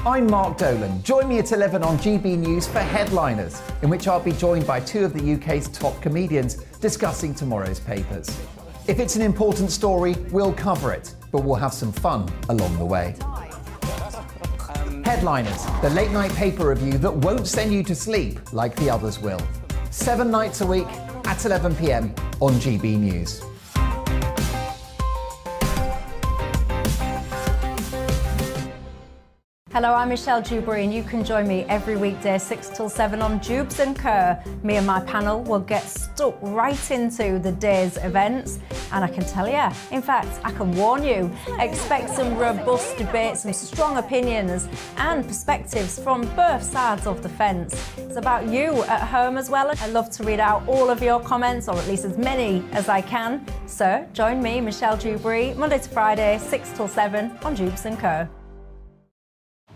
I'm Mark Dolan. Join me at 11 on GB News for Headliners, in which I'll be joined by two of the UK's top comedians discussing tomorrow's papers. If it's an important story, we'll cover it, but we'll have some fun along the way. Headliners, the late-night paper review that won't send you to sleep like the others will. 7 nights a week at 11 p.m. on GB News. Hello, I'm Michelle Dewberry and you can join me every weekday 6 till 7 on Jubes and Kerr. Me and my panel will get stuck right into the day's events, and I can tell you, in fact, I can warn you, expect some robust debates, some strong opinions and perspectives from both sides of the fence. It's about you at home as well. I love to read out all of your comments, or at least as many as I can. So join me, Michelle Dewberry, Monday to Friday, 6 till 7 on Jubes and Kerr.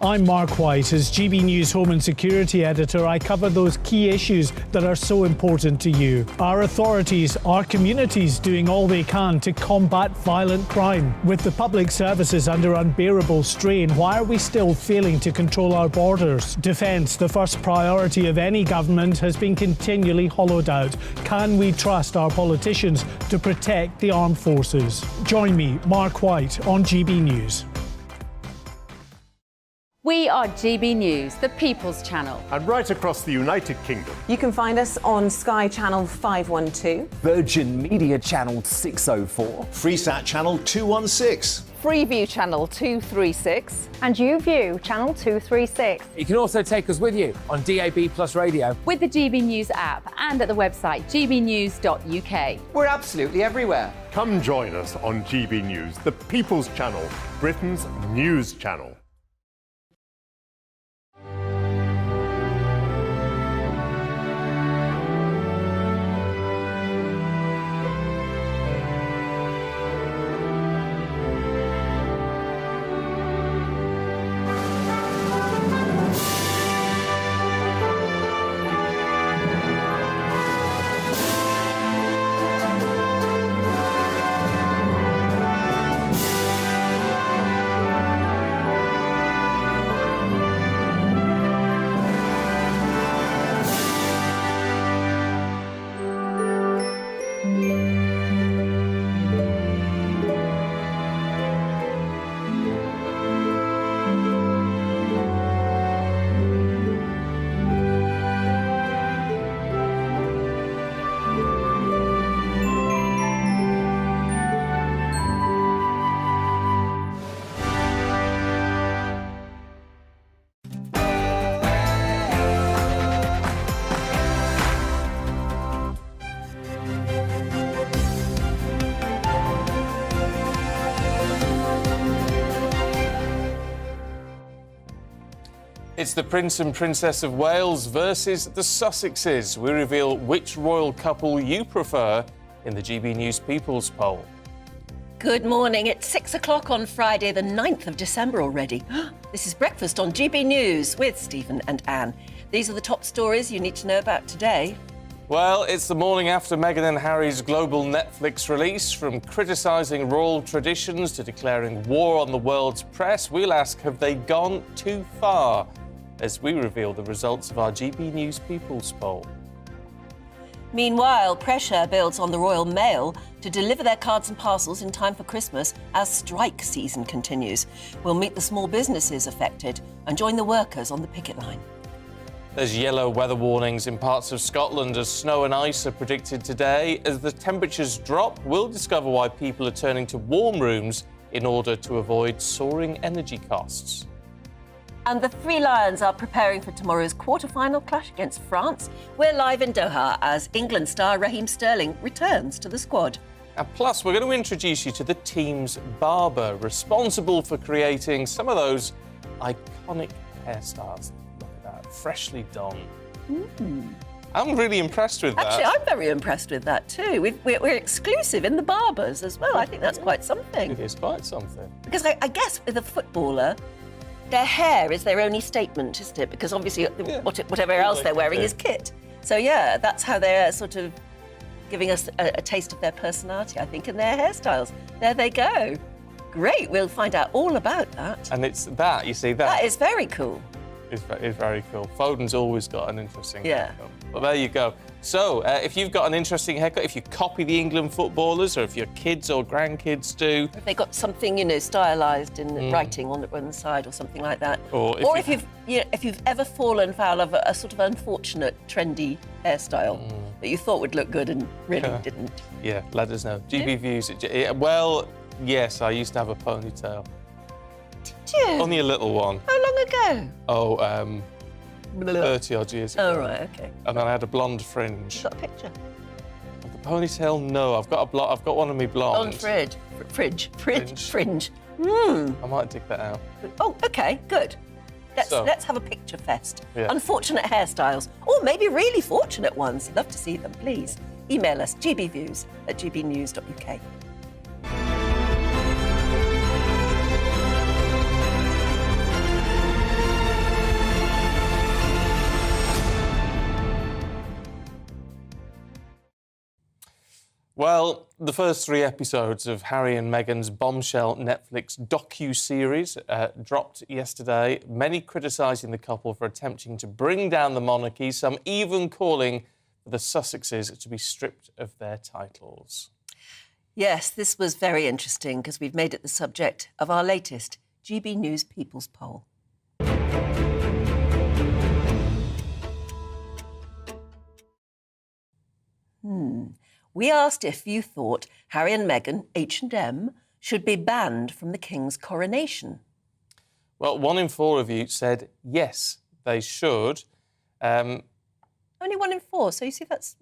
I'm Mark White. As GB News Home and Security Editor, I cover those key issues that are so important to you. Our authorities, our communities doing all they can to combat violent crime. With the public services under unbearable strain, why are we still failing to control our borders? Defence, the first priority of any government, has been continually hollowed out. Can we trust our politicians to protect the armed forces? Join me, Mark White, on GB News. We are GB News, the People's Channel. And right across the United Kingdom. You can find us on Sky Channel 512. Virgin Media Channel 604. Freesat Channel 216. Freeview Channel 236. And YouView Channel 236. You can also take us with you on DAB Plus Radio. With the GB News app and at the website gbnews.uk. We're absolutely everywhere. Come join us on GB News, the People's Channel, Britain's news channel. It's the Prince and Princess of Wales versus the Sussexes. We reveal which royal couple you prefer in the GB News People's Poll. Good morning. It's 6 o'clock on Friday, the 9th of December already. This is Breakfast on GB News with Stephen and Anne. These are the top stories you need to know about today. Well, it's the morning after Meghan and Harry's global Netflix release. From criticising royal traditions to declaring war on the world's press, we'll ask, have they gone too far? As we reveal the results of our GB News People's Poll. Meanwhile, pressure builds on the Royal Mail to deliver their cards and parcels in time for Christmas as strike season continues. We'll meet the small businesses affected and join the workers on the picket line. There's yellow weather warnings in parts of Scotland as snow and ice are predicted today. As the temperatures drop, we'll discover why people are turning to warm rooms in order to avoid soaring energy costs. And the Three Lions are preparing for tomorrow's quarter-final clash against France. We're live in Doha as England star Raheem Sterling returns to the squad. And plus, we're going to introduce you to the team's barber, responsible for creating some of those iconic hairstyles. Look at that, freshly done. I'm really impressed with that. Actually, I'm very impressed with that too. We're exclusive in the barbers as well. I think that's quite something. It is quite something. Because I guess with a footballer, their hair is their only statement, isn't it? Because obviously whatever else they're wearing is kit. So yeah, that's how they're sort of giving us a taste of their personality, I think, and their hairstyles. There they go. Great, we'll find out all about that. And it's that, you see, That is very cool. It's very cool. Foden's always got an interesting haircut. Well, there you go. So, if you've got an interesting haircut, if you copy the England footballers, or if your kids or grandkids do... If they got something, stylised in the writing on the side or something like that. Or if you've ever fallen foul of a sort of unfortunate, trendy hairstyle that you thought would look good and really didn't. Yeah, let us know. GB Views... Well, yes, I used to have a ponytail. Did you? Only a little one. How long ago? Oh, 30-odd years ago. Oh, right, OK. And then I had a blonde fringe. You got a picture? The ponytail, no. I've got one of me blonde. Blonde fringe. I might dig that out. Oh, OK, good. Let's have a picture fest. Yeah. Unfortunate hairstyles, or maybe really fortunate ones. Love to see them, please. Email us, gbviews@gbnews.uk. Well, the first 3 episodes of Harry and Meghan's bombshell Netflix docu-series dropped yesterday, many criticising the couple for attempting to bring down the monarchy, some even calling for the Sussexes to be stripped of their titles. Yes, this was very interesting because we've made it the subject of our latest GB News People's Poll. We asked if you thought Harry and Meghan, H&M, should be banned from the King's coronation. Well, 1 in 4 of you said yes, they should. Only 1 in 4, so you see that's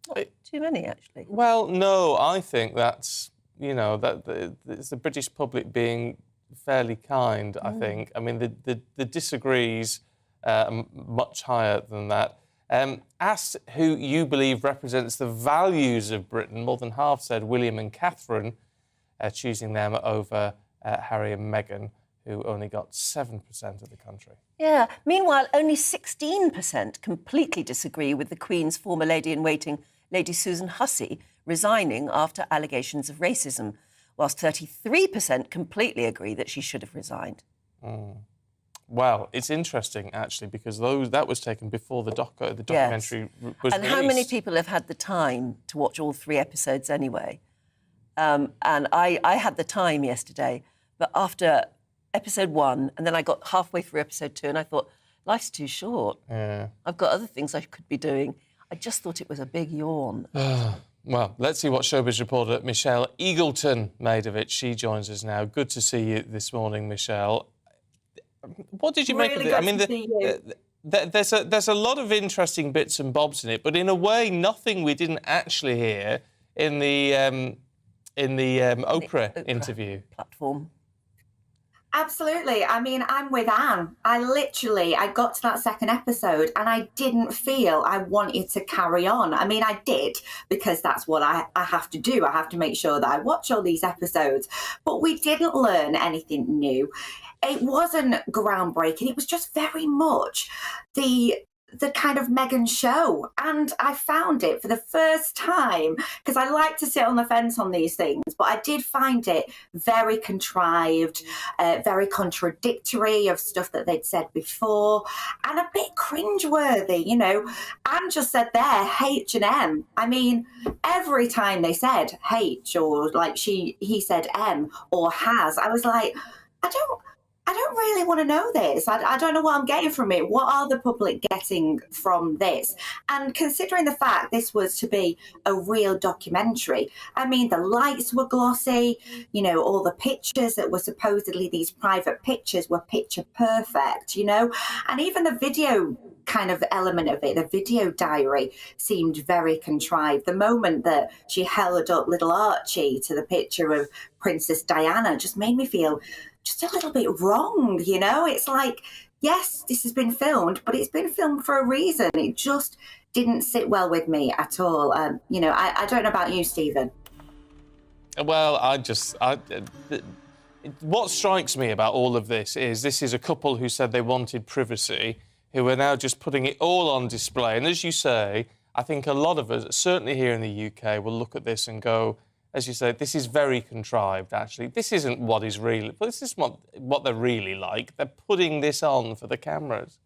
not too many, actually. Well, no, I think that's, it's the British public being fairly kind, I think. I mean, the disagrees much higher than that. Asked who you believe represents the values of Britain, more than half said William and Catherine, choosing them over Harry and Meghan, who only got 7% of the country. Yeah. Meanwhile, only 16% completely disagree with the Queen's former lady-in-waiting, Lady Susan Hussey, resigning after allegations of racism, whilst 33% completely agree that she should have resigned. Well, it's interesting, actually, because that was taken before the documentary was released. And how many people have had the time to watch all 3 episodes anyway? And I had the time yesterday, but after episode 1, and then I got halfway through episode 2, and I thought, life's too short. Yeah. I've got other things I could be doing. I just thought it was a big yawn. Well, let's see what showbiz reporter Michelle Eagleton made of it. She joins us now. Good to see you this morning, Michelle. What did you make of it? I mean, there's a lot of interesting bits and bobs in it, but in a way, nothing we didn't actually hear in the Oprah interview platform. Absolutely. I mean, I'm with Anne. I got to that 2nd episode and I didn't feel I wanted to carry on. I mean, I did, because that's what I have to do. I have to make sure that I watch all these episodes. But we didn't learn anything new. It wasn't groundbreaking. It was just very much the kind of Meghan show. And I found it for the first time, because I like to sit on the fence on these things, but I did find it very contrived, very contradictory of stuff that they'd said before, and a bit cringeworthy, Anne just said there, H&M. I mean, every time they said H, or like he said M, or has, I was like, I don't really want to know this. I don't know what I'm getting from it. What are the public getting from this? And considering the fact this was to be a real documentary, I mean, the lights were glossy, all the pictures that were supposedly these private pictures were picture perfect, and even the video kind of element of it, the video diary, seemed very contrived. The moment that she held up little Archie to the picture of Princess Diana just made me feel just a little bit wrong, It's like, yes, this has been filmed, but it's been filmed for a reason. It just didn't sit well with me at all. I don't know about you, Stephen. Well, what strikes me about all of this is a couple who said they wanted privacy, who are now just putting it all on display. And as you say, I think a lot of us, certainly here in the UK, will look at this and go, as you say, this is very contrived, actually. This isn't what is really... Well, this is what they're really like. They're putting this on for the cameras.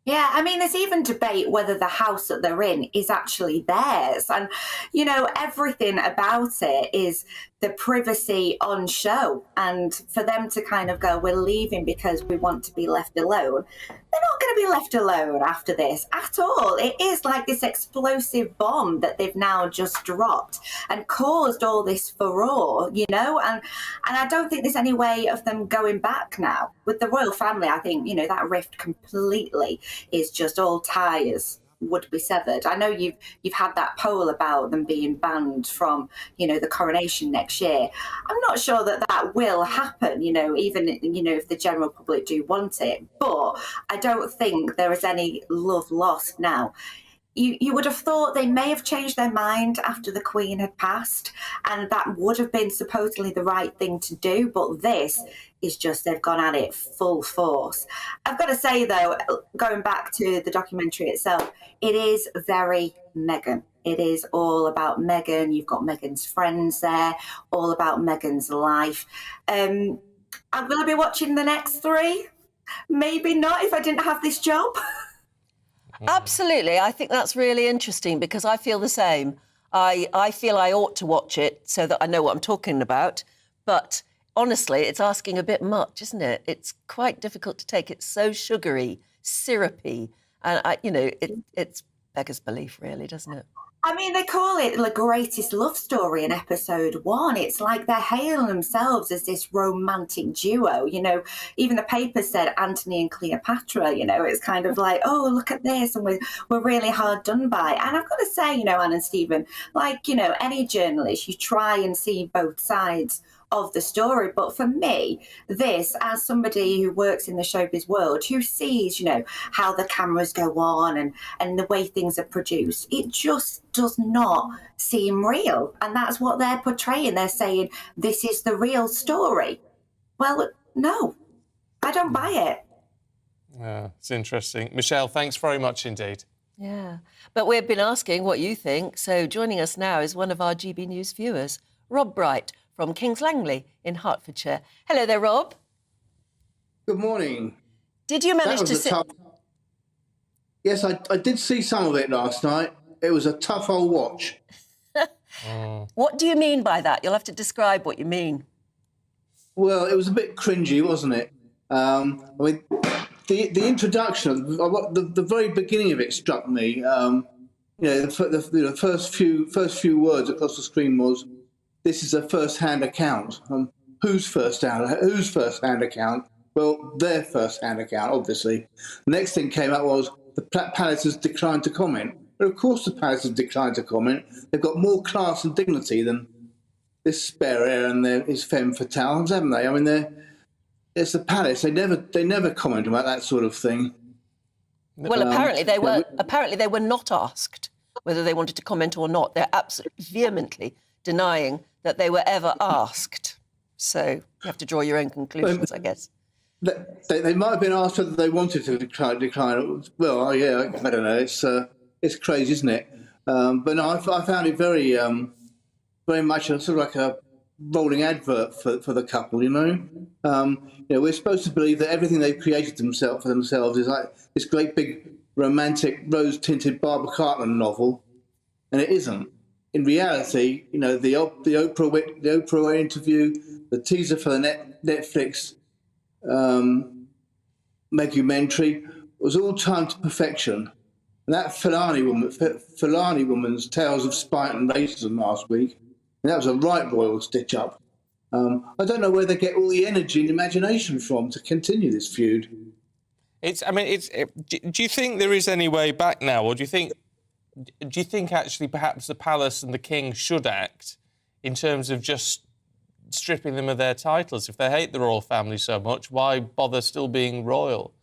Yeah, I mean, there's even debate whether the house that they're in is actually theirs. And, you know, everything about it is the privacy on show. And for them to kind of go, we're leaving because we want to be left alone, they're not going to be left alone after this at all. It is like this explosive bomb that they've now just dropped and caused all this furore, you know, and I don't think there's any way of them going back now. With the royal family, I think, you know, that rift completely is just all ties would be severed. I know you've had that poll about them being banned from, you know, the coronation next year. I'm not sure that will happen, you know, even, you know, if the general public do want it. But I don't think there is any love lost now. You would have thought they may have changed their mind after the Queen had passed, and that would have been supposedly the right thing to do. But this is just, they've gone at it full force. I've got to say, though, going back to the documentary itself, it is very Meghan. It is all about Meghan. You've got Meghan's friends there, all about Meghan's life. Will I be watching the next 3? Maybe not if I didn't have this job. Absolutely. I think that's really interesting because I feel the same. I feel I ought to watch it so that I know what I'm talking about. But honestly, it's asking a bit much, isn't it? It's quite difficult to take. It's so sugary, syrupy. And, it's beggars belief, really, doesn't it? I mean, they call it the greatest love story in episode 1. It's like they're hailing themselves as this romantic duo. You know, even the paper said Anthony and Cleopatra, you know, it's kind of like, oh, look at this. And we're really hard done by. And I've got to say, you know, Anne and Stephen, like, you know, any journalist, you try and see both sides of the story. But for me, this, as somebody who works in the showbiz world, who sees, you know, how the cameras go on and the way things are produced, it just does not seem real. And that's what they're portraying. They're saying, this is the real story. Well, no, I don't buy it. Yeah, it's interesting. Michelle, thanks very much indeed. Yeah, but we've been asking what you think. So joining us now is one of our GB News viewers, Rob Bright, from Kings Langley in Hertfordshire. Hello there, Rob. Good morning. Did you manage to sit... Yes, I did see some of it last night. It was a tough old watch. What do you mean by that? You'll have to describe what you mean. Well, it was a bit cringy, wasn't it? I mean, the introduction, the very beginning of it struck me. You know, the first few words across the screen was, "This is a first-hand account." Whose first-hand account? Well, their first-hand account, obviously. The next thing came up was the palace has declined to comment. But of course the palace has declined to comment. They've got more class and dignity than this spare heir and his femme fatales, haven't they? I mean, it's the palace. They never comment about that sort of thing. Well, apparently they were not asked whether they wanted to comment or not. They're absolutely vehemently denying that they were ever asked. So you have to draw your own conclusions, I guess. They might have been asked whether they wanted to decline. Well, yeah, I don't know. It's crazy, isn't it? But no, I found it very much sort of like a rolling advert for the couple. You know, we're supposed to believe that everything they've created for themselves is like this great big romantic rose-tinted Barbara Cartland novel, and it isn't. In reality, you know, the Oprah interview, the teaser for the Netflix documentary was all timed to perfection. And that Fulani woman's tales of spite and racism last week, and that was a right royal stitch-up. I don't know where they get all the energy and imagination from to continue this feud. Do you think there is any way back now, or do you think actually perhaps the palace and the king should act in terms of just stripping them of their titles? If they hate the royal family so much, why bother still being royal?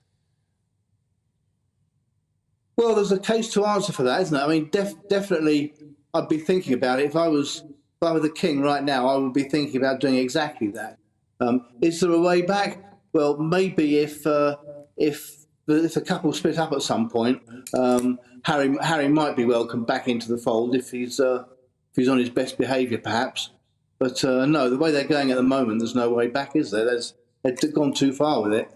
Well, there's a case to answer for that, isn't there? I mean, definitely I'd be thinking about it. If I were the king right now, I would be thinking about doing exactly that. Is there a way back? Well, maybe if the couple split up at some point, Harry might be welcomed back into the fold if he's on his best behaviour, perhaps. But no, the way they're going at the moment, there's no way back, is there? They've gone too far with it.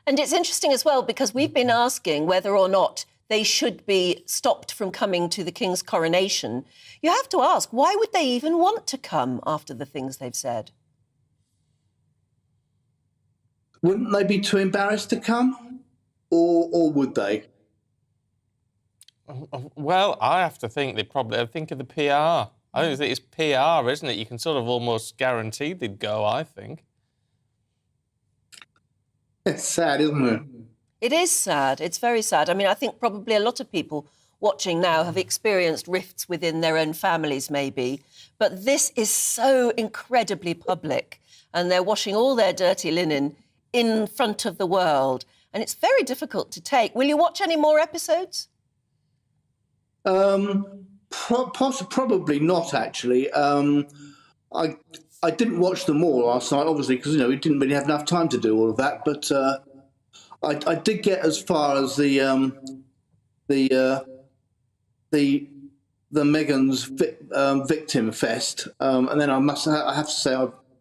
And it's interesting as well, because we've been asking whether or not they should be stopped from coming to the King's coronation. You have to ask, why would they even want to come after the things they've said? Wouldn't they be too embarrassed to come? Or would they? Well, I have to think they probably think of the PR. I don't think it's PR, isn't it? You can sort of almost guarantee they'd go, I think. It's sad, isn't it? It is sad. It's very sad. I mean, I think probably a lot of people watching now have experienced rifts within their own families, maybe. But this is so incredibly public, and they're washing all their dirty linen in front of the world. And it's very difficult to take. Will you watch any more episodes? Probably not, actually. I didn't watch them all last night, obviously, because, we didn't really have enough time to do all of that. But I did get as far as the Meghan's victim fest, and then I have to say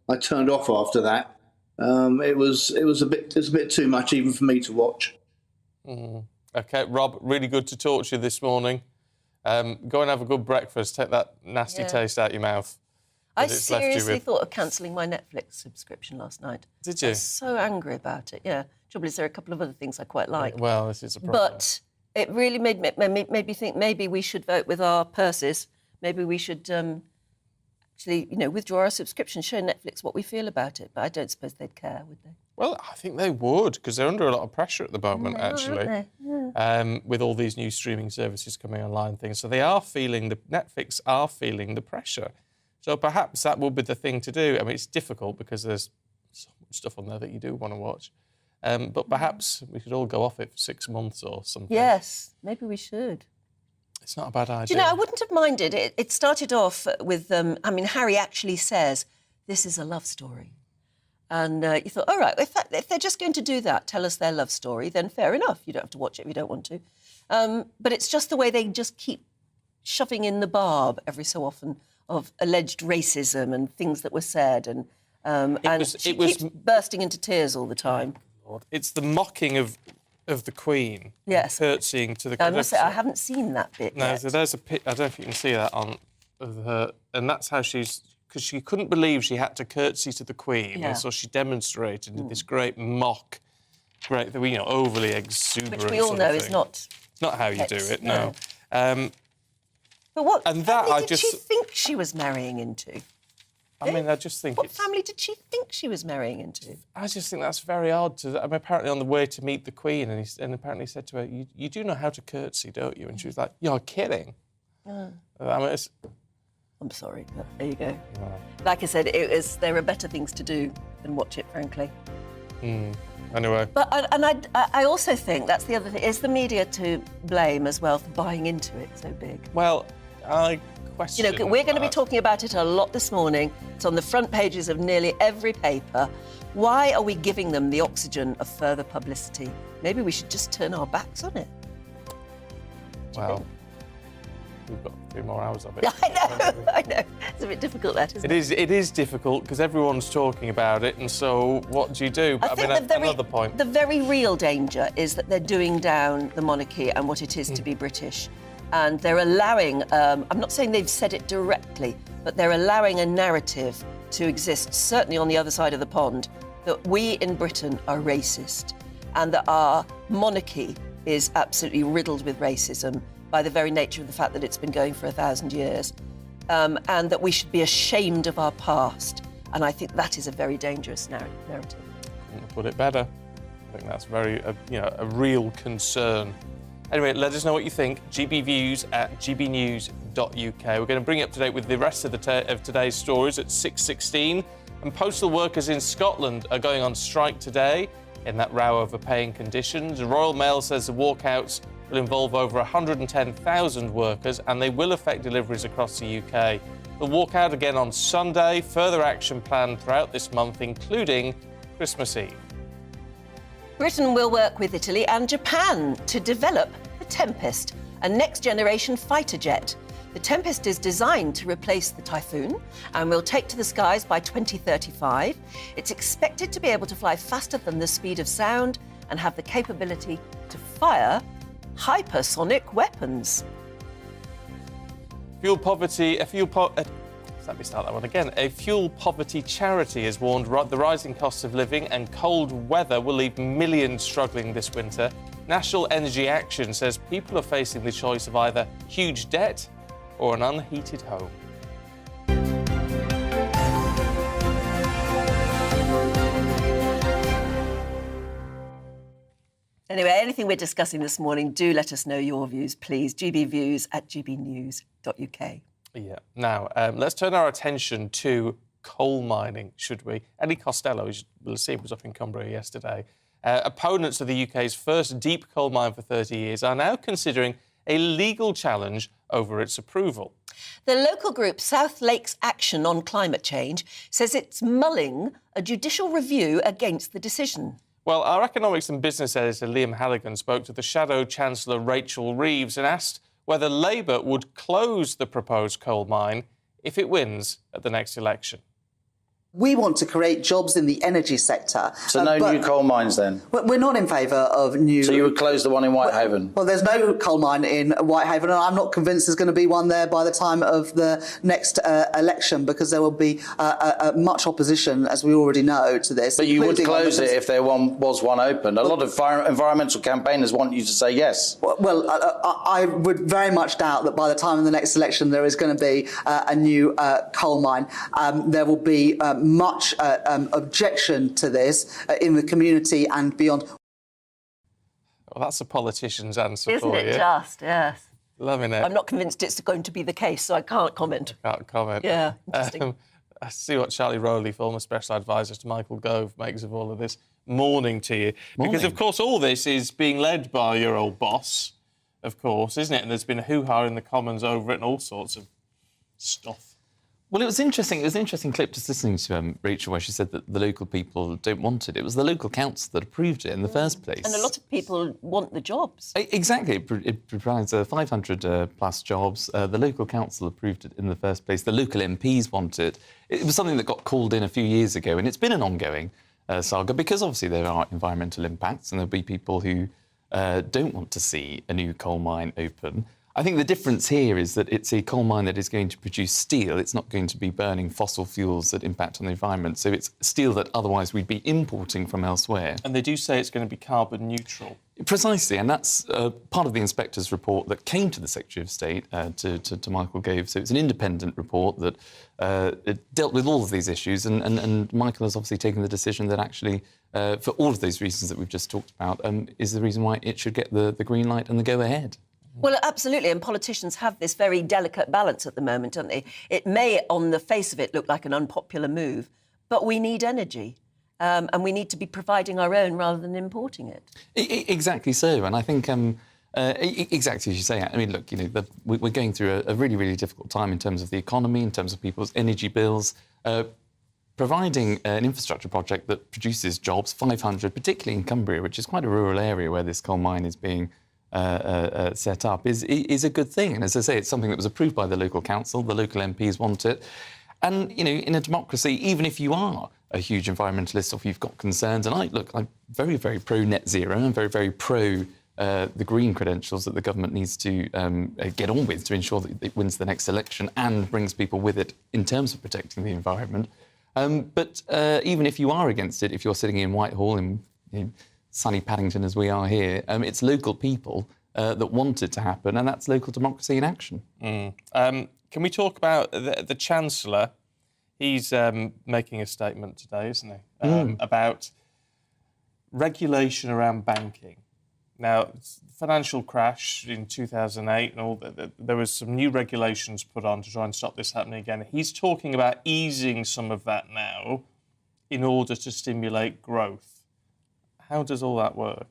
I turned off after that. It was a bit too much even for me to watch. OK, Rob, really good to talk to you this morning. Go and have a good breakfast. Take that nasty taste out your mouth. I seriously thought of cancelling my Netflix subscription last night. Did you? I was so angry about it, yeah. Trouble is, there are a couple of other things I quite like. Well, this is a problem. But it really made me think maybe we should vote with our purses. Maybe we should actually, withdraw our subscription, show Netflix what we feel about it. But I don't suppose they'd care, would they? Well, I think they would, because they're under a lot of pressure at the moment, actually, with all these new streaming services coming online and things. So Netflix are feeling the pressure. So perhaps that will be the thing to do. I mean, it's difficult because there's so much stuff on there that you do want to watch. But perhaps we could all go off it for 6 months or something. Yes, maybe we should. It's not a bad idea. I wouldn't have minded. It started off with, Harry actually says, this is a love story. And you thought, all right, if they're just going to do that, tell us their love story, then fair enough. You don't have to watch it if you don't want to. But it's just the way they just keep shoving in the barb every so often of alleged racism and things that were said. And she keeps bursting into tears all the time. It's the mocking of the Queen. Yes. Curtsying to the... I must say, I haven't seen that bit yet. So there's a pic, I don't know if you can see that on of her, and that's how she's... Because she couldn't believe she had to curtsy to the Queen, and so she demonstrated this great overly exuberant... Which we all know is not... It's not how you do it, no. But what family did she think she was marrying into? I just think What family did she think she was marrying into? I just think that's very odd. Apparently on the way to meet the Queen, and apparently said to her, you do know how to curtsy, don't you? And she was like, you're kidding. I'm sorry, but there you go. No. Like I said, there are better things to do than watch it, frankly. Anyway. But I also think that's the other thing. Is the media to blame as well for buying into it so big? Well, I question we're going to be talking about it a lot this morning. It's on the front pages of nearly every paper. Why are we giving them the oxygen of further publicity? Maybe we should just turn our backs on it. Well, we've got a few more hours of it. I know. It's a bit difficult, that, isn't it? It is difficult because everyone's talking about it, and so what do you do? Another point. The very real danger is that they're doing down the monarchy and what it is to be British. And they're allowing, I'm not saying they've said it directly, but they're allowing a narrative to exist, certainly on the other side of the pond, that we in Britain are racist and that our monarchy is absolutely riddled with racism by the very nature of the fact that it's been going for 1,000 years, and that we should be ashamed of our past. And I think that is a very dangerous narrative. Couldn't put it better. I think that's a real concern. Anyway, let us know what you think. gbviews@gbnews.uk. We're going to bring you up to date with the rest of today's stories at 6:16. And postal workers in Scotland are going on strike today in that row over paying conditions. The Royal Mail says the walkouts will involve over 110,000 workers and they will affect deliveries across the UK. They'll walk out again on Sunday. Further action planned throughout this month, including Christmas Eve. Britain will work with Italy and Japan to develop the Tempest, a next-generation fighter jet. The Tempest is designed to replace the Typhoon and will take to the skies by 2035. It's expected to be able to fly faster than the speed of sound and have the capability to fire hypersonic weapons. Fuel poverty, let me start that one again. A fuel poverty charity has warned the rising costs of living and cold weather will leave millions struggling this winter. National Energy Action says people are facing the choice of either huge debt or an unheated home. Anyway, anything we're discussing this morning, do let us know your views, please. gbviews@gbnews.uk. Yeah. Now, let's turn our attention to coal mining, should we? Ellie Costello, as we'll see, was up in Cumbria yesterday. Opponents of the UK's first deep coal mine for 30 years are now considering a legal challenge over its approval. The local group South Lakes Action on Climate Change says it's mulling a judicial review against the decision. Well, our economics and business editor Liam Halligan spoke to the Shadow Chancellor Rachel Reeves and asked whether Labour would close the proposed coal mine if it wins at the next election. We want to create jobs in the energy sector. So no new coal mines then? We're not in favour of new... So you would close the one in Whitehaven? Well, there's no coal mine in Whitehaven, and I'm not convinced there's going to be one there by the time of the next election, because there will be much opposition, as we already know, to this. But you would close it if there was one open. A lot of environmental campaigners want you to say yes. Well, I would very much doubt that by the time of the next election there is going to be a new coal mine. There will be much objection to this in the community and beyond. Well, that's a politician's answer Isn't for you. it just? Yes. Loving it. I'm not convinced it's going to be the case, so I can't comment. Can't comment. Yeah, interesting. I see what Charlie Rowley, former special advisor to Michael Gove, makes of all of this. Morning to you. Morning. Because, of course, all this is being led by your old boss, of course, isn't it? And there's been a hoo-ha in the Commons over it and all sorts of stuff. Well, it was interesting. It was an interesting clip just listening to Rachel, where she said that the local people don't want it. It was the local council that approved it in the first place. And a lot of people want the jobs. Exactly. It provides 500 plus jobs. The local council approved it in the first place. The local MPs want it. It was something that got called in a few years ago, and it's been an ongoing saga because obviously there are environmental impacts and there'll be people who don't want to see a new coal mine open. I think the difference here is that it's a coal mine that is going to produce steel. It's not going to be burning fossil fuels that impact on the environment. So it's steel that otherwise we'd be importing from elsewhere. And they do say it's going to be carbon neutral. Precisely, and that's part of the inspector's report that came to the Secretary of State, to Michael Gove. So it's an independent report that it dealt with all of these issues, and Michael has obviously taken the decision that actually, for all of those reasons that we've just talked about, is the reason why it should get the green light and the go-ahead. Well, absolutely, and politicians have this very delicate balance at the moment, don't they? It may, on the face of it, look like an unpopular move, but we need energy, and we need to be providing our own rather than importing it. Exactly so, and I think exactly as you say. I mean, look, we're going through a really, really difficult time in terms of the economy, in terms of people's energy bills. Providing an infrastructure project that produces jobs, 500, particularly in Cumbria, which is quite a rural area where this coal mine is being set up, is a good thing. And as I say, it's something that was approved by the local council. The local MPs want it. And, in a democracy, even if you are a huge environmentalist or if you've got concerns, and I'm very, very pro-net zero, and I'm very, very pro the green credentials that the government needs to get on with to ensure that it wins the next election and brings people with it in terms of protecting the environment. But even if you are against it, if you're sitting in Whitehall in sunny Paddington as we are here, it's local people that want it to happen, and that's local democracy in action. Can we talk about the Chancellor? He's making a statement today, isn't he, about regulation around banking. Now, financial crash in 2008 and all there was some new regulations put on to try and stop this happening again. He's talking about easing some of that now in order to stimulate growth. How does all that work?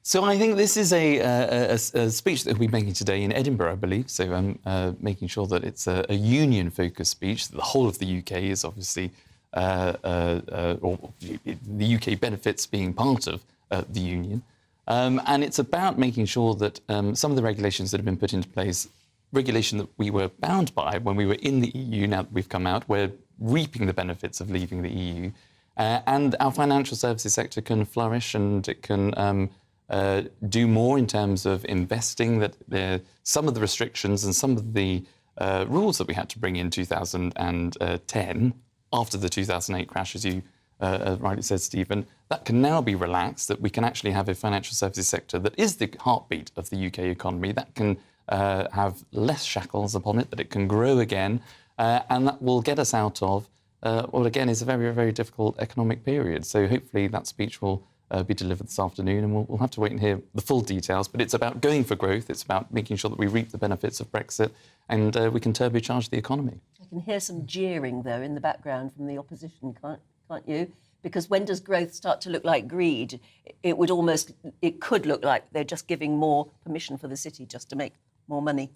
So I think this is a speech that he'll be making today in Edinburgh, I believe. So making sure that it's a union-focused speech. The whole of the UK is obviously, or the UK benefits being part of the union. And it's about making sure that some of the regulations that have been put into place regulation that we were bound by when we were in the EU. Now that we've come out, we're reaping the benefits of leaving the EU. And our financial services sector can flourish, and it can do more in terms of investing. That some of the restrictions and some of the rules that we had to bring in 2010 after the 2008 crash, as you rightly said, Stephen, that can now be relaxed, that we can actually have a financial services sector that is the heartbeat of the UK economy, that can have less shackles upon it, that it can grow again, and that will get us out of what, again, is a very, very difficult economic period. So hopefully that speech will be delivered this afternoon, and we'll have to wait and hear the full details. But it's about going for growth. It's about making sure that we reap the benefits of Brexit, and we can turbocharge the economy. I can hear some jeering, though, in the background from the opposition, can't you? Because when does growth start to look like greed? It could look like they're just giving more permission for the city just to make more money.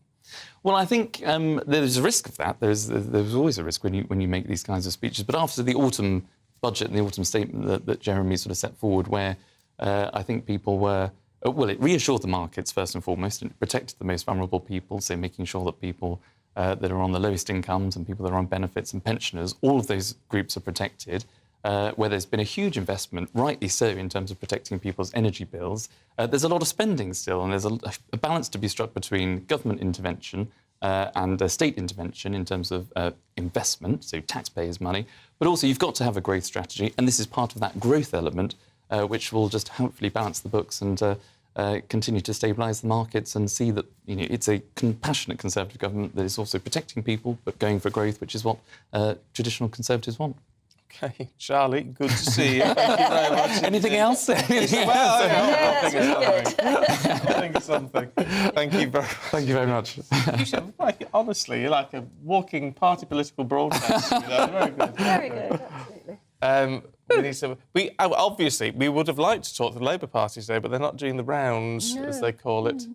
Well, I think there's a risk of that. There's always a risk when you make these kinds of speeches. But after the autumn budget and the autumn statement that Jeremy sort of set forward, where I think people were... Well, it reassured the markets, first and foremost, and it protected the most vulnerable people, so making sure that people that are on the lowest incomes and people that are on benefits and pensioners, all of those groups are protected. Where there's been a huge investment, rightly so, in terms of protecting people's energy bills. There's a lot of spending still, and there's a balance to be struck between government intervention and state intervention in terms of investment, so taxpayers' money. But also you've got to have a growth strategy, and this is part of that growth element, which will just hopefully balance the books and continue to stabilise the markets and see that it's a compassionate Conservative government that is also protecting people but going for growth, which is what traditional Conservatives want. OK, Charlie, good to see you. Thank you very much. Anything else? I'll think of something. Thank you very much. Thank you very much. You should, honestly, you're like a walking party political broadcast. Very good. Very good, absolutely. Obviously, we would have liked to talk to the Labour Party today, but they're not doing the rounds, as they call it,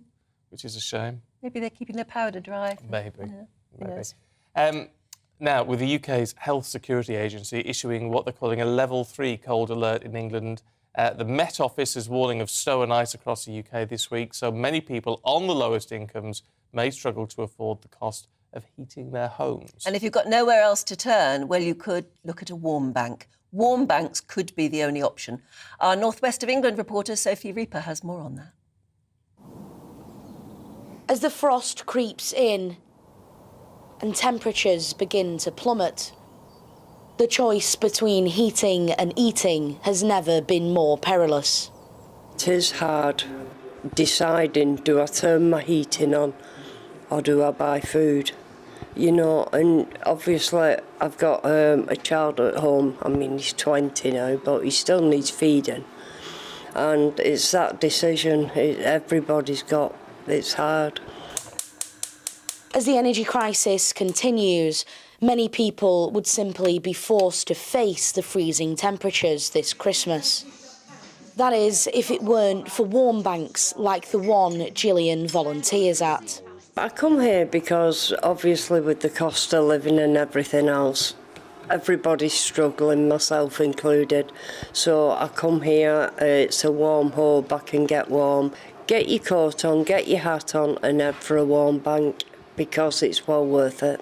which is a shame. Maybe they're keeping their powder dry. Maybe. Yeah. Maybe. Now, with the UK's Health Security Agency issuing what they're calling a Level 3 cold alert in England, the Met Office is warning of snow and ice across the UK this week, so many people on the lowest incomes may struggle to afford the cost of heating their homes. And if you've got nowhere else to turn, well, you could look at a warm bank. Warm banks could be the only option. Our North West of England reporter Sophie Reaper has more on that. As the frost creeps in and temperatures begin to plummet, the choice between heating and eating has never been more perilous. It is hard deciding, do I turn my heating on or do I buy food? And obviously I've got a child at home. I mean, he's 20 now, but he still needs feeding. And it's that decision everybody's got. It's hard. As the energy crisis continues, many people would simply be forced to face the freezing temperatures this Christmas. That is, if it weren't for warm banks like the one Gillian volunteers at. I come here because, obviously, with the cost of living and everything else, everybody's struggling, myself included. So I come here, it's a warm hub, I can get warm. Get your coat on, get your hat on and head for a warm bank, because it's well worth it.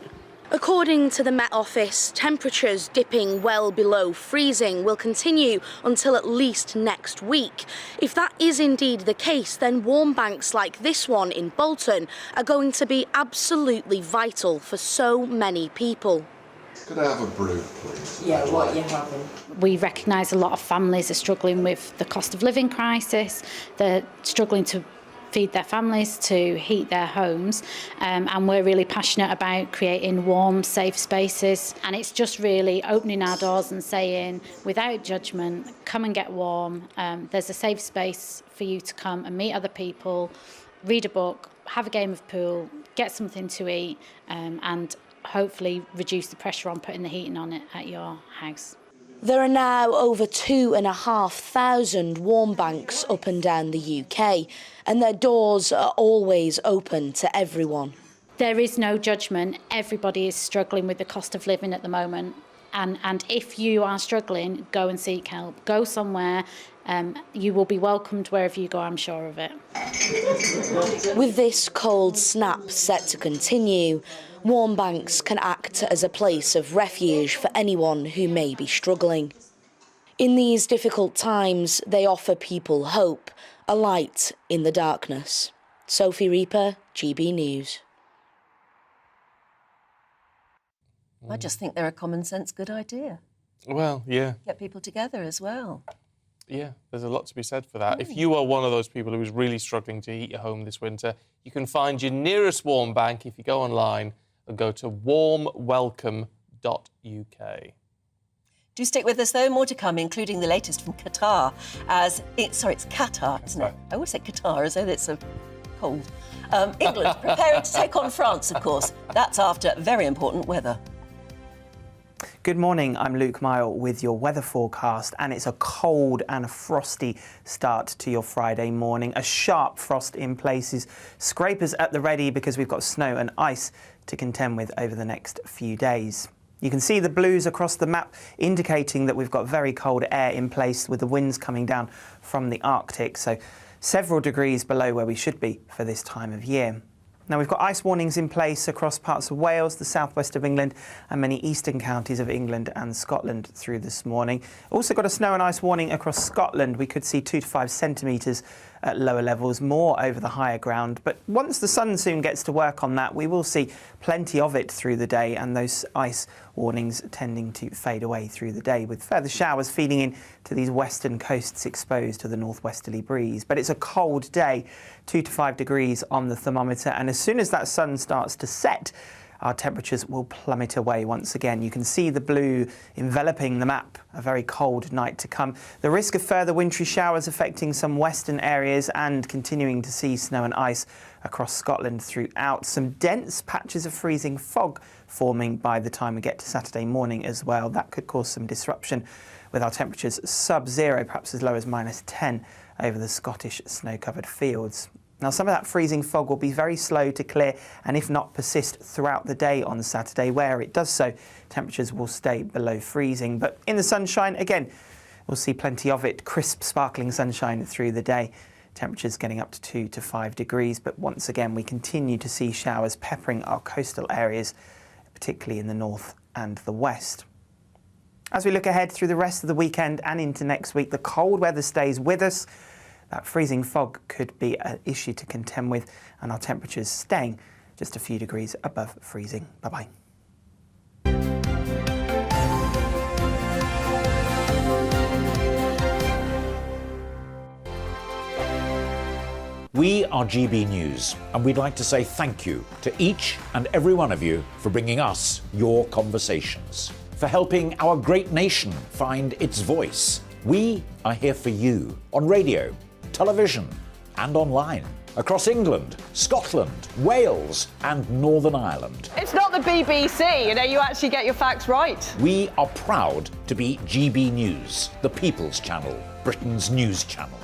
According to the Met Office, temperatures dipping well below freezing will continue until at least next week. If that is indeed the case, then warm banks like this one in Bolton are going to be absolutely vital for so many people. Could I have a brew, please? Yeah, what you having? We recognise a lot of families are struggling with the cost of living crisis. They're struggling to feed their families, to heat their homes, and we're really passionate about creating warm, safe spaces. And it's just really opening our doors and saying, without judgment, come and get warm. There's a safe space for you to come and meet other people, read a book, have a game of pool, get something to eat, and hopefully reduce the pressure on putting the heating on it at your house. There are now over 2,500 warm banks up and down the UK, and their doors are always open to everyone. There is no judgment. Everybody is struggling with the cost of living at the moment. And if you are struggling, go and seek help. Go somewhere. You will be welcomed wherever you go, I'm sure of it. With this cold snap set to continue, warm banks can act as a place of refuge for anyone who may be struggling. In these difficult times, they offer people hope, a light in the darkness. Sophie Reaper, GB News. I just think they're a common sense good idea. Well, yeah. Get people together as well. Yeah, there's a lot to be said for that. If you are one of those people who's really struggling to heat your home this winter, you can find your nearest warm bank if you go online and go to warmwelcome.uk. Do stick with us, though. More to come, including the latest from Qatar. It's Qatar, isn't it? I always say Qatar as though it's a cold. England preparing to take on France, of course. That's after very important weather. Good morning, I'm Luke Mile with your weather forecast, and it's a cold and a frosty start to your Friday morning. A sharp frost in places, scrapers at the ready because we've got snow and ice to contend with over the next few days. You can see the blues across the map indicating that we've got very cold air in place with the winds coming down from the Arctic, so several degrees below where we should be for this time of year. Now, we've got ice warnings in place across parts of Wales, the southwest of England and many eastern counties of England and Scotland through this morning. Also got a snow and ice warning across Scotland. We could see 2 to 5 centimetres at lower levels, more over the higher ground. But once the sun soon gets to work on that, we will see plenty of it through the day, and those ice warnings tending to fade away through the day, with further showers feeding in to these western coasts exposed to the northwesterly breeze. But it's a cold day, 2 to 5 degrees on the thermometer, and as soon as that sun starts to set, our temperatures will plummet away once again. You can see the blue enveloping the map, a very cold night to come. The risk of further wintry showers affecting some western areas and continuing to see snow and ice across Scotland throughout. Some dense patches of freezing fog forming by the time we get to Saturday morning as well. That could cause some disruption with our temperatures sub-zero, perhaps as low as -10 over the Scottish snow-covered fields. Now, some of that freezing fog will be very slow to clear and, if not, persist throughout the day on Saturday. Where it does so, temperatures will stay below freezing. But in the sunshine, again, we'll see plenty of it. Crisp, sparkling sunshine through the day. Temperatures getting up to 2 to 5 degrees. But once again, we continue to see showers peppering our coastal areas, particularly in the north and the west. As we look ahead through the rest of the weekend and into next week, the cold weather stays with us. That freezing fog could be an issue to contend with, and our temperatures staying just a few degrees above freezing. Bye-bye. We are GB News, and we'd like to say thank you to each and every one of you for bringing us your conversations, for helping our great nation find its voice. We are here for you on radio, television and online, across England, Scotland, Wales and Northern Ireland. It's not the BBC, you actually get your facts right. We are proud to be GB News, the People's Channel, Britain's news channel.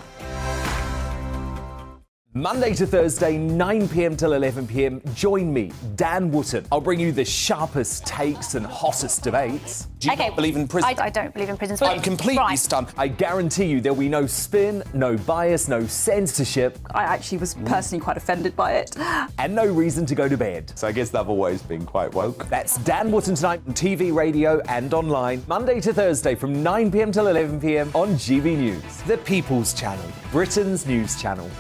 Monday to Thursday, 9 p.m. till 11 p.m. Join me, Dan Wootton. I'll bring you the sharpest takes and hottest debates. Do you not believe in prison? I don't believe in prison. I'm completely stunned. I guarantee you there'll be no spin, no bias, no censorship. I actually was personally quite offended by it. And no reason to go to bed. So I guess they've always been quite woke. That's Dan Wootton tonight on TV, radio and online. Monday to Thursday from 9 p.m. till 11 p.m. on GB News. The People's Channel, Britain's news channel.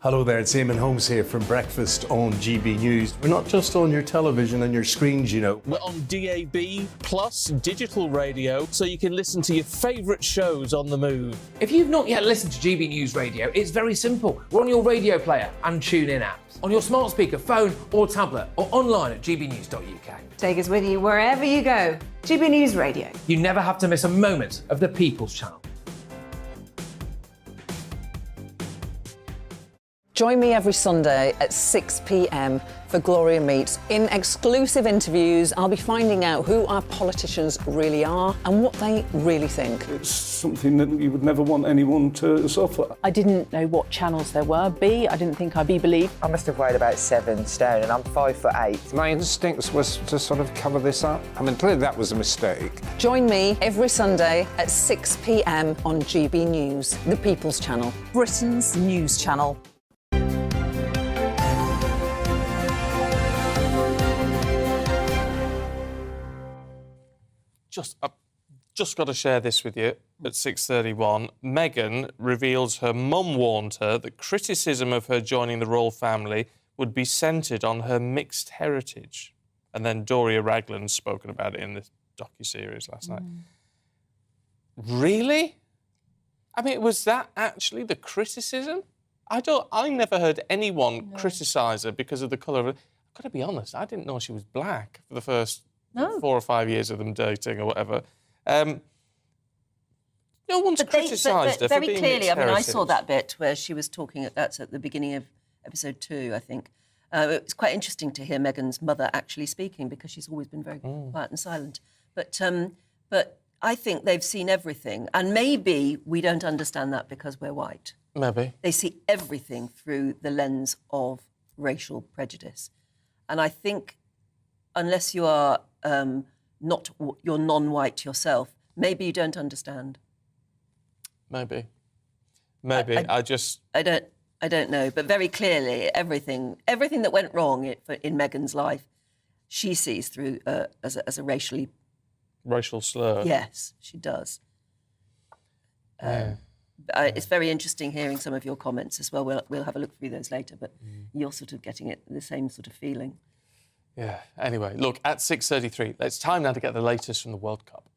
Hello there, it's Eamon Holmes here from Breakfast on GB News. We're not just on your television and your screens, you know. We're on DAB plus digital radio, so you can listen to your favourite shows on the move. If you've not yet listened to GB News Radio, it's very simple. We're on your radio player and TuneIn apps, on your smart speaker, phone or tablet, or online at gbnews.uk. Take us with you wherever you go. GB News Radio. You never have to miss a moment of the People's Channel. Join me every Sunday at 6 p.m. for Gloria Meets. In exclusive interviews, I'll be finding out who our politicians really are and what they really think. It's something that you would never want anyone to suffer. I didn't know what channels there were. I didn't think I'd be believed. I must have weighed about 7 stone and I'm 5'8". My instincts was to sort of cover this up. I mean, clearly that was a mistake. Join me every Sunday at 6 p.m. on GB News, the People's Channel, Britain's news channel. Just got to share this with you at 6:31. Meghan reveals her mum warned her that criticism of her joining the royal family would be centred on her mixed heritage. And then Doria Ragland's spoken about it in the docuseries last night. Really? I mean, was that actually the criticism? I never heard anyone criticise her because of the colour of her. I've got to be honest, I didn't know she was black for the first 4 or 5 years of them dating or whatever. No one's criticised her for very being clearly. mixed I mean, I heritage. saw that bit where she was talking. That's at the beginning of episode 2, I think. It was quite interesting to hear Meghan's mother actually speaking because she's always been very quiet and silent. But I think they've seen everything, and maybe we don't understand that because we're white. Maybe they see everything through the lens of racial prejudice, and I think unless you are you're non-white yourself, maybe you don't understand. Maybe. I don't know, but very clearly, everything that went wrong in Meghan's life, she sees through as a racial slur. Yes, she does. It's very interesting hearing some of your comments as well. We'll have a look through those later, but you're sort of getting the same sort of feeling. Yeah. Anyway, look, at 6:33, it's time now to get the latest from the World Cup.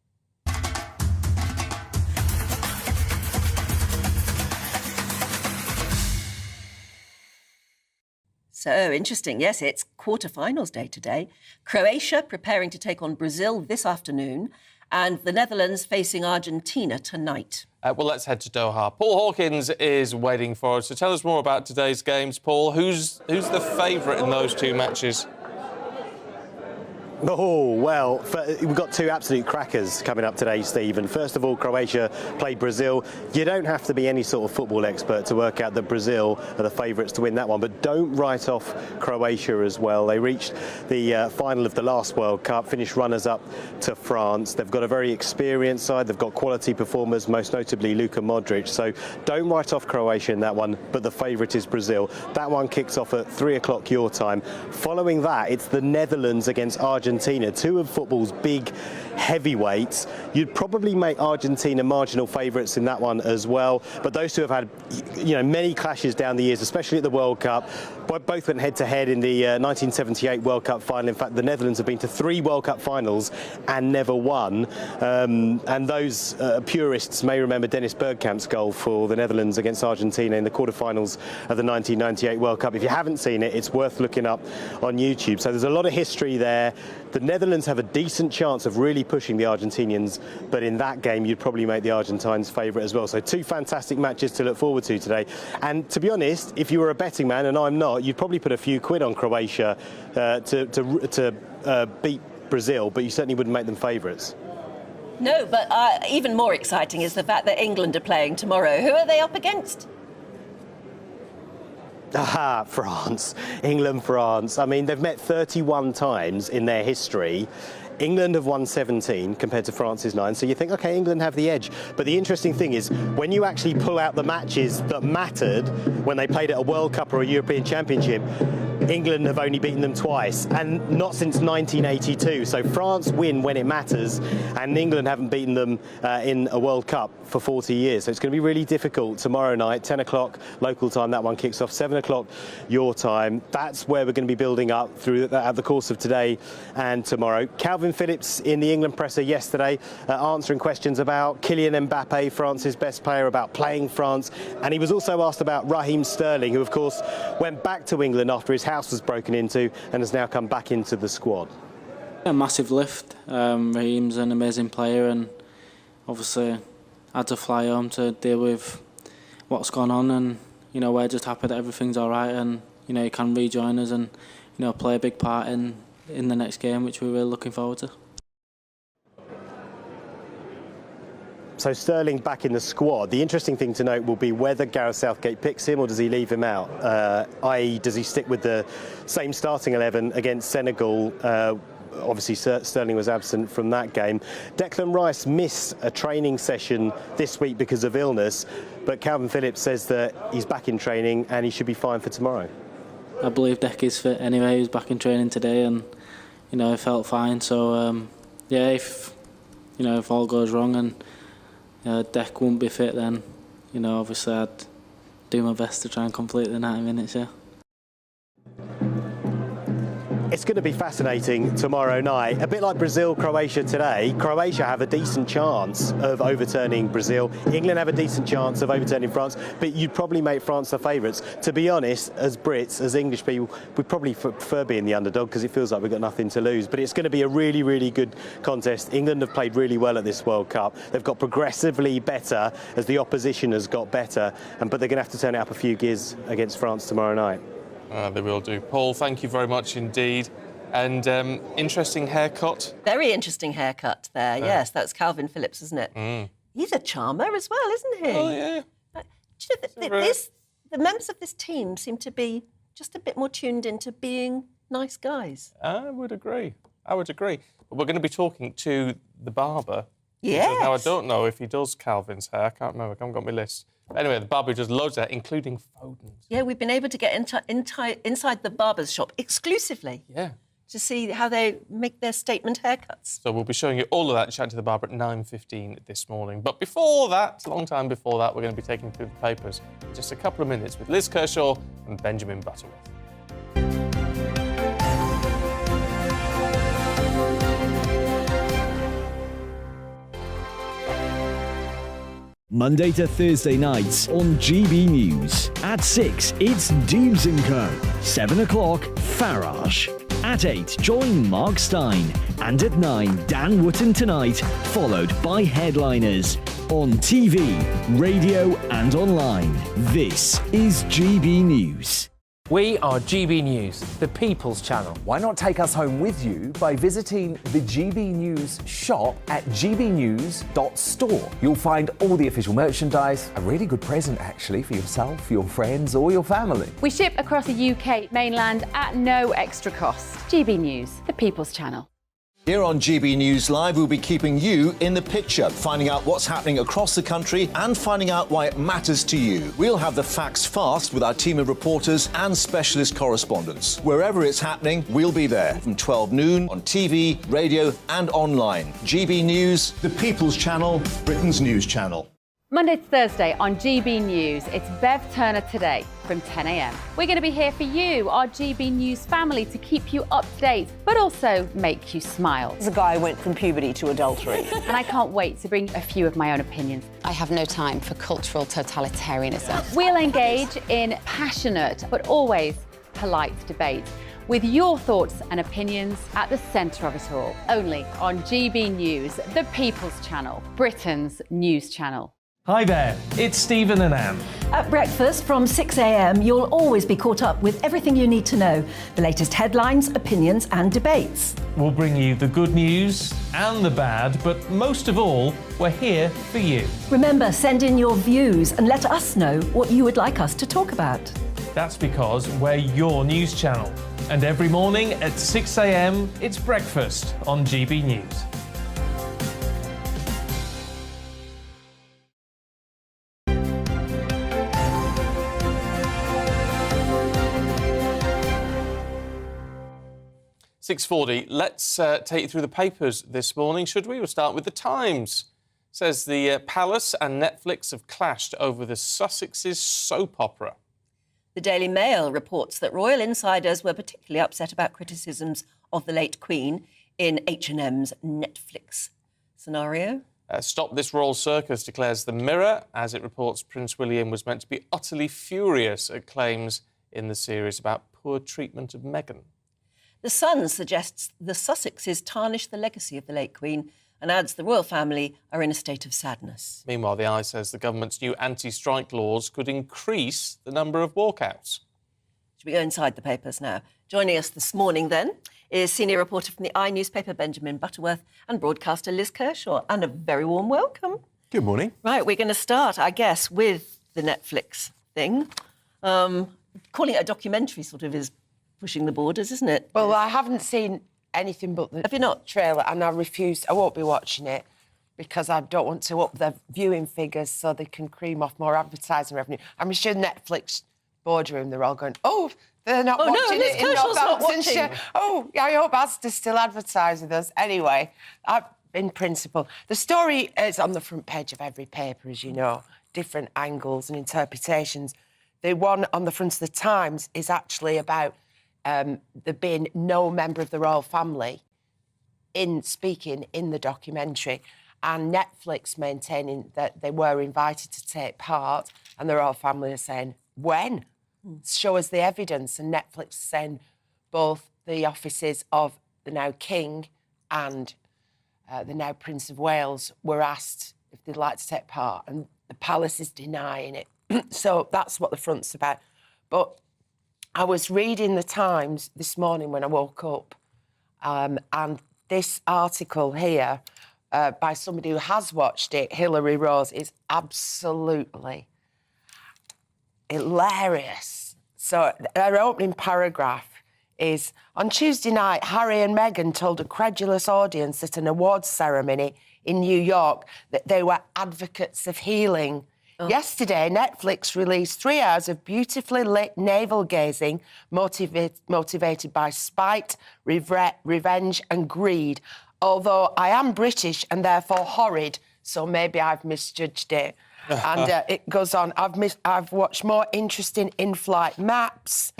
So interesting. Yes, it's quarter-finals day today. Croatia preparing to take on Brazil this afternoon, and the Netherlands facing Argentina tonight. Well, let's head to Doha. Paul Hawkins is waiting for us. So tell us more about today's games, Paul. Who's the favourite in those two matches? Oh, well, we've got two absolute crackers coming up today, Stephen. First of all, Croatia played Brazil. You don't have to be any sort of football expert to work out that Brazil are the favourites to win that one, but don't write off Croatia as well. They reached the final of the last World Cup, finished runners-up to France. They've got a very experienced side. They've got quality performers, most notably Luka Modric. So don't write off Croatia in that one, but the favourite is Brazil. That one kicks off at 3 o'clock your time. Following that, it's the Netherlands against Argentina, two of football's big heavyweights. You'd probably make Argentina marginal favourites in that one as well. But those two have had, many clashes down the years, especially at the World Cup. Both went head-to-head in the 1978 World Cup final. In fact, the Netherlands have been to 3 World Cup finals and never won. And those purists may remember Dennis Bergkamp's goal for the Netherlands against Argentina in the quarterfinals of the 1998 World Cup. If you haven't seen it, it's worth looking up on YouTube. So there's a lot of history there. The Netherlands have a decent chance of really pushing the Argentinians, but in that game you'd probably make the Argentines favourite as well. So two fantastic matches to look forward to today. And to be honest, if you were a betting man, and I'm not, you'd probably put a few quid on Croatia to beat Brazil, but you certainly wouldn't make them favourites. No, but even more exciting is the fact that England are playing tomorrow. Who are they up against? Aha, France. England, France. I mean, they've met 31 times in their history. England have won 17 compared to France's 9, so you think, OK, England have the edge. But the interesting thing is, when you actually pull out the matches that mattered when they played at a World Cup or a European Championship, England have only beaten them twice, and not since 1982. So France win when it matters, and England haven't beaten them in a World Cup for 40 years. So it's going to be really difficult tomorrow night, 10 o'clock local time. That one kicks off 7 o'clock your time. That's where we're going to be building up through at the course of today and tomorrow. Calvin Phillips in the England presser yesterday answering questions about Kylian Mbappe, France's best player, about playing France, and he was also asked about Raheem Sterling, who of course went back to England after his house was broken into and has now come back into the squad. A massive lift. Raheem's an amazing player, and obviously had to fly home to deal with what's gone on, and we're just happy that everything's all right, and he can rejoin us and play a big part in the next game, which we're really looking forward to. So Sterling back in the squad. The interesting thing to note will be whether Gareth Southgate picks him or does he leave him out, i.e. does he stick with the same starting 11 against Senegal? Obviously Sterling was absent from that game. Declan Rice missed a training session this week because of illness, but Calvin Phillips says that he's back in training and he should be fine for tomorrow. I believe Deck is fit anyway. He was back in training today and he felt fine, so if all goes wrong and Deck won't be fit, then obviously I'd do my best to try and complete the 90 minutes. It's going to be fascinating tomorrow night. A bit like Brazil-Croatia today. Croatia have a decent chance of overturning Brazil. England have a decent chance of overturning France, but you'd probably make France the favourites. To be honest, as Brits, as English people, we probably prefer being the underdog because it feels like we've got nothing to lose. But it's going to be a really, really good contest. England have played really well at this World Cup. They've got progressively better as the opposition has got better, but they're going to have to turn it up a few gears against France tomorrow night. They will do. Paul, thank you very much indeed. And interesting haircut. Very interesting haircut there, yes. That's Calvin Phillips, isn't it? He's a charmer as well, isn't he? Oh, yeah. Do you know, the members of this team seem to be just a bit more tuned into being nice guys. I would agree. But we're going to be talking to the barber. Yes. Now, I don't know if he does Calvin's hair. I can't remember. I haven't got my list. Anyway, the barber does loads of that, including Foden's. Yeah, we've been able to get inside the barber's shop exclusively. Yeah. To see how they make their statement haircuts. So we'll be showing you all of that, chatting to the barber at 9:15 this morning. But before that, a long time before that, we're going to be taking through the papers in just a couple of minutes with Liz Kershaw and Benjamin Butterworth. Monday to Thursday nights on GB News. At 6, it's Dubes & Co. 7 o'clock, Farage. At 8, join Mark Stein. And at 9, Dan Wootton Tonight, followed by Headliners. On TV, radio and online. This is GB News. We are GB News, the People's Channel. Why not take us home with you by visiting the GB News shop at gbnews.store. You'll find all the official merchandise, a really good present actually for yourself, your friends or your family. We ship across the UK mainland at no extra cost. GB News, the People's Channel. Here on GB News Live, we'll be keeping you in the picture, finding out what's happening across the country and finding out why it matters to you. We'll have the facts fast with our team of reporters and specialist correspondents. Wherever it's happening, we'll be there from 12 noon on TV, radio and online. GB News, the People's Channel, Britain's news channel. Monday to Thursday on GB News, it's Bev Turner Today from 10 a.m. We're going to be here for you, our GB News family, to keep you up to date, but also make you smile. The guy went from puberty to adultery. And I can't wait to bring a few of my own opinions. I have no time for cultural totalitarianism. We'll engage in passionate, but always polite debate, with your thoughts and opinions at the centre of it all. Only on GB News, the People's Channel, Britain's news channel. Hi there, it's Stephen and Anne. At breakfast from 6 a.m, you'll always be caught up with everything you need to know, the latest headlines, opinions and debates. We'll bring you the good news and the bad, but most of all, we're here for you. Remember, send in your views and let us know what you would like us to talk about. That's because we're your news channel. And every morning at 6 a.m, it's breakfast on GB News. .40. Let's take you through the papers this morning, should we? We'll start with The Times. Says the Palace and Netflix have clashed over the Sussex's soap opera. The Daily Mail reports that royal insiders were particularly upset about criticisms of the late Queen in H&M's Netflix scenario. Stop this royal circus, declares the Mirror, as it reports Prince William was meant to be utterly furious at claims in the series about poor treatment of Meghan. The Sun suggests the Sussexes tarnish the legacy of the late Queen and adds the royal family are in a state of sadness. Meanwhile, the Eye says the government's new anti-strike laws could increase the number of walkouts. Should we go inside the papers now? Joining us this morning, then, is senior reporter from the Eye newspaper, Benjamin Butterworth, and broadcaster Liz Kershaw. And a very warm welcome. Good morning. Right, we're going to start, I guess, with the Netflix thing. Calling it a documentary sort of is pushing the borders, isn't it? Well, I haven't seen anything but the Have you not? trailer, and I won't be watching it because I don't want to up their viewing figures so they can cream off more advertising revenue. I'm sure Netflix boardroom, they're all going, oh, they're not watching Liz it in Kershaw's not Northamptonshire. watching. Oh, I hope Asda's still advertising with us. Anyway, in principle, the story is on the front page of every paper, as you know, different angles and interpretations. The one on the front of the Times is actually about there being no member of the royal family speaking in the documentary, and Netflix maintaining that they were invited to take part, and the royal family are saying, when? Show us the evidence. And Netflix is saying both the offices of the now King and the now Prince of Wales were asked if they'd like to take part, and the palace is denying it. So that's what the front's about. But I was reading the Times this morning when I woke up, and this article here by somebody who has watched it, Hilary Rose, is absolutely hilarious. So her opening paragraph is, on Tuesday night, Harry and Meghan told a credulous audience at an awards ceremony in New York that they were advocates of healing. Yesterday, Netflix released 3 hours of beautifully lit navel-gazing motivated by spite, revenge and greed. Although I am British and therefore horrid, so maybe I've misjudged it. And it goes on, I've watched more interesting in-flight maps.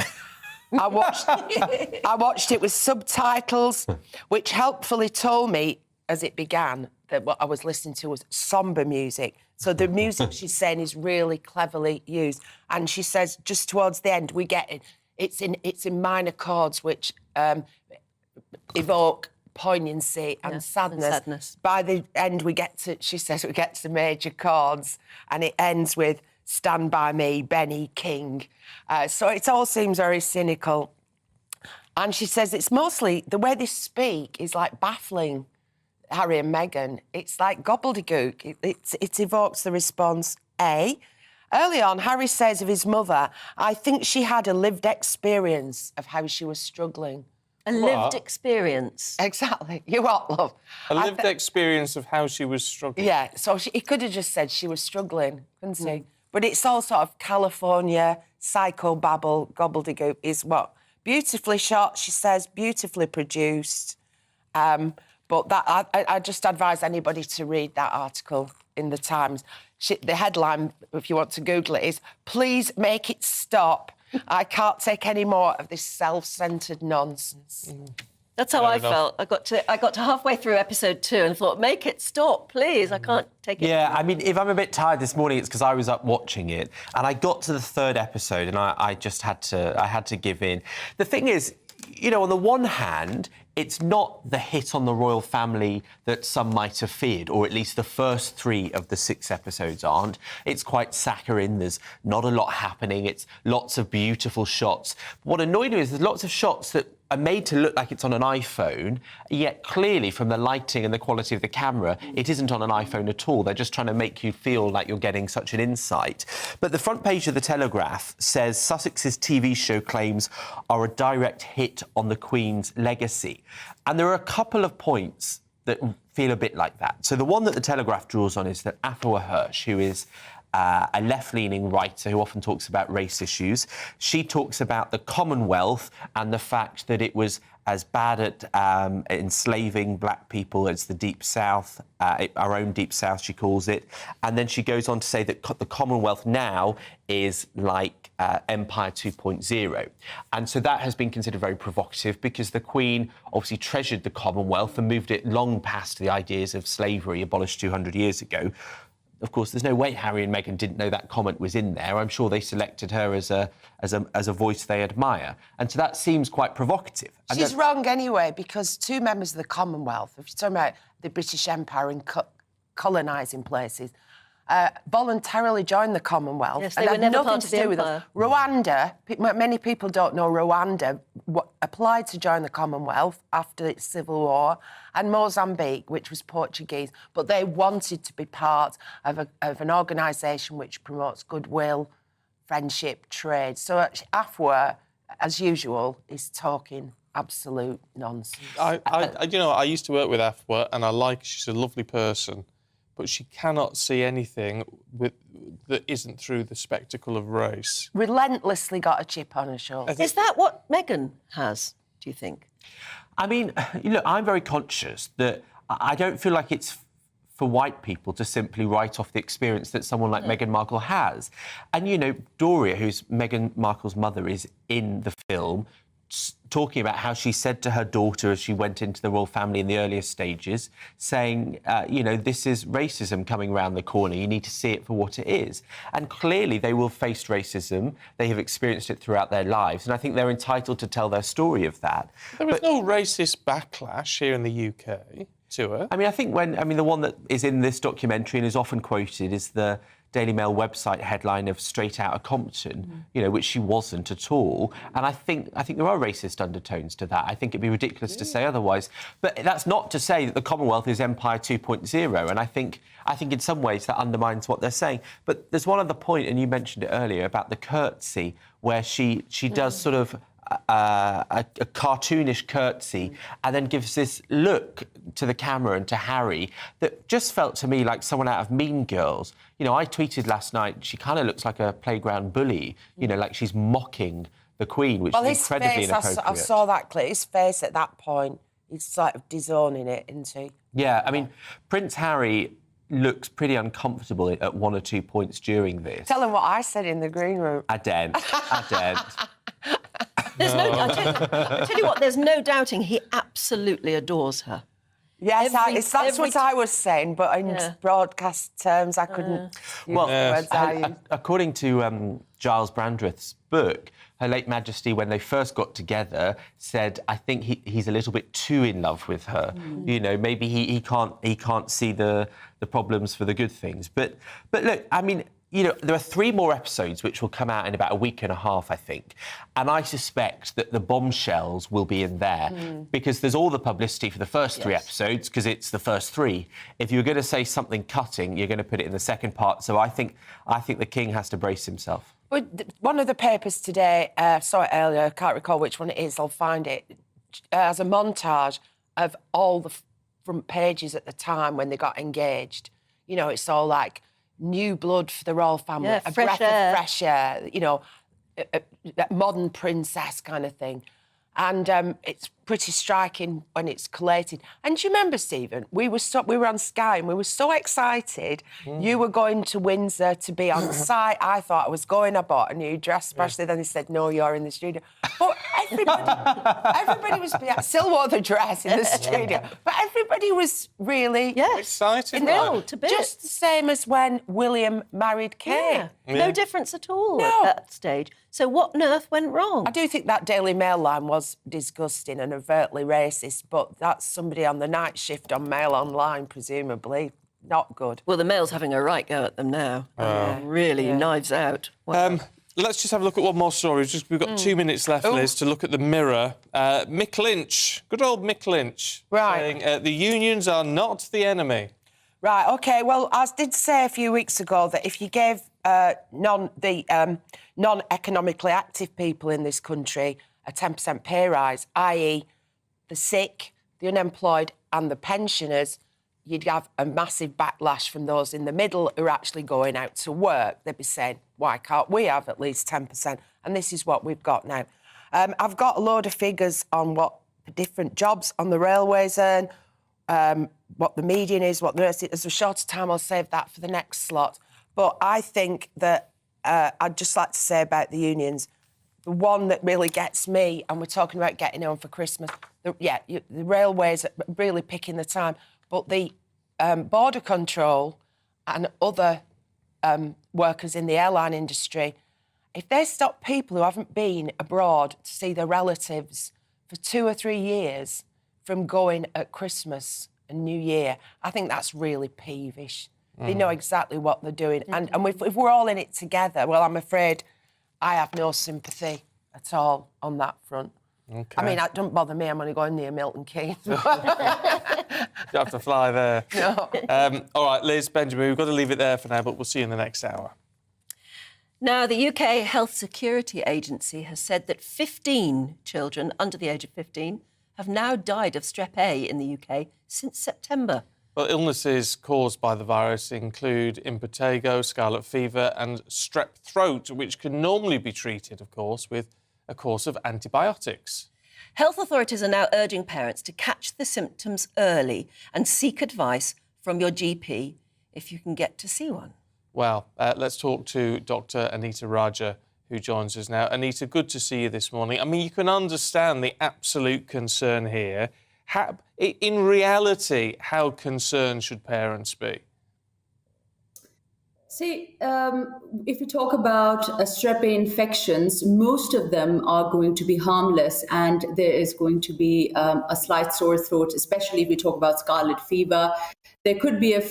I watched it with subtitles, which helpfully told me, as it began, that what I was listening to was sombre music. So the music, she's saying, is really cleverly used. And she says, just towards the end, we get it. It's in minor chords, which evoke poignancy and sadness. By the end, she says, we get to major chords, and it ends with Stand By Me, Benny King. So it all seems very cynical. And she says it's mostly, the way they speak is like baffling Harry and Meghan. It's like gobbledygook. It evokes the response, A. Early on, Harry says of his mother, I think she had a lived experience of how she was struggling. A lived experience? Exactly. You what, love? A lived experience of how she was struggling. Yeah, so he could have just said she was struggling, couldn't he? But it's all sort of California, psychobabble, gobbledygook is what? Beautifully shot, she says, beautifully produced. But that I just advise anybody to read that article in the Times. The headline, if you want to Google it, is, please make it stop. I can't take any more of this self-centred nonsense. That's how I felt. I got to halfway through episode 2 and thought, make it stop, please. I can't take it. Yeah, I mean, if I'm a bit tired this morning, it's because I was up watching it, and I got to the 3rd episode, and I just had to give in. The thing is, you know, on the one hand, it's not the hit on the royal family that some might have feared, or at least the first 3 of the 6 episodes aren't. It's quite saccharine, there's not a lot happening, it's lots of beautiful shots. What annoyed me is there's lots of shots that are made to look like it's on an iPhone, yet clearly from the lighting and the quality of the camera, it isn't on an iPhone at all. They're just trying to make you feel like you're getting such an insight. But the front page of the Telegraph says Sussex's TV show claims are a direct hit on the Queen's legacy. And there are a couple of points that feel a bit like that. So the one that the Telegraph draws on is that Afua Hirsch, who is a left-leaning writer who often talks about race issues. She talks about the Commonwealth and the fact that it was as bad at enslaving black people as the Deep South, our own Deep South, she calls it. And then she goes on to say that the Commonwealth now is like Empire 2.0. And so that has been considered very provocative because the Queen obviously treasured the Commonwealth and moved it long past the ideas of slavery abolished 200 years ago. of course, there's no way Harry and Meghan didn't know that comment was in there. I'm sure they selected her as a voice they admire. And so that seems quite provocative. And She's wrong anyway, because two members of the Commonwealth, if you're talking about the British Empire and colonising places, voluntarily joined the Commonwealth. Yes, they were never part of the empire. Rwanda, many people don't know Rwanda, applied to join the Commonwealth after its civil war, and Mozambique, which was Portuguese, but they wanted to be part of an organisation which promotes goodwill, friendship, trade. So Afua, as usual, is talking absolute nonsense. I used to work with Afua, and she's a lovely person, but she cannot see anything that isn't through the spectacle of race. Relentlessly got a chip on her shoulder. Is that what Meghan has, do you think? I mean, look, I'm very conscious that I don't feel like it's for white people to simply write off the experience that someone like Meghan Markle has. And, Doria, who's Meghan Markle's mother, is in the film, talking about how she said to her daughter as she went into the royal family in the earliest stages, saying, this is racism coming around the corner. You need to see it for what it is. And clearly they will face racism. They have experienced it throughout their lives. And I think they're entitled to tell their story of that. There was no racist backlash here in the UK to her. I mean, I think the one that is in this documentary and is often quoted is the Daily Mail website headline of Straight Outta Compton, which she wasn't at all. And I think there are racist undertones to that. I think it'd be ridiculous to say otherwise. But that's not to say that the Commonwealth is Empire 2.0. And I think in some ways that undermines what they're saying. But there's one other point, and you mentioned it earlier, about the curtsy, where she does sort of a cartoonish curtsy and then gives this look to the camera and to Harry that just felt to me like someone out of Mean Girls. I tweeted last night, she kind of looks like a playground bully, like she's mocking the Queen, which is incredibly inappropriate. I saw that clip. His face at that point, he's sort of disowning it, isn't he? Yeah, I mean, Prince Harry looks pretty uncomfortable at one or two points during this. Tell him what I said in the green room. I daren't. There's I tell you what, there's no doubting he absolutely adores her. Yes, that's what I was saying, but in broadcast terms, I couldn't use the words I used. According to Giles Brandreth's book, Her Late Majesty, when they first got together, said, I think he's a little bit too in love with her. Maybe he can't see the problems for the good things. But look, I mean, there are 3 more episodes which will come out in about a week and a half, I think. And I suspect that the bombshells will be in there because there's all the publicity for the first 3 episodes because it's the first 3. If you're going to say something cutting, you're going to put it in the second part. So I think the King has to brace himself. One of the papers today, saw it earlier, I can't recall which one it is, I'll find it, as a montage of all the front pages at the time when they got engaged. It's all like new blood for the royal family, a breath of fresh air, a modern princess kind of thing. And it's pretty striking when it's collated. And do you remember, Stephen, we were on Sky and we were so excited. You were going to Windsor to be on site. I thought I was going. I bought a new dress, especially. Then they said, no, you're in the studio. But everybody was... I still wore the dress in the studio. But everybody was really... excited. To bits. Just the same as when William married Kate. No difference at all at that stage. So what on earth went wrong? I do think that Daily Mail line was disgusting and overtly racist, but that's somebody on the night shift on Mail Online, presumably. Not good. Well, the Mail's having a right go at them now. Really, knives out. Wow. Let's just have a look at one more story. We've got 2 minutes left, Liz, to look at the Mirror. Mick Lynch, good old Mick Lynch, saying the unions are not the enemy. Right, OK. Well, I did say a few weeks ago that if you gave non-economically active people in this country a 10% pay rise, i.e. the sick, the unemployed and the pensioners, you'd have a massive backlash from those in the middle who are actually going out to work. They'd be saying, why can't we have at least 10%? And this is what we've got now. I've got a load of figures on what the different jobs on the railways earn, what the median is, what the rest is. There's a shorter time, I'll save that for the next slot. But I think that I'd just like to say about the unions, the one that really gets me, and we're talking about getting home for Christmas, the railways are really picking the time, but the border control and other workers in the airline industry, if they stop people who haven't been abroad to see their relatives for 2 or 3 years from going at Christmas and New Year, I think that's really peevish. They know exactly what they're doing. And if we're all in it together, well, I'm afraid I have no sympathy at all on that front. Okay. I mean, it doesn't bother me. I'm only going near Milton Keynes. You don't have to fly there. No. All right, Liz, Benjamin, we've got to leave it there for now, but we'll see you in the next hour. Now, the UK Health Security Agency has said that 15 children under the age of 15 have now died of strep A in the UK since September. Well, illnesses caused by the virus include impetigo, scarlet fever and strep throat, which can normally be treated, of course, with a course of antibiotics. Health authorities are now urging parents to catch the symptoms early and seek advice from your GP if you can get to see one. Well, let's talk to Dr. Anita Raja, who joins us now. Anita, good to see you this morning. I mean, you can understand the absolute concern here. In reality, how concerned should parents be? See, if you talk about strep A infections, most of them are going to be harmless, and there is going to be a slight sore throat, especially if we talk about scarlet fever. There could be a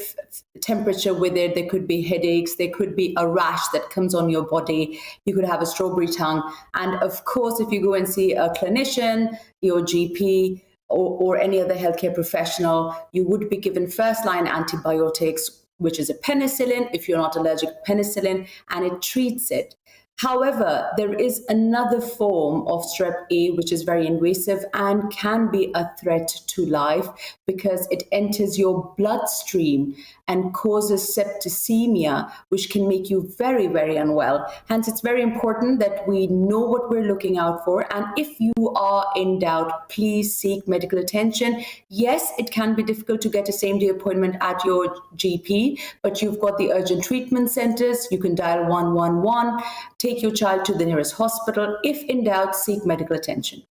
temperature with it, there could be headaches, there could be a rash that comes on your body, you could have a strawberry tongue. And of course, if you go and see a clinician, your GP, or any other healthcare professional, you would be given first-line antibiotics, which is a penicillin, if you're not allergic to penicillin, and it treats it. However, there is another form of strep A, which is very invasive and can be a threat to life because it enters your bloodstream and causes septicemia, which can make you very, very unwell. Hence, it's very important that we know what we're looking out for. And if you are in doubt, please seek medical attention. Yes, it can be difficult to get a same-day appointment at your GP, but you've got the urgent treatment centres. You can dial 111. Take your child to the nearest hospital. If in doubt, seek medical attention.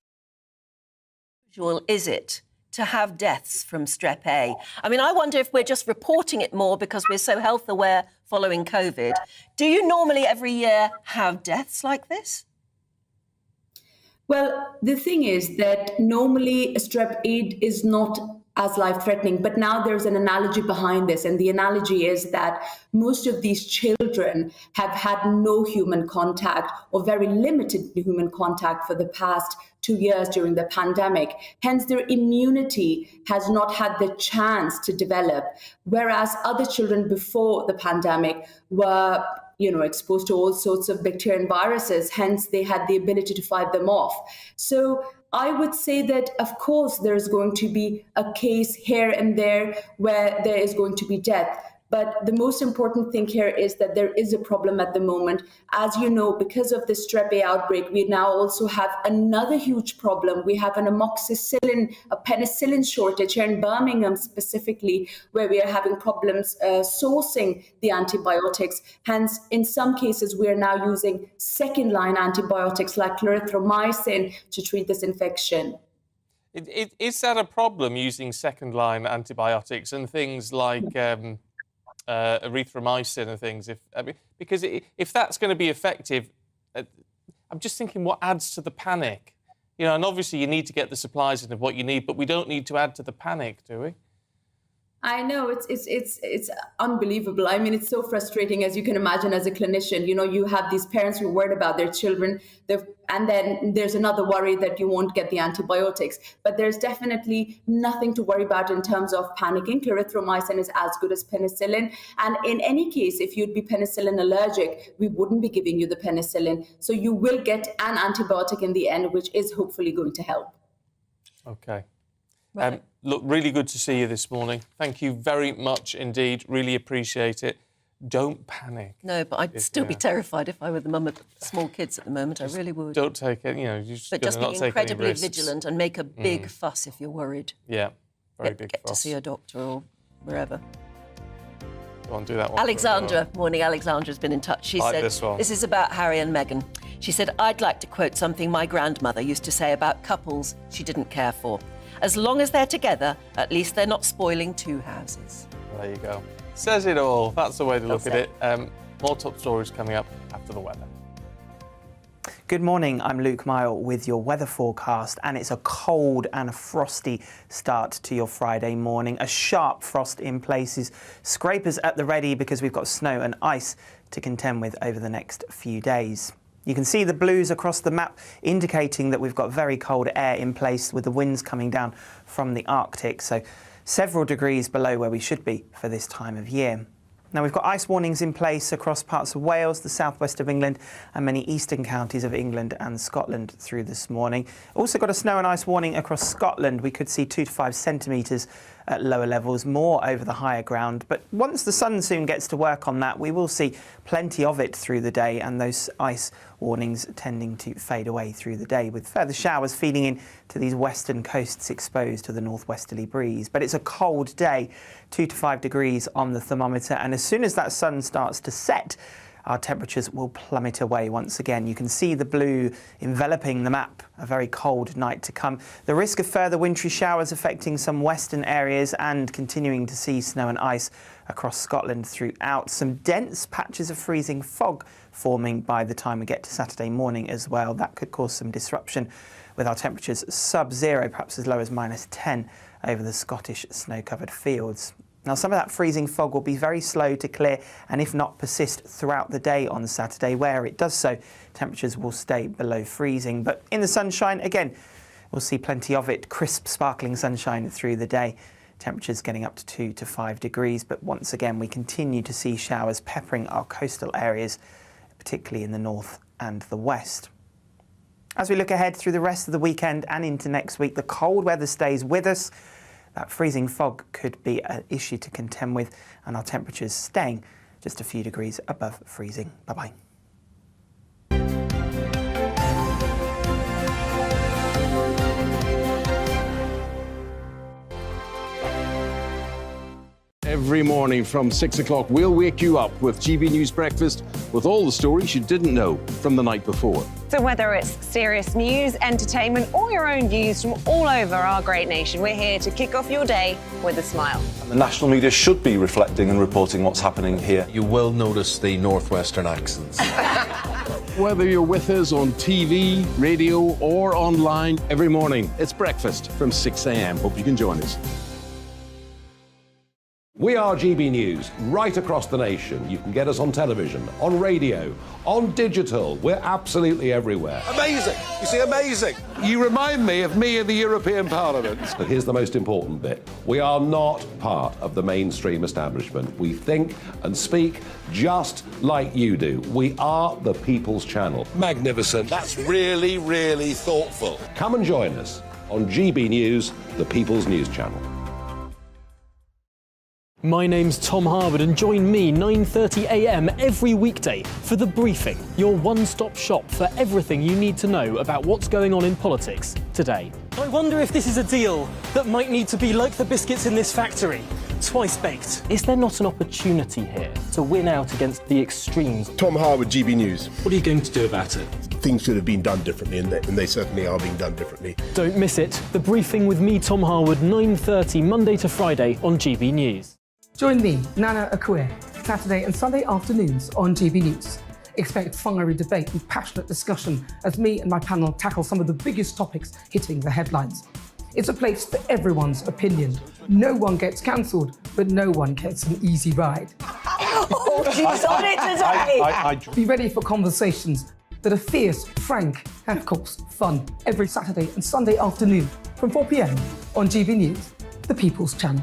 Usual is it to have deaths from strep A? I mean, I wonder if we're just reporting it more because we're so health aware following COVID. Do you normally every year have deaths like this? Well, the thing is that normally strep A is not as life-threatening, but now there's an analogy behind this, and the analogy is that most of these children have had no human contact or very limited human contact for the past 2 years during the pandemic. Hence, their immunity has not had the chance to develop, whereas other children before the pandemic were exposed to all sorts of bacteria and viruses. Hence, they had the ability to fight them off. So I would say that, of course, there is going to be a case here and there where there is going to be death. But the most important thing here is that there is a problem at the moment. As you know, because of the strep A outbreak, we now also have another huge problem. We have an amoxicillin, a penicillin shortage here in Birmingham specifically, where we are having problems sourcing the antibiotics. Hence, in some cases, we are now using second-line antibiotics like clarithromycin to treat this infection. Is that a problem, using second-line antibiotics and things like erythromycin and things? Because if that's going to be effective, I'm just thinking what adds to the panic? And obviously you need to get the supplies in of what you need, but we don't need to add to the panic, do we? I know, it's unbelievable. I mean, it's so frustrating, as you can imagine, as a clinician. You have these parents who are worried about their children, and then there's another worry that you won't get the antibiotics. But there's definitely nothing to worry about in terms of panicking. Clarithromycin is as good as penicillin. And in any case, if you'd be penicillin allergic, we wouldn't be giving you the penicillin. So you will get an antibiotic in the end, which is hopefully going to help. OK. Look, really good to see you this morning. Thank you very much indeed. Really appreciate it. Don't panic. No, but I'd still be terrified if I were the mum of small kids at the moment. I really would. Don't take it, But just be incredibly vigilant and make a big fuss if you're worried. Yeah, very big fuss. Get to see a doctor or wherever. Go on, do that one. Alexandra, morning. Alexandra's been in touch. She said, this is about Harry and Meghan. She said, I'd like to quote something my grandmother used to say about couples she didn't care for. As long as they're together, at least they're not spoiling two houses. There you go. Says it all. That's the way to look That's at it. More top stories coming up after the weather. Good morning, I'm Luke Mile with your weather forecast, and it's a cold and a frosty start to your Friday morning. A sharp frost in places, scrapers at the ready because we've got snow and ice to contend with over the next few days. You can see the blues across the map indicating that we've got very cold air in place with the winds coming down from the Arctic, so several degrees below where we should be for this time of year. Now, we've got ice warnings in place across parts of Wales, the southwest of England and many eastern counties of England and Scotland through this morning. Also got a snow and ice warning across Scotland. We could see 2 to 5 centimetres at lower levels, more over the higher ground. But once the sun soon gets to work on that, we will see plenty of it through the day, and those ice warnings tending to fade away through the day, with further showers feeding in to these western coasts exposed to the northwesterly breeze. But it's a cold day, 2 to 5 degrees on the thermometer, and as soon as that sun starts to set, our temperatures will plummet away once again. You can see the blue enveloping the map, a very cold night to come. The risk of further wintry showers affecting some western areas, and continuing to see snow and ice across Scotland throughout. Some dense patches of freezing fog forming by the time we get to Saturday morning as well. That could cause some disruption with our temperatures sub-zero, perhaps as low as -10 over the Scottish snow-covered fields. Now, some of that freezing fog will be very slow to clear, and if not persist throughout the day on Saturday. Where it does so, temperatures will stay below freezing. But in the sunshine, again, we'll see plenty of it. Crisp, sparkling sunshine through the day. Temperatures getting up to 2 to 5 degrees. But once again, we continue to see showers peppering our coastal areas, particularly in the north and the west. As we look ahead through the rest of the weekend and into next week, the cold weather stays with us. That freezing fog could be an issue to contend with, and our temperatures staying just a few degrees above freezing. Bye-bye. Every morning from 6 o'clock, we'll wake you up with GB News Breakfast with all the stories you didn't know from the night before. So whether it's serious news, entertainment, or your own views from all over our great nation, we're here to kick off your day with a smile. And the national media should be reflecting and reporting what's happening here. You will notice the northwestern accents. Whether you're with us on TV, radio, or online, every morning, it's breakfast from 6 a.m. Hope you can join us. We are GB News, right across the nation. You can get us on television, on radio, on digital. We're absolutely everywhere. Amazing! You see, amazing! You remind me of me in the European Parliament. But here's the most important bit. We are not part of the mainstream establishment. We think and speak just like you do. We are the People's Channel. Magnificent. That's really, really thoughtful. Come and join us on GB News, the People's News Channel. My name's Tom Harwood, and join me 9:30 a.m. every weekday for The Briefing, your one-stop shop for everything you need to know about what's going on in politics today. I wonder if this is a deal that might need to be like the biscuits in this factory, twice baked. Is there not an opportunity here to win out against the extremes? Tom Harwood, GB News. What are you going to do about it? Things should have been done differently, and they certainly are being done differently. Don't miss it. The Briefing with me, Tom Harwood, 9:30 Monday to Friday on GB News. Join me, Nana Akue, Saturday and Sunday afternoons on GB News. Expect fiery debate and passionate discussion as me and my panel tackle some of the biggest topics hitting the headlines. It's a place for everyone's opinion. No one gets cancelled, but no one gets an easy ride. Oh, she's on it today! Be ready for conversations that are fierce, frank, and of course, fun. Every Saturday and Sunday afternoon from 4 p.m. on GB News, the People's Channel.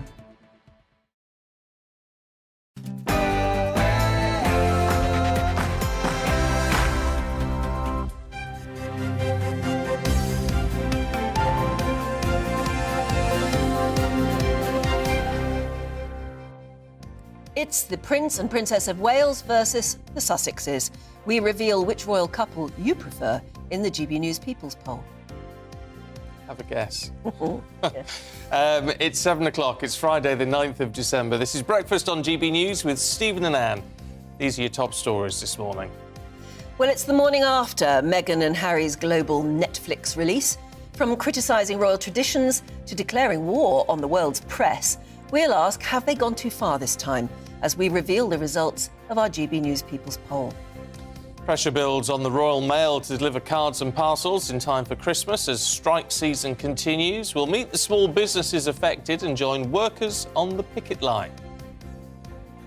It's the Prince and Princess of Wales versus the Sussexes. We reveal which royal couple you prefer in the GB News People's Poll. Have a guess. It's 7 o'clock. It's Friday, the 9th of December. This is Breakfast on GB News with Stephen and Anne. These are your top stories this morning. Well, it's the morning after Meghan and Harry's global Netflix release. From criticising royal traditions to declaring war on the world's press, we'll ask, have they gone too far this time? as we reveal the results of our GB News People's Poll. Pressure builds on the Royal Mail to deliver cards and parcels in time for Christmas as strike season continues. We'll meet the small businesses affected and join workers on the picket line.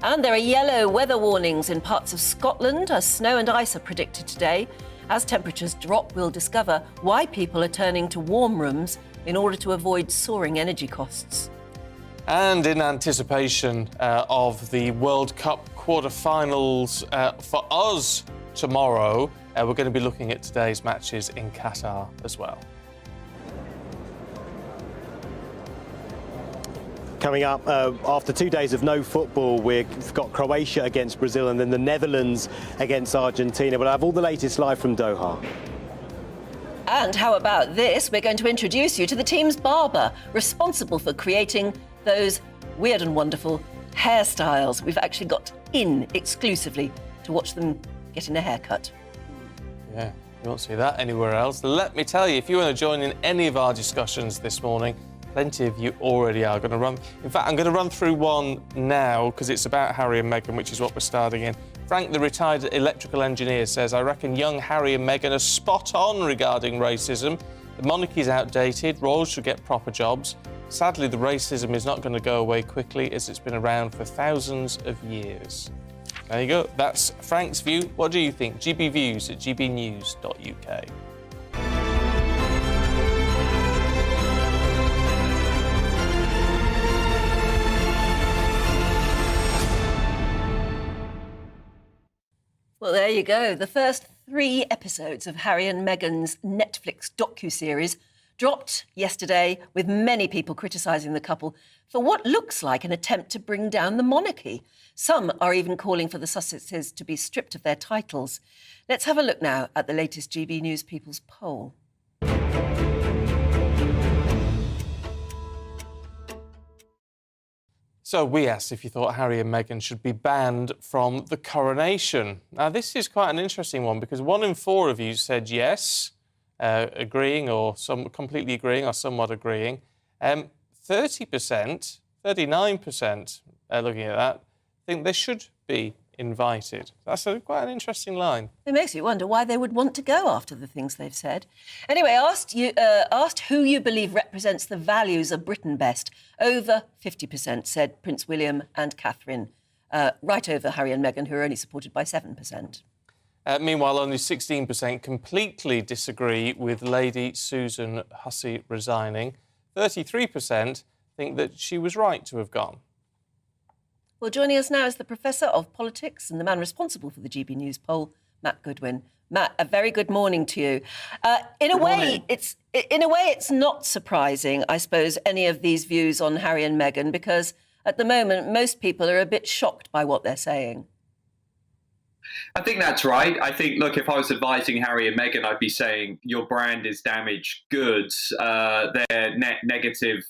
And there are yellow weather warnings in parts of Scotland as snow and ice are predicted today. As temperatures drop, we'll discover why people are turning to warm rooms in order to avoid soaring energy costs. And in anticipation of the World Cup quarter-finals for us tomorrow, we're going to be looking at today's matches in Qatar as well. Coming up, after 2 days of no football, we've got Croatia against Brazil and then the Netherlands against Argentina. But I have all the latest live from Doha. And how about this? We're going to introduce you to the team's barber, responsible for creating those weird and wonderful hairstyles. We've actually got in exclusively to watch them getting a haircut. Yeah, you won't see that anywhere else. Let me tell you, if you want to join in any of our discussions this morning, plenty of you already are going to run. In fact, I'm going to run through one now because it's about Harry and Meghan, which is what we're starting in. Frank, the retired electrical engineer, says, I reckon young Harry and Meghan are spot on regarding racism. The monarchy's outdated, royals should get proper jobs. Sadly, the racism is not going to go away quickly as it's been around for thousands of years. There you go. That's Frank's view. What do you think? GB Views at gbnews.uk. Well, there you go. The first 3 episodes of Harry and Meghan's Netflix docuseries dropped yesterday, with many people criticising the couple for what looks like an attempt to bring down the monarchy. Some are even calling for the Sussexes to be stripped of their titles. Let's have a look now at the latest GB News People's Poll. So we asked if you thought Harry and Meghan should be banned from the coronation. Now, this is quite an interesting one because 1 in 4 of you said yes, agreeing or completely agreeing or somewhat agreeing. 30%, 39% looking at that, think they should be invited. That's quite an interesting line. It makes you wonder why they would want to go after the things they've said. Anyway, asked who you believe represents the values of Britain best. Over 50% said Prince William and Catherine, right over Harry and Meghan, who are only supported by 7%. Meanwhile, only 16% completely disagree with Lady Susan Hussey resigning. 33% think that she was right to have gone. Well, joining us now is the Professor of Politics and the man responsible for the GB News poll, Matt Goodwin. Matt, a very good morning to you. In a way, it's not surprising, I suppose, any of these views on Harry and Meghan, because at the moment, most people are a bit shocked by what they're saying. I think that's right. I think, look, if I was advising Harry and Meghan, I'd be saying your brand is damaged goods. They're net negative.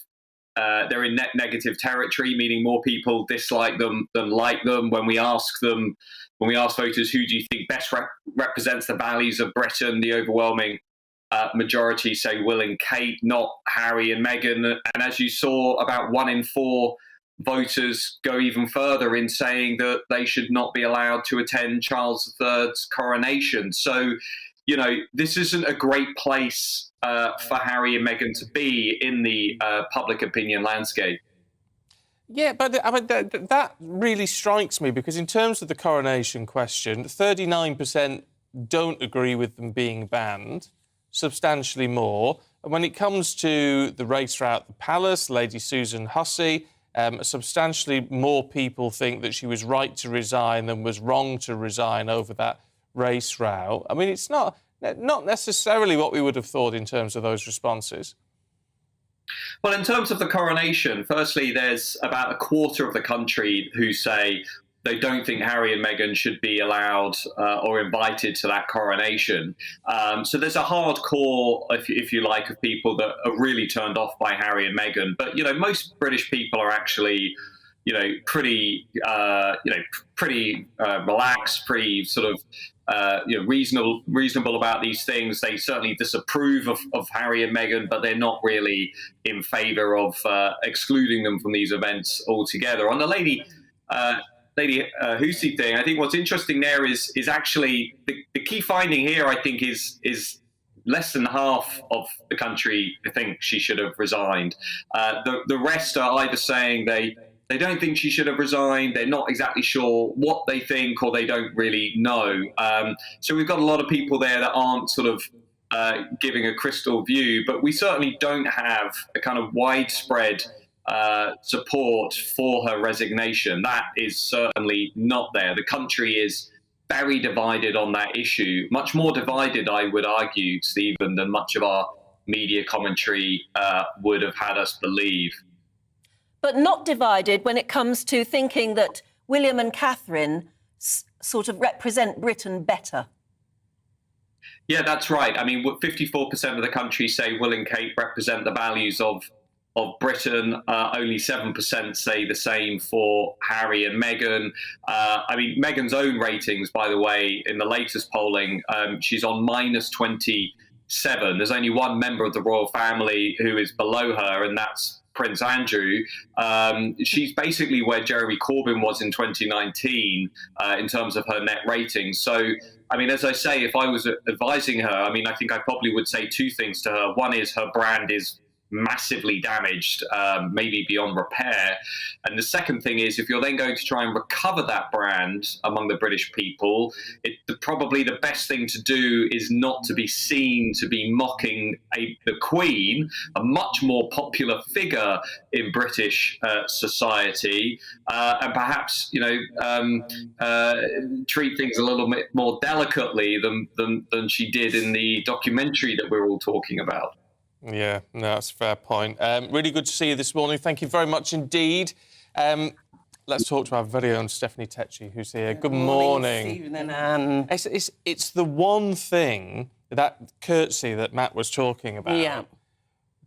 They're in net negative territory, meaning more people dislike them than like them. When we ask voters, who do you think best represents the values of Britain, the overwhelming majority say Will and Kate, not Harry and Meghan. And as you saw, about 1 in 4 voters go even further in saying that they should not be allowed to attend Charles III's coronation. So, you know, this isn't a great place for Harry and Meghan to be in the public opinion landscape. Yeah, but I mean, that really strikes me because in terms of the coronation question, 39% don't agree with them being banned, substantially more. And when it comes to the race throughout the palace, Lady Susan Hussey, substantially more people think that she was right to resign than was wrong to resign over that race route. I mean, it's not necessarily what we would have thought in terms of those responses. Well, in terms of the coronation, firstly, there's about a quarter of the country who say they don't think Harry and Meghan should be allowed or invited to that coronation. So there's a hardcore, if you like, of people that are really turned off by Harry and Meghan. But, you know, most British people are actually, pretty relaxed, pretty sort of, reasonable about these things. They certainly disapprove of Harry and Meghan, but they're not really in favour of excluding them from these events altogether. On the lady Lady Hussey thing, I think what's interesting there is actually the key finding here, I think, is less than half of the country think she should have resigned. The rest are either saying they don't think she should have resigned, they're not exactly sure what they think, or they don't really know. So we've got a lot of people there that aren't sort of giving a crystal view, but we certainly don't have a kind of widespread support for her resignation. That is certainly not there. The country is very divided on that issue, much more divided, I would argue, Stephen, than much of our media commentary would have had us believe. But not divided when it comes to thinking that William and Catherine sort of represent Britain better. Yeah, that's right. I mean, 54% of the country say Will and Kate represent the values of Britain. Only 7% say the same for Harry and Meghan. I mean, Meghan's own ratings, by the way, in the latest polling, she's on -27. There's only one member of the royal family who is below her, and that's Prince Andrew. She's basically where Jeremy Corbyn was in 2019 in terms of her net ratings. So, I mean, as I say, if I was advising her, I mean, I think I probably would say two things to her. One is her brand is massively damaged, maybe beyond repair. And the second thing is, if you're then going to try and recover that brand among the British people, probably the best thing to do is not to be seen to be mocking the Queen, a much more popular figure in British society, and perhaps, treat things a little bit more delicately than she did in the documentary that we're all talking about. Yeah, no, that's a fair point. Really good to see you this morning. Thank you very much indeed. Let's talk to our very own Stephanie Tetchy, who's here. Good morning. It's the one thing, that curtsy that Matt was talking about. Yeah.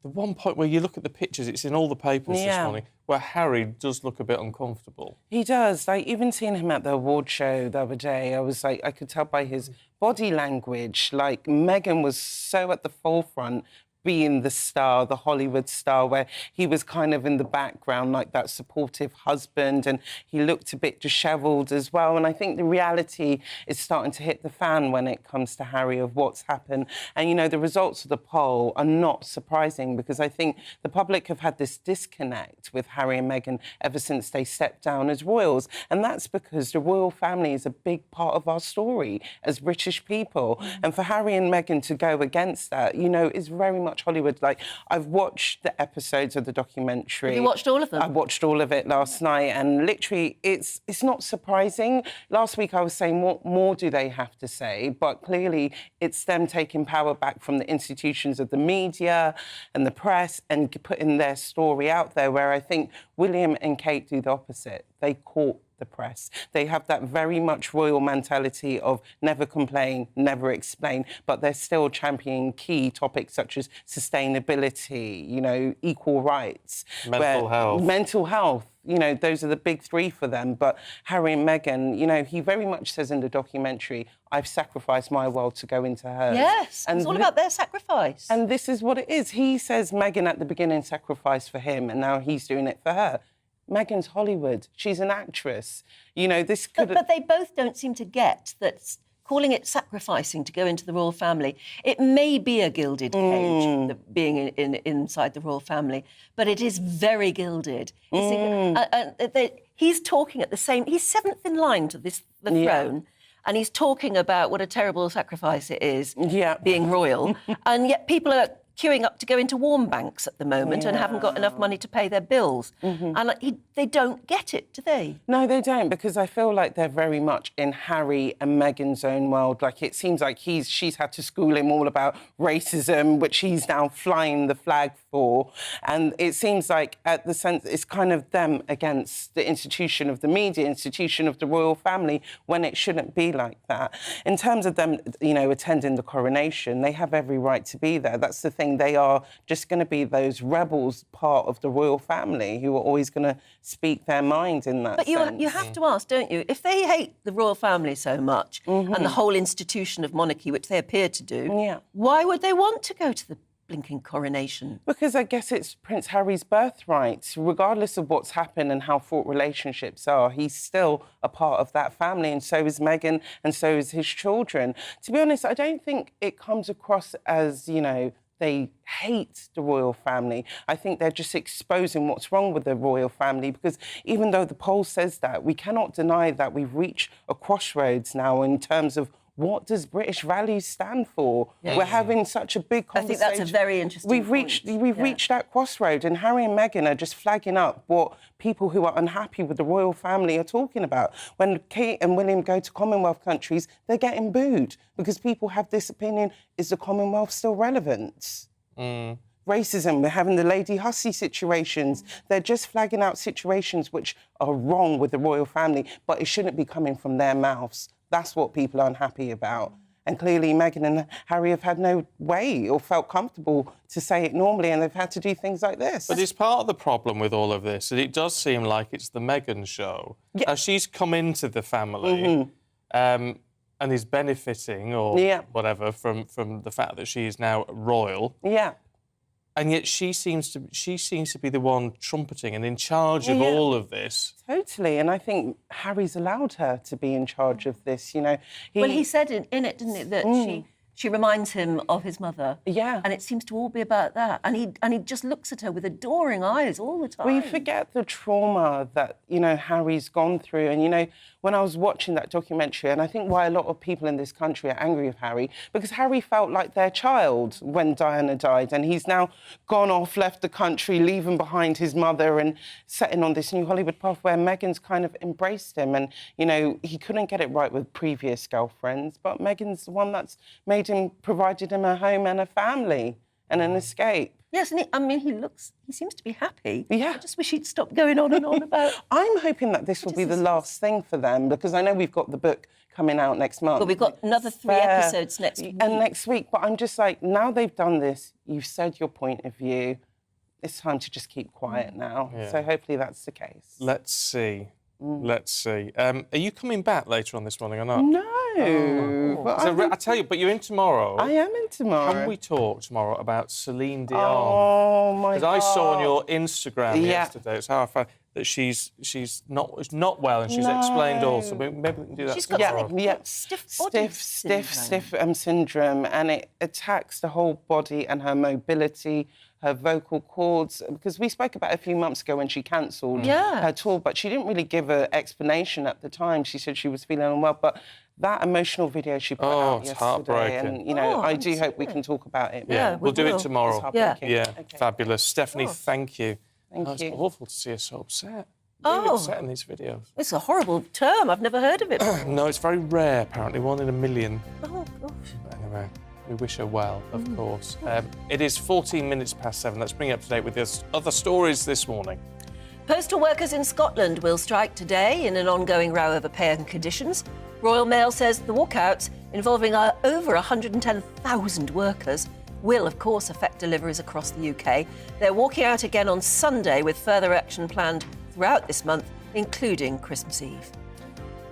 The one point where you look at the pictures, it's in all the papers this morning, where Harry does look a bit uncomfortable. He does. Like, even seeing him at the award show the other day, I was like, I could tell by his body language. Like, Meghan was so at the forefront, being the star, the Hollywood star, where he was kind of in the background, like that supportive husband, and he looked a bit dishevelled as well. And I think the reality is starting to hit the fan when it comes to Harry, of what's happened. And, the results of the poll are not surprising, because I think the public have had this disconnect with Harry and Meghan ever since they stepped down as royals. And that's because the royal family is a big part of our story as British people. And for Harry and Meghan to go against that, is very much Hollywood. Like, I've watched the episodes of the documentary. Have you watched all of them? I watched all of it last night, and literally, it's not surprising. Last week I was saying, what more do they have to say? But clearly, it's them taking power back from the institutions of the media and the press and putting their story out there, where I think William and Kate do the opposite. They court the press. They have that very much royal mentality of never complain, never explain, but they're still championing key topics such as sustainability, equal rights. Mental health. Those are the big three for them. But Harry and Meghan, he very much says in the documentary, I've sacrificed my world to go into hers. Yes, it's all about their sacrifice. And this is what it is. He says Meghan at the beginning sacrificed for him, and now he's doing it for her. Meghan's Hollywood. She's an actress. This could... But they both don't seem to get that calling it sacrificing to go into the royal family. It may be a gilded cage, being inside the royal family, but it is very gilded. He's talking at the same... He's seventh in line to the throne, and he's talking about what a terrible sacrifice it is, being royal, and yet people are queuing up to go into warm banks at the moment and haven't got enough money to pay their bills. And they don't get it, do they? No, they don't, because I feel like they're very much in Harry and Meghan's own world. Like, it seems like she's had to school him all about racism, which he's now flying the flag for. And it seems like, at the sense, it's kind of them against the institution of the media, institution of the royal family, when it shouldn't be like that. In terms of them, attending the coronation, they have every right to be there. That's the thing. They are just going to be those rebels, part of the royal family, who are always going to speak their mind in that sense. But you have to ask, don't you? If they hate the royal family so much and the whole institution of monarchy, which they appear to do, why would they want to go to the blinking coronation? Because I guess it's Prince Harry's birthright. Regardless of what's happened and how fraught relationships are, he's still a part of that family, and so is Meghan, and so is his children. To be honest, I don't think it comes across as, you know, they hate the royal family. I think they're just exposing what's wrong with the royal family, because even though the poll says that, we cannot deny that we've reached a crossroads now in terms of what does British values stand for? Yes. We're having such a big conversation. I think that's a very interesting We've reached that crossroad, and Harry and Meghan are just flagging up what people who are unhappy with the royal family are talking about. When Kate and William go to Commonwealth countries, they're getting booed because people have this opinion: is the Commonwealth still relevant? Racism, we're having the Lady Hussey situations. They're just flagging out situations which are wrong with the royal family, but it shouldn't be coming from their mouths. That's what people are unhappy about. And clearly Meghan and Harry have had no way or felt comfortable to say it normally, and they've had to do things like this. But it's part of the problem with all of this, that it does seem like it's the Meghan show. Yeah. She's come into the family and is benefiting or whatever from the fact that she is now royal. Yeah. And yet she seems to be the one trumpeting and in charge of all of this. Totally, and I think Harry's allowed her to be in charge of this, you know. He said in it, didn't it, that she reminds him of his mother. Yeah. And it seems to all be about that. And he just looks at her with adoring eyes all the time. We forget the trauma that, you know, Harry's gone through. And, you know, when I was watching that documentary, and I think why a lot of people in this country are angry with Harry, because Harry felt like their child when Diana died, and he's now gone off, left the country, leaving behind his mother and setting on this new Hollywood path where Meghan's kind of embraced him. And, you know, he couldn't get it right with previous girlfriends, but Meghan's the one that's provided him a home and a family and an escape. Yes, and he seems to be happy. Yeah. I just wish he'd stop going on and on about... I'm hoping that this will be the last thing for them, because I know we've got the book coming out next month. Well, we've got another 3 episodes next week. And next week, but I'm just like, now they've done this, you've said your point of view, it's time to just keep quiet now. Yeah. So hopefully that's the case. Let's see. Let's see. Are you coming back later on this morning or not? No. But I tell you, but you're in tomorrow. I am in tomorrow. Can we talk tomorrow about Celine Dion? Oh, my God. Because I saw on your Instagram yesterday, it's how I found that she's not well, and she's explained all. So maybe we can do that. She's got stiff syndrome, and it attacks the whole body and her mobility, her vocal cords, because we spoke about it a few months ago when she cancelled her tour, but she didn't really give an explanation at the time. She said she was feeling unwell, but that emotional video she put out yesterday, heartbreaking. and, you know, I do hope we can talk about it. Yeah, we'll do it tomorrow. Yeah. Okay. Fabulous. Stephanie, thank you. Thank you. It's awful to see her so upset. Really upset in these videos. It's a horrible term. I've never heard of it before. No, it's very rare, apparently, 1 in a million. Oh, gosh. Anyway, we wish her well, of course. It is 14 minutes past 7. Let's bring you up to date with this other stories this morning. Postal workers in Scotland will strike today in an ongoing row over pay and conditions. Royal Mail says the walkouts, involving over 110,000 workers, will, of course, affect deliveries across the UK. They're walking out again on Sunday with further action planned throughout this month, including Christmas Eve.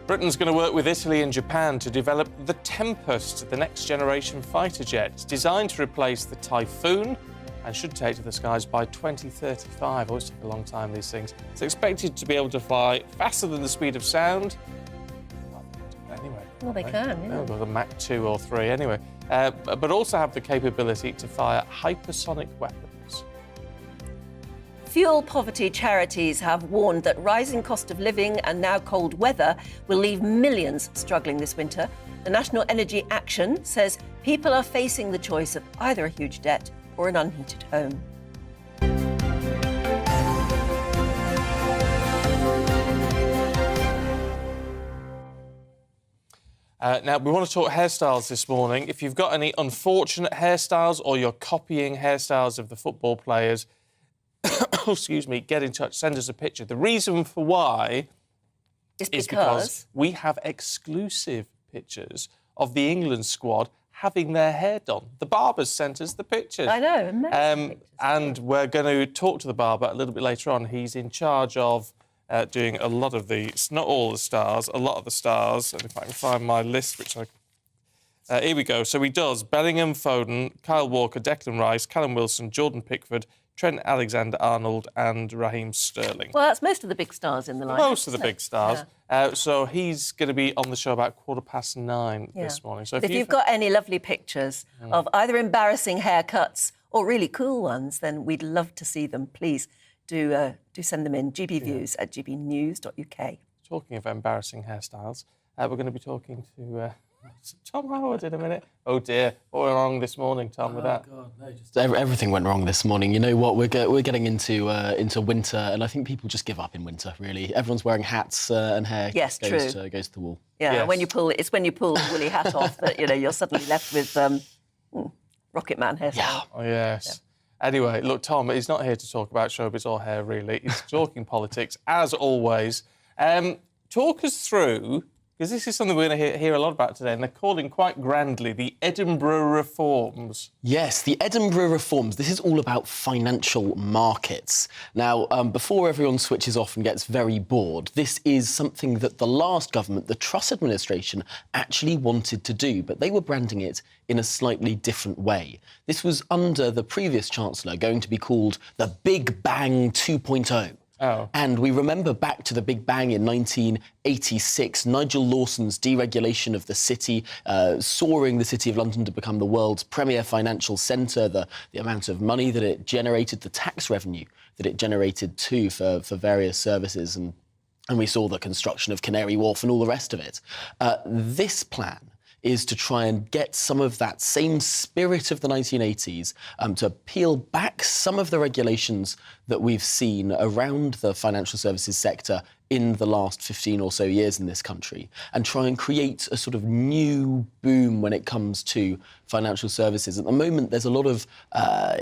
Britain's going to work with Italy and Japan to develop the Tempest, the next-generation fighter jet. It's designed to replace the Typhoon and should take to the skies by 2035. Always take a long time, these things. It's expected to be able to fly faster than the speed of sound. Anyway. Well, they can, yeah. Well, the Mach 2 or 3, anyway. But also have the capability to fire hypersonic weapons. Fuel poverty charities have warned that rising cost of living and now cold weather will leave millions struggling this winter. The National Energy Action says people are facing the choice of either a huge debt or an unheated home. Now, we want to talk hairstyles this morning. If you've got any unfortunate hairstyles or you're copying hairstyles of the football players, excuse me, get in touch, send us a picture. The reason for why is because we have exclusive pictures of the England squad having their hair done. The barbers sent us the pictures. I know. And we're going to talk to the barber a little bit later on. He's in charge of doing a lot of the, not all the stars, a lot of the stars. And if I can find my list, which I Here we go. So he does Bellingham, Foden, Kyle Walker, Declan Rice, Callum Wilson, Jordan Pickford, Trent Alexander-Arnold and Raheem Sterling. Well, that's most of the big stars in the lineup. Most of the big stars. So he's going to be on the show about 9:15 this morning. So if you've got any lovely pictures of either embarrassing haircuts or really cool ones, then we'd love to see them. Please do send them in. gbviews@gbnews.uk. Talking of embarrassing hairstyles, we're going to be talking to Tom Howard in a minute. Oh dear, what went wrong this morning, Tom, with that? God, no, just everything went wrong this morning. You know what? We're getting into winter, and I think people just give up in winter. Really, everyone's wearing hats and hair goes to the wall. Yeah, yes. When you pull the woolly hat off that you're suddenly left with Rocket Man hairstyle. Yeah. Oh yes. Yeah. Anyway, look, Tom, he's not here to talk about showbiz or hair, really. He's talking politics, as always. Talk us through, because this is something we're going to hear a lot about today, and they're calling quite grandly the Edinburgh Reforms. Yes, the Edinburgh Reforms. This is all about financial markets. Now, before everyone switches off and gets very bored, this is something that the last government, the Truss administration, actually wanted to do, but they were branding it in a slightly different way. This was under the previous Chancellor going to be called the Big Bang 2.0. Oh. And we remember back to the Big Bang in 1986, Nigel Lawson's deregulation of the city, soaring the City of London to become the world's premier financial centre, the amount of money that it generated, the tax revenue that it generated too for various services, and we saw the construction of Canary Wharf and all the rest of it. This plan is to try and get some of that same spirit of the 1980s, to peel back some of the regulations that we've seen around the financial services sector in the last 15 or so years in this country, and try and create a sort of new boom when it comes to financial services. At the moment, there's a lot of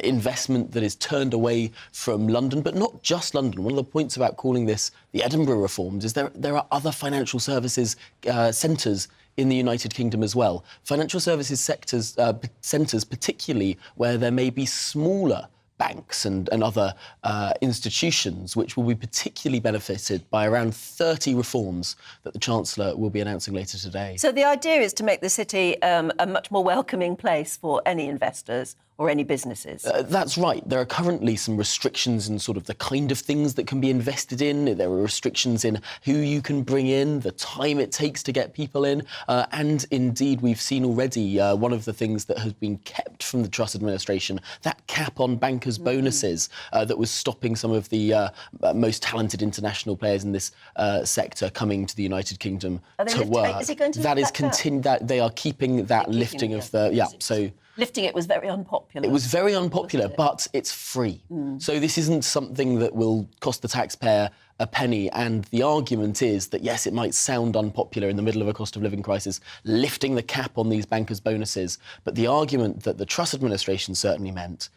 investment that is turned away from London, but not just London. One of the points about calling this the Edinburgh Reforms is there are other financial services centres in the United Kingdom as well. Financial services centres, particularly where there may be smaller banks and other institutions, which will be particularly benefited by around 30 reforms that the Chancellor will be announcing later today. So the idea is to make the city a much more welcoming place for any investors or any businesses. That's right. There are currently some restrictions in sort of the kind of things that can be invested in. There are restrictions in who you can bring in, the time it takes to get people in. And indeed, we've seen already one of the things that has been kept from the Truss administration, that cap on bankers' bonuses that was stopping some of the most talented international players in this sector coming to the United Kingdom to work. Is it going to that is that they are keeping that lifting of the so. Lifting it was very unpopular. It was very unpopular, but it's free. So this isn't something that will cost the taxpayer a penny. And the argument is that, yes, it might sound unpopular in the middle of a cost of living crisis, lifting the cap on these bankers' bonuses. But the argument that the Truss administration certainly made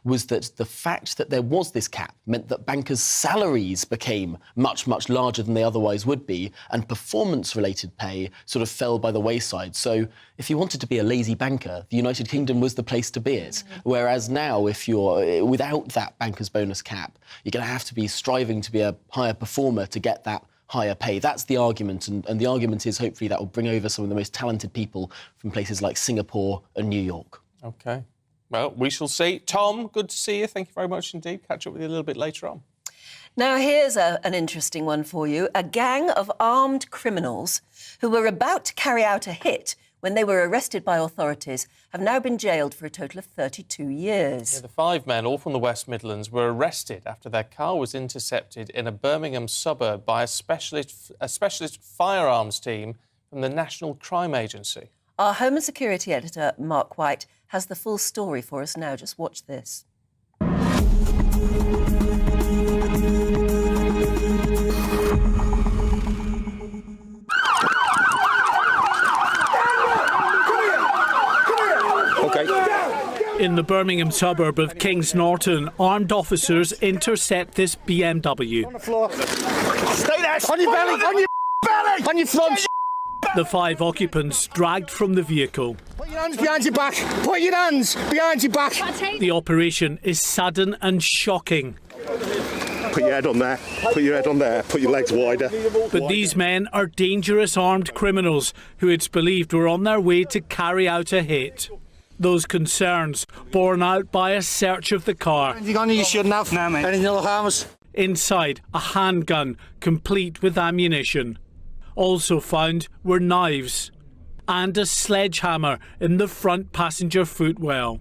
was that the fact that there was this cap meant that bankers' salaries became much, much larger than they otherwise would be, and performance-related pay sort of fell by the wayside. So if you wanted to be a lazy banker, the United Kingdom was the place to be it. Whereas now, if you're without that banker's bonus cap, you're going to have to be striving to be a higher performer to get that higher pay. That's the argument, and the argument is hopefully that will bring over some of the most talented people from places like Singapore and New York. OK. Well, we shall see. Tom, good to see you. Thank you very much indeed. Catch up with you a little bit later on. Now, here's an interesting one for you. A gang of armed criminals who were about to carry out a hit when they were arrested by authorities have now been jailed for a total of 32 years. Yeah, the 5 men, all from the West Midlands, were arrested after their car was intercepted in a Birmingham suburb by a specialist firearms team from the National Crime Agency. Our Home and Security editor, Mark White, has the full story for us now. Just watch this. In the Birmingham suburb of Kings Norton, armed officers intercept this BMW. On the floor. Stay there! On your belly! On your belly! On your front! The 5 occupants dragged from the vehicle. Put your hands behind your back. Put your hands behind your back. The operation is sudden and shocking. Put Put your head on there. Put your head on there. Put your legs wider. But these men are dangerous armed criminals who it's believed were on their way to carry out a hit. Those concerns borne out by a search of the car. You shouldn't have. No, mate. Anything that'll harm us? Inside, a handgun, complete with ammunition. Also found were knives and a sledgehammer in the front passenger footwell.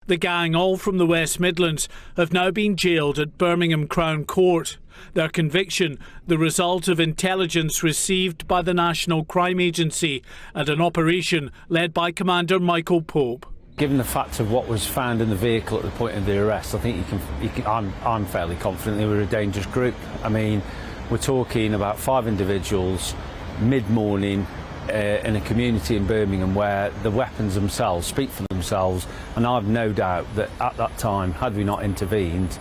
The gang, all from the West Midlands, have now been jailed at Birmingham Crown Court. Their conviction, the result of intelligence received by the National Crime Agency and an operation led by Commander Michael Pope. Given the fact of what was found in the vehicle at the point of the arrest, I think I'm fairly confident they were a dangerous group. I mean, we're talking about 5 individuals, mid-morning, in a community in Birmingham where the weapons themselves speak for themselves, and I've no doubt that at that time, had we not intervened,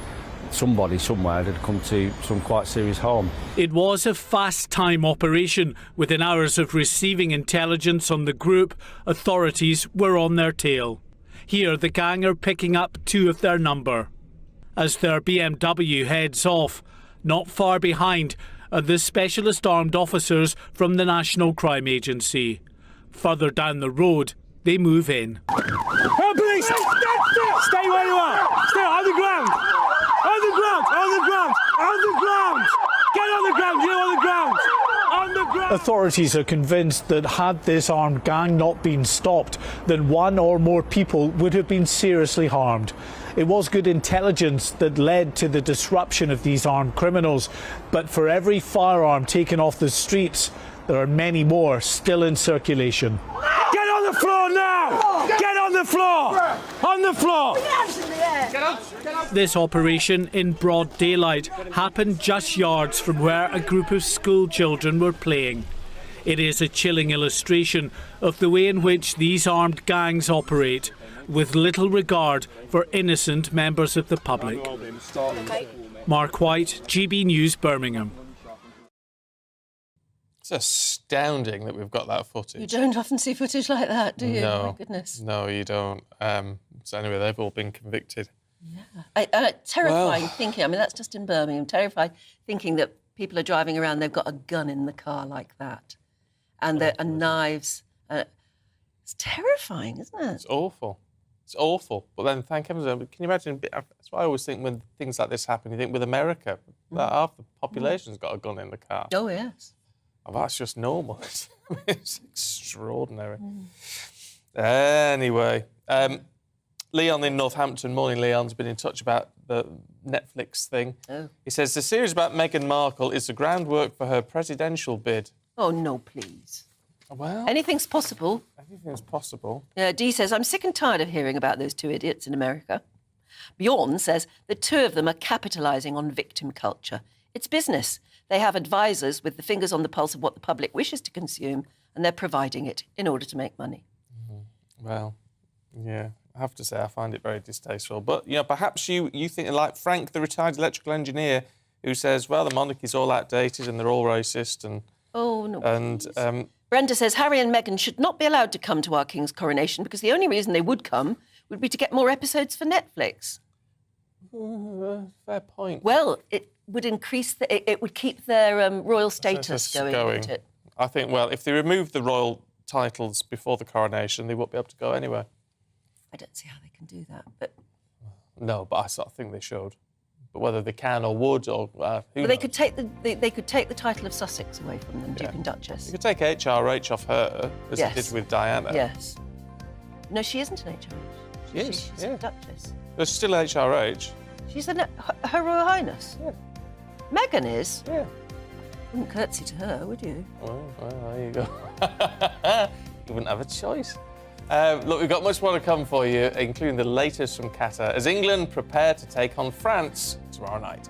somebody somewhere had come to some quite serious harm. It was a fast-time operation. Within hours of receiving intelligence on the group, authorities were on their tail. Here, the gang are picking up 2 of their number. As their BMW heads off, not far behind are the specialist armed officers from the National Crime Agency. Further down the road, they move in. Hey, police! Stay where you are! Stay on the ground! On the ground! On the ground! On the ground! Get on the ground! You're on the ground! On the ground! Authorities are convinced that had this armed gang not been stopped, then 1 or more people would have been seriously harmed. It was good intelligence that led to the disruption of these armed criminals, but for every firearm taken off the streets, there are many more still in circulation. Get on the floor now! Get on the floor! On the floor! This operation in broad daylight happened just yards from where a group of school children were playing. It is a chilling illustration of the way in which these armed gangs operate, with little regard for innocent members of the public. Mark White, GB News, Birmingham. It's astounding that we've got that footage. You don't often see footage like that, do you? No. My goodness. No, you don't. So anyway, they've all been convicted. Yeah. Terrifying thinking. I mean, that's just in Birmingham. Terrifying thinking that people are driving around, they've got a gun in the car like that. And there are knives. It's terrifying, isn't it? It's awful. It's awful. But then, thank heavens, can you imagine? That's why I always think when things like this happen, you think with America, that half the population's got a gun in the car. Oh, yes. Oh, that's just normal. It's extraordinary. Anyway, Leon in Northampton. Morning, Leon's been in touch about the Netflix thing. Oh. He says the series about Meghan Markle is the groundwork for her presidential bid. Oh, no, please. Well, anything's possible. Anything's possible. Dee says, I'm sick and tired of hearing about those 2 idiots in America. Bjorn says the 2 of them are capitalising on victim culture. It's business. They have advisors with the fingers on the pulse of what the public wishes to consume, and they're providing it in order to make money. Well, yeah, I have to say I find it very distasteful. But, you know, perhaps you think like Frank, the retired electrical engineer, who says, well, the monarchy's all outdated and they're all racist and... Oh, no. And Brenda says Harry and Meghan should not be allowed to come to our King's coronation because the only reason they would come would be to get more episodes for Netflix. Fair point. Well, it would increase it would keep their royal status going, wouldn't it? I think, well, if they removed the royal titles before the coronation, they won't be able to go anywhere. I don't see how they can do that, but... No, but I sort of think they should. But whether they can or would, or who knows? They could take the title of Sussex away from them, Duke and Duchess. You could take HRH off her, as Yes. they did with Diana. Yes. No, she isn't an HRH. She is, She's a Duchess. But she's still HRH. She's Her Royal Highness. Yeah. Meghan is. Yeah. Wouldn't curtsy to her, would you? Well, there you go. You wouldn't have a choice. Look, we've got much more to come for you, including the latest from Qatar, as England prepare to take on France tomorrow night.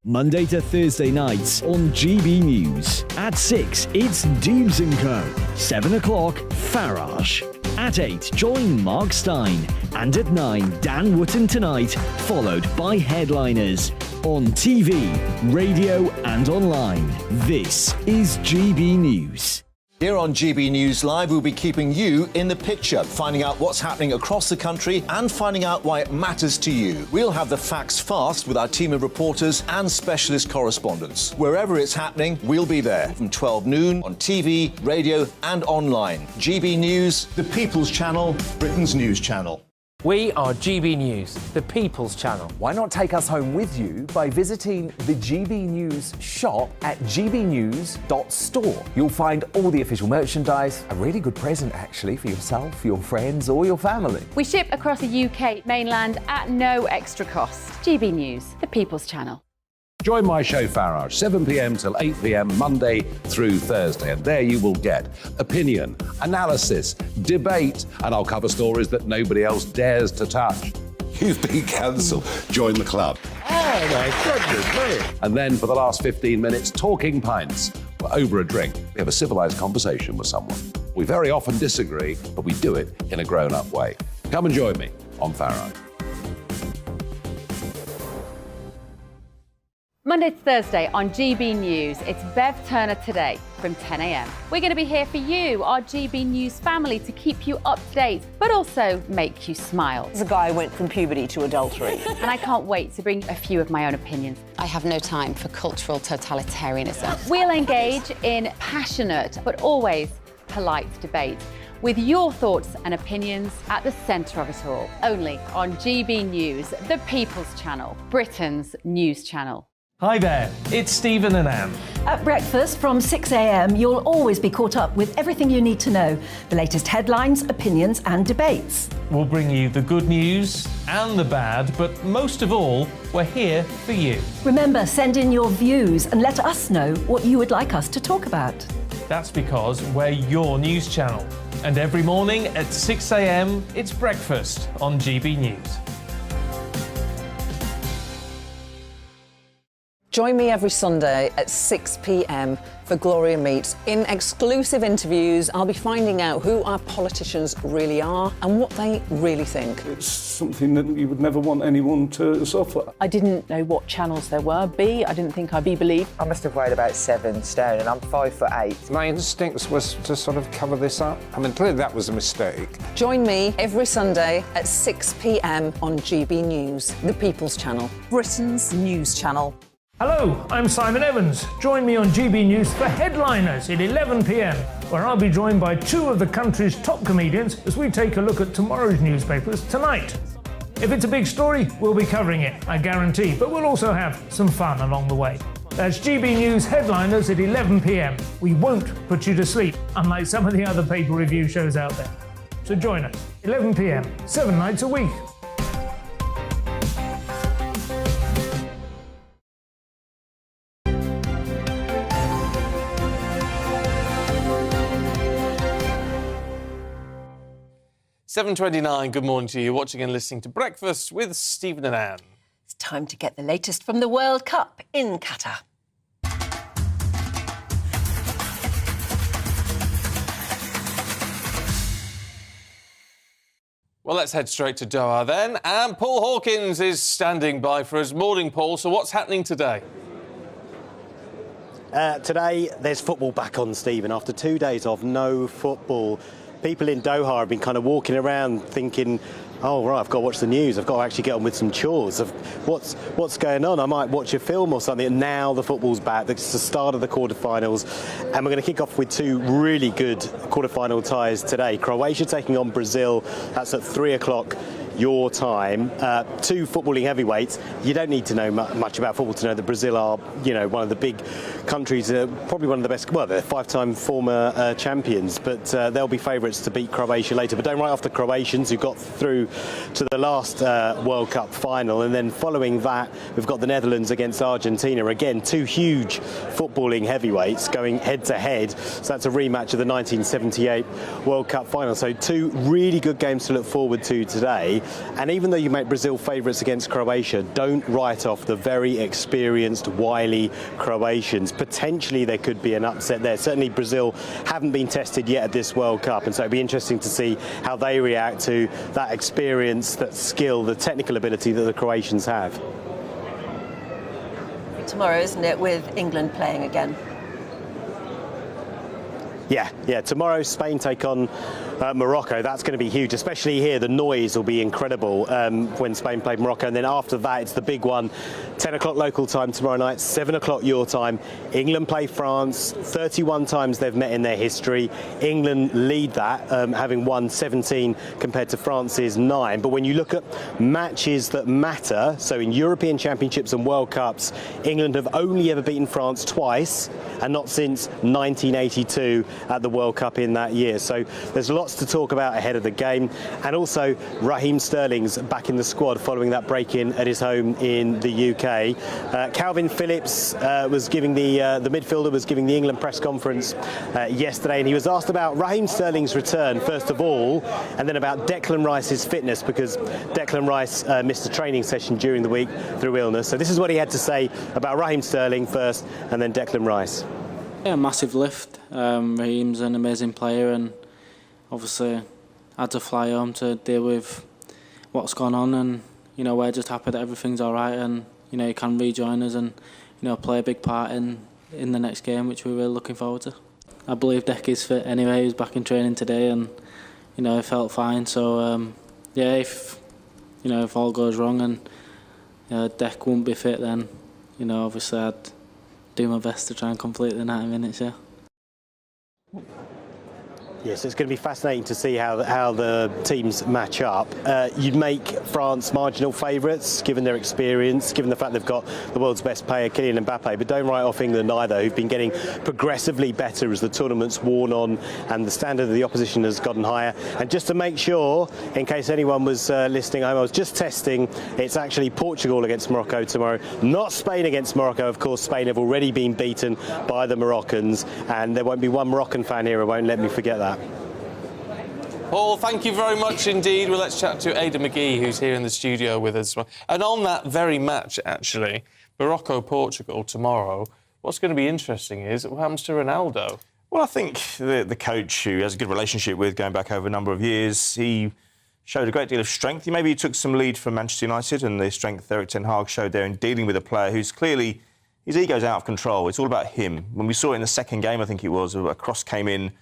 Monday to Thursday nights on GB News. At 6, it's Dubes & Co. 7 o'clock, Farage. At 8, join Mark Stein. And at 9, Dan Wootton Tonight, followed by Headliners. On TV, radio and online. This is GB News. Here on GB News Live, we'll be keeping you in the picture, finding out what's happening across the country and finding out why it matters to you. We'll have the facts fast with our team of reporters and specialist correspondents. Wherever it's happening, we'll be there from 12 noon on TV, radio and online. GB News, the People's Channel, Britain's news channel. We are GB News, the People's Channel. Why not take us home with you by visiting the GB News shop at gbnews.store? You'll find all the official merchandise, a really good present actually for yourself, your friends or your family. We ship across the UK mainland at no extra cost. GB News, the People's Channel. Join my show Farage, 7 p.m. till 8 p.m. Monday through Thursday. And there you will get opinion, analysis, debate, and I'll cover stories that nobody else dares to touch. You've been cancelled. Join the club. Oh, my goodness me. And then for the last 15 minutes, talking pints. We're over a drink. We have a civilised conversation with someone. We very often disagree, but we do it in a grown-up way. Come and join me on Farage. Monday to Thursday on GB News, it's Bev Turner Today from 10 a.m. We're going to be here for you, our GB News family, to keep you up to date, but also make you smile. The guy went from puberty to adultery. And I can't wait to bring a few of my own opinions. I have no time for cultural totalitarianism. We'll engage in passionate, but always polite debate, with your thoughts and opinions at the centre of it all. Only on GB News, the People's Channel, Britain's news channel. Hi there, it's Stephen and Anne. At breakfast from 6 a.m, you'll always be caught up with everything you need to know, the latest headlines, opinions and debates. We'll bring you the good news and the bad, but most of all, we're here for you. Remember, send in your views and let us know what you would like us to talk about. That's because we're your news channel. And every morning at 6 a.m, it's breakfast on GB News. Join me every Sunday at 6 p.m. for Gloria Meets. In exclusive interviews, I'll be finding out who our politicians really are and what they really think. It's something that you would never want anyone to suffer. I didn't know what channels there were. I didn't think I'd be believed. I must have weighed about 7 stone and I'm 5'8". My instincts was to sort of cover this up. I mean, clearly that was a mistake. Join me every Sunday at 6 p.m. on GB News, the People's Channel, Britain's news channel. Hello, I'm Simon Evans. Join me on GB News for Headliners at 11 p.m, where I'll be joined by 2 of the country's top comedians as we take a look at tomorrow's newspapers tonight. If it's a big story, we'll be covering it, I guarantee, but we'll also have some fun along the way. That's GB News Headliners at 11 p.m. We won't put you to sleep, unlike some of the other paper review shows out there. So join us, 11 p.m, 7 nights a week. $7:29, good morning to you. Watching and listening to Breakfast with Stephen and Anne. It's time to get the latest from the World Cup in Qatar. Well, let's head straight to Doha then. And Paul Hawkins is standing by for us. Morning, Paul. So what's happening today? Today, there's football back on, Stephen. After 2 days of no football, people in Doha have been kind of walking around thinking, oh, right, I've got to watch the news. I've got to actually get on with some chores. What's going on? I might watch a film or something. And now the football's back. It's the start of the quarterfinals. And we're going to kick off with 2 really good quarterfinal ties today. Croatia taking on Brazil. That's at 3 o'clock your time. 2 footballing heavyweights. You don't need to know much about football to know that Brazil are, one of the big countries, probably one of the best. Well, they're 5-time former champions, but they'll be favourites to beat Croatia later. But don't write off the Croatians who got through to the last World Cup final, and then following that, we've got the Netherlands against Argentina. Again, 2 huge footballing heavyweights going head to head. So that's a rematch of the 1978 World Cup final. So 2 really good games to look forward to today. And even though you make Brazil favourites against Croatia, don't write off the very experienced, wily Croatians. Potentially there could be an upset there. Certainly Brazil haven't been tested yet at this World Cup, and so it'd be interesting to see how they react to that experience, that skill, the technical ability that the Croatians have. Tomorrow, isn't it, with England playing again? Yeah. Tomorrow, Spain take on Morocco. That's going to be huge, especially here. The noise will be incredible when Spain play Morocco. And then after that, it's the big one. 10 o'clock local time tomorrow night, 7 o'clock your time. England play France. 31 times they've met in their history. England lead that, having won 17 compared to France's 9. But when you look at matches that matter, so in European Championships and World Cups, England have only ever beaten France twice, and not since 1982 at the World Cup in that year. So there's lots to talk about ahead of the game. And also, Raheem Sterling's back in the squad following that break-in at his home in the UK. Calvin Phillips was giving the midfielder was giving the England press conference yesterday, and he was asked about Raheem Sterling's return first of all, and then about Declan Rice's fitness, because Declan Rice missed a training session during the week through illness. So this is what he had to say about Raheem Sterling first, and then Declan Rice. Yeah, massive lift. Raheem's an amazing player, and obviously had to fly home to deal with what's gone on, and we're just happy that everything's all right, and he can rejoin us and play a big part in the next game, which we're really looking forward to. I believe Deck is fit anyway. He was back in training today, and he felt fine. So if all goes wrong and Deck won't be fit, then obviously I'd do my best to try and complete the 90 minutes. Yes, it's going to be fascinating to see how the teams match up. You'd make France marginal favourites, given their experience, given the fact they've got the world's best player, Kylian Mbappe, but don't write off England either, who've been getting progressively better as the tournament's worn on and the standard of the opposition has gotten higher. And just to make sure, in case anyone was listening home, I was just testing, it's actually Portugal against Morocco tomorrow, not Spain against Morocco. Of course, Spain have already been beaten by the Moroccans, and there won't be one Moroccan fan here who won't let me forget that. Paul, thank you very much indeed. Well, let's chat to Ada McGee, who's here in the studio with us. And on that very match, actually, Morocco-Portugal tomorrow, what's going to be interesting is what happens to Ronaldo. Well, I think the coach, who has a good relationship with, going back over a number of years, he showed a great deal of strength. Maybe he took some lead from Manchester United, and the strength Erik ten Hag showed there in dealing with a player who's clearly, his ego's out of control. It's all about him. When we saw it in the second game, I think it was, a cross came in,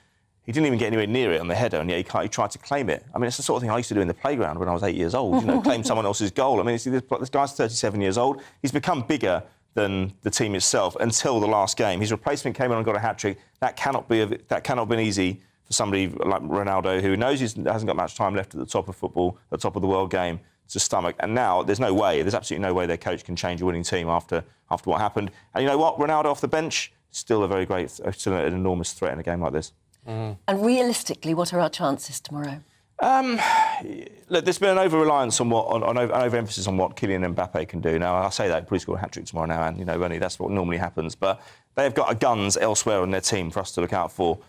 he didn't even get anywhere near it on the header, and yet he tried to claim it. I mean, it's the sort of thing I used to do in the playground when I was 8 years old, claim someone else's goal. I mean, this guy's 37 years old. He's become bigger than the team itself until the last game. His replacement came in and got a hat-trick. That cannot have been easy for somebody like Ronaldo, who knows he hasn't got much time left at the top of football, the top of the world game, to stomach. And now there's absolutely no way their coach can change a winning team after what happened. And you know what? Ronaldo off the bench, still still an enormous threat in a game like this. And realistically, what are our chances tomorrow? Look, there's been an over-reliance on over-emphasis on what Kylian Mbappe can do. Now, I say that, he'll probably score a hat-trick tomorrow now, and, only that's what normally happens. But they've got guns elsewhere on their team for us to look out for.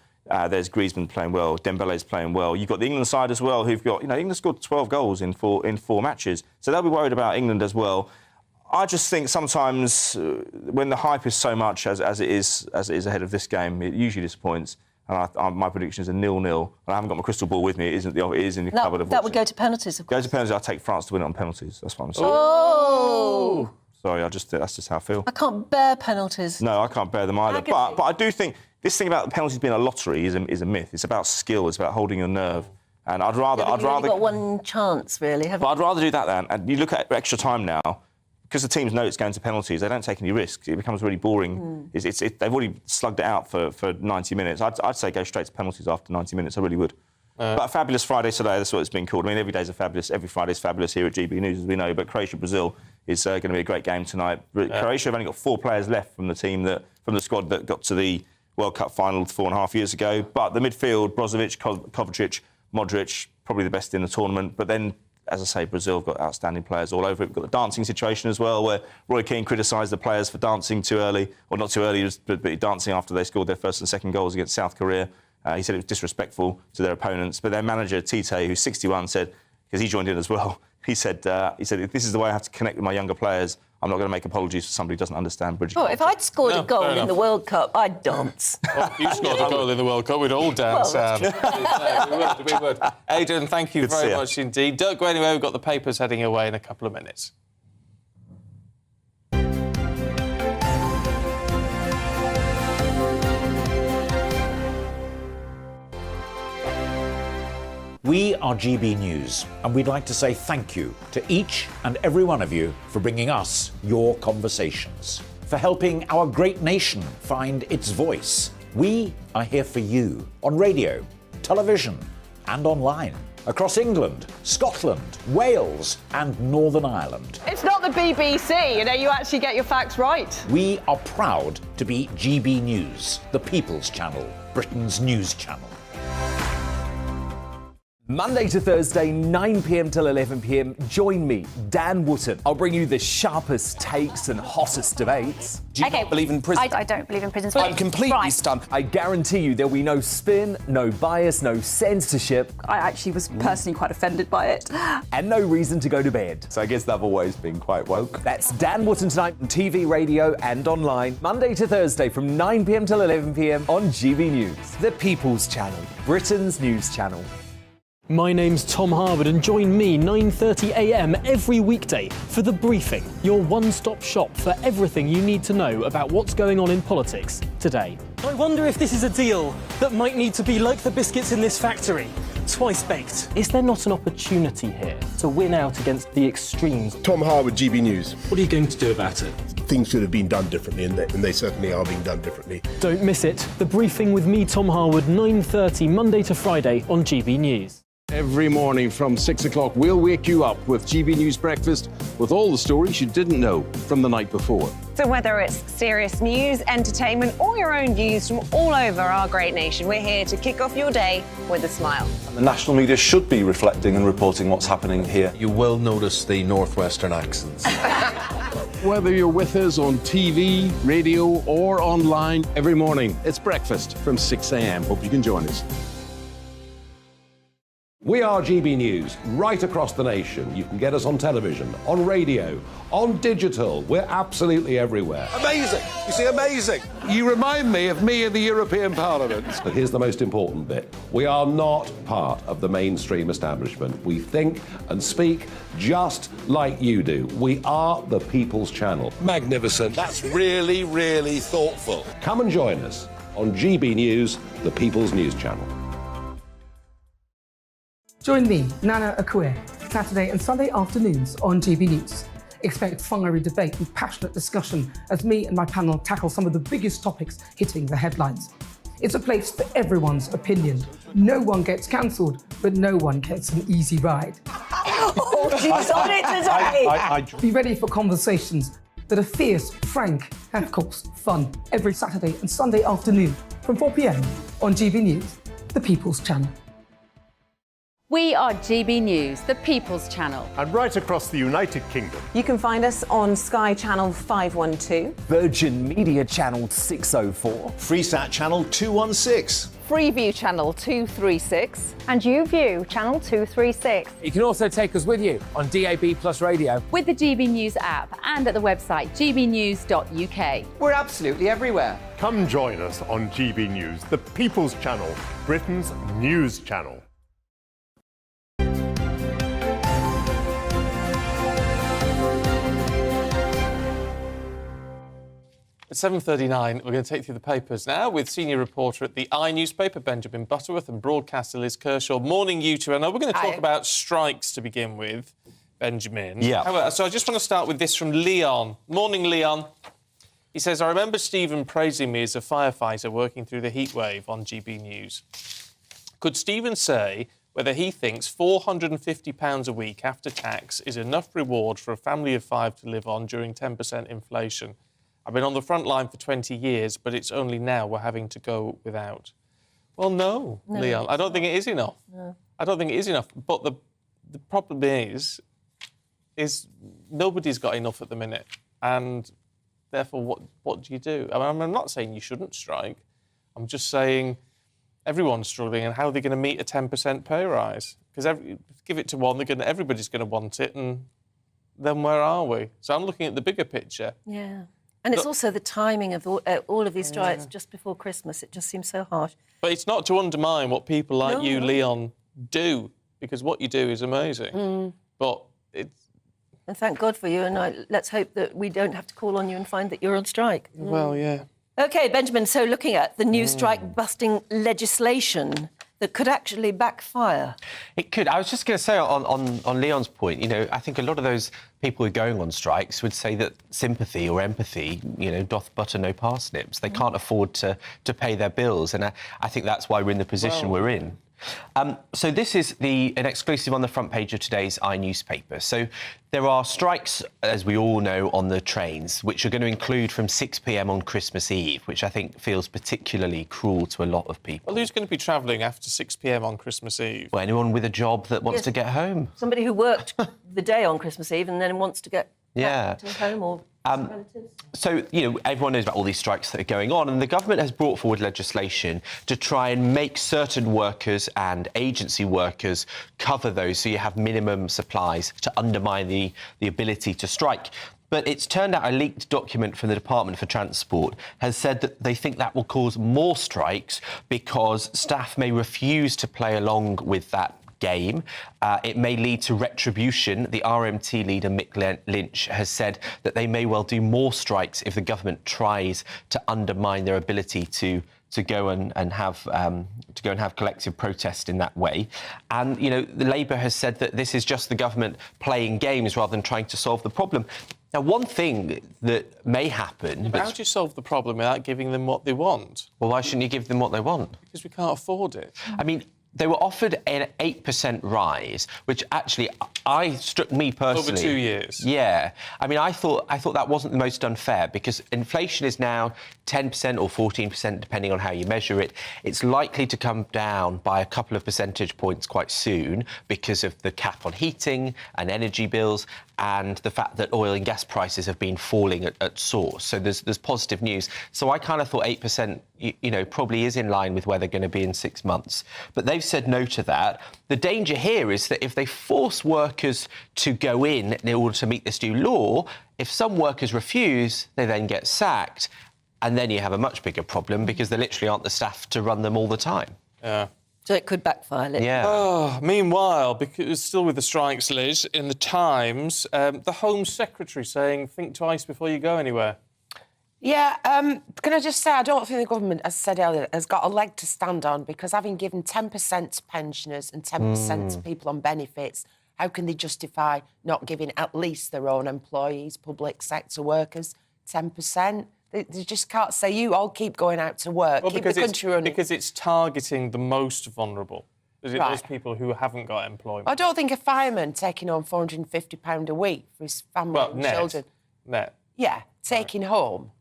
There's Griezmann playing well, Dembele's playing well. You've got the England side as well, who've got, England scored 12 goals in four matches. So they'll be worried about England as well. I just think sometimes when the hype is so much as it is ahead of this game, it usually disappoints. And my prediction is a 0-0. I haven't got my crystal ball with me. It is in the cupboard. That would go to penalties, of course. Go to penalties. I'll take France to win it on penalties. That's what I'm saying. Oh! Sorry, that's just how I feel. I can't bear penalties. No, I can't bear them either. But I do think this thing about the penalties being a lottery is a myth. It's about skill. It's about holding your nerve. And I'd rather. You've only got one chance, really, haven't you? But I'd rather do that then. And you look at extra time now. Because the teams know it's going to penalties, they don't take any risks. It becomes really boring. They've already slugged it out for 90 minutes. I'd say go straight to penalties after 90 minutes. I really would. But a fabulous Friday today, that's what it's been called. I mean, every Friday's fabulous here at GB News, as we know. But Croatia-Brazil is going to be a great game tonight. Croatia have only got 4 players left from the squad that got to the World Cup final 4.5 years ago. But the midfield, Brozovic, Kovacic, Modric, probably the best in the tournament. But then, as I say, Brazil have got outstanding players all over it. We've got the dancing situation as well, where Roy Keane criticised the players for dancing too early, or not too early, but dancing after they scored their first and second goals against South Korea. He said it was disrespectful to their opponents. But their manager, Tite, who's 61, said, because he joined in as well, he said, if this is the way I have to connect with my younger players, I'm not going to make apologies for somebody who doesn't understand British culture. If I'd scored a goal in the World Cup, I'd dance. Well, if you scored a goal in the World Cup, we'd all dance, Sam. We would. Aidan, thank you very much indeed. Don't go anywhere, we've got the papers heading away in a couple of minutes. We are GB News, and we'd like to say thank you to each and every one of you for bringing us your conversations, for helping our great nation find its voice. We are here for you on radio, television, and online, across England, Scotland, Wales, and Northern Ireland. It's not the BBC, you actually get your facts right. We are proud to be GB News, the People's Channel, Britain's news channel. Monday to Thursday, 9 p.m. till 11 p.m. Join me, Dan Wootton. I'll bring you the sharpest takes and hottest debates. Do you not believe in prison? I don't believe in prisons. I'm completely stunned. I guarantee you there'll be no spin, no bias, no censorship. I actually was personally quite offended by it. And no reason to go to bed. So I guess they've always been quite woke. That's Dan Wootton tonight on TV, radio and online. Monday to Thursday from 9 p.m. till 11 p.m. on GB News. The People's Channel, Britain's news channel. My name's Tom Harwood and join me 9:30 a.m. every weekday for The Briefing, your one-stop shop for everything you need to know about what's going on in politics today. I wonder if this is a deal that might need to be like the biscuits in this factory, twice baked. Is there not an opportunity here to win out against the extremes? Tom Harwood, GB News. What are you going to do about it? Things should have been done differently, and they certainly are being done differently. Don't miss it. The Briefing with me, Tom Harwood, 9:30 Monday to Friday on GB News. Every morning from 6 o'clock, we'll wake you up with GB News Breakfast with all the stories you didn't know from the night before. So whether it's serious news, entertainment, or your own views from all over our great nation, we're here to kick off your day with a smile. And the national media should be reflecting and reporting what's happening here. You will notice the northwestern accents. Whether you're with us on TV, radio, or online, every morning it's breakfast from 6 a.m. Hope you can join us. We are GB News, right across the nation. You can get us on television, on radio, on digital. We're absolutely everywhere. Amazing! You see, amazing! You remind me of me in the European Parliament. But here's the most important bit. We are not part of the mainstream establishment. We think and speak just like you do. We are the People's Channel. Magnificent. That's really, really thoughtful. Come and join us on GB News, the People's News Channel. Join me, Nana Akue, Saturday and Sunday afternoons on GB News. Expect fiery debate and passionate discussion as me and my panel tackle some of the biggest topics hitting the headlines. It's a place for everyone's opinion. No one gets cancelled, but no one gets an easy ride. Oh, she's on it today! Be ready for conversations that are fierce, frank, and of course, fun. Every Saturday and Sunday afternoon from 4 p.m. on GB News, the People's Channel. We are GB News, the People's Channel. And right across the United Kingdom. You can find us on Sky Channel 512. Virgin Media Channel 604. Freesat Channel 216. Freeview Channel 236. And YouView Channel 236. You can also take us with you on DAB Plus Radio. With the GB News app and at the website gbnews.uk. We're absolutely everywhere. Come join us on GB News, the People's Channel, Britain's news channel. At 7:39, we're going to take you through the papers now with senior reporter at the newspaper, Benjamin Butterworth, and broadcaster Liz Kershaw. Morning, you two. I know we're going to talk about strikes to begin with, Benjamin. Yeah. However, so I just want to start with this from Leon. Morning, Leon. He says, I remember Stephen praising me as a firefighter working through the heatwave on GB News. Could Stephen say whether he thinks £450 a week after tax is enough reward for a family of 5 to live on during 10% inflation? I've been on the front line for 20 years, but it's only now we're having to go without. Well, no, Leon, I don't think it is enough. No. I don't think it is enough. But the problem is nobody's got enough at the minute. And therefore, what do you do? I mean, I'm not saying you shouldn't strike. I'm just saying everyone's struggling, and how are they going to meet a 10% pay rise? Because give it to one, everybody's going to want it, and then where are we? So I'm looking at the bigger picture. Yeah. And it's also the timing of all of these strikes just before Christmas. It just seems so harsh. But it's not to undermine what people like you, Leon, do, because what you do is amazing. Mm. But it's... And thank God for you, and let's hope that we don't have to call on you and find that you're on strike. Well, yeah. OK, Benjamin, so looking at the new strike-busting legislation that could actually backfire. It could. I was just going to say on Leon's point, you know, I think a lot of those people who are going on strikes would say that sympathy or empathy, you know, doth butter no parsnips. They can't afford to pay their bills, and I think that's why we're in the position we're in. So this is an exclusive on the front page of today's newspaper. So there are strikes, as we all know, on the trains, which are going to include from 6 p.m. on Christmas Eve, which I think feels particularly cruel to a lot of people. Well, who's going to be travelling after 6 p.m. on Christmas Eve? Well, anyone with a job that wants to get home. Somebody who worked the day on Christmas Eve and then wants to get back to home or relatives. So, you know, everyone knows about all these strikes that are going on, and the government has brought forward legislation to try and make certain workers and agency workers cover those, so you have minimum supplies to undermine the ability to strike. But it's turned out a leaked document from the Department for Transport has said that they think that will cause more strikes because staff may refuse to play along with that game. It may lead to retribution. The RMT leader, Mick Lynch, has said that they may well do more strikes if the government tries to undermine their ability to go and have collective protest in that way. And, you know, the Labour has said that this is just the government playing games rather than trying to solve the problem. Now, one thing that may happen... But how do you solve the problem without giving them what they want? Well, why shouldn't you give them what they want? Because we can't afford it. I mean, they were offered an 8% rise, which actually struck me personally. Over 2 years. Yeah. I mean, I thought that wasn't the most unfair because inflation is now 10% or 14%, depending on how you measure it. It's likely to come down by a couple of percentage points quite soon because of the cap on heating and energy bills and the fact that oil and gas prices have been falling at source. So there's positive news. So I kind of thought 8%, you know, probably is in line with where they're going to be in 6 months. But they've said no to that. The danger here is that if they force workers to go in order to meet this new law, if some workers refuse, they then get sacked. And then you have a much bigger problem because there literally aren't the staff to run them all the time. Yeah. So it could backfire, literally. Yeah. Oh, meanwhile, because still with the strikes, Liz, in the Times, the Home Secretary saying, think twice before you go anywhere. Yeah, can I just say, I don't think the government, as I said earlier, has got a leg to stand on because having given 10% to pensioners and 10% to people on benefits, how can they justify not giving at least their own employees, public sector workers, 10%? They just can't say, you all keep going out to work, Well, keep the country running. Because it's targeting the most vulnerable. Is it Right. those people who haven't got employment? I don't think a fireman taking home £450 a week for his family and children. Net. Yeah, taking home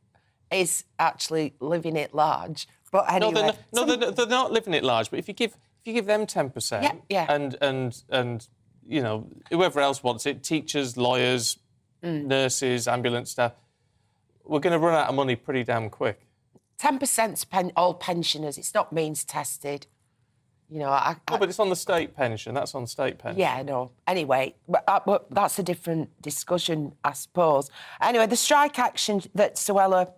is actually living it large. But anyway, No, they're not living it large. But if you give them 10%, and you know whoever else wants it, teachers, lawyers, nurses, ambulance staff, we're going to run out of money pretty damn quick. 10% all pensioners. It's not means tested. You know, but it's on the state pension. That's on state pension. Yeah, no. Anyway, but that's a different discussion, I suppose. Anyway, the strike action that Suella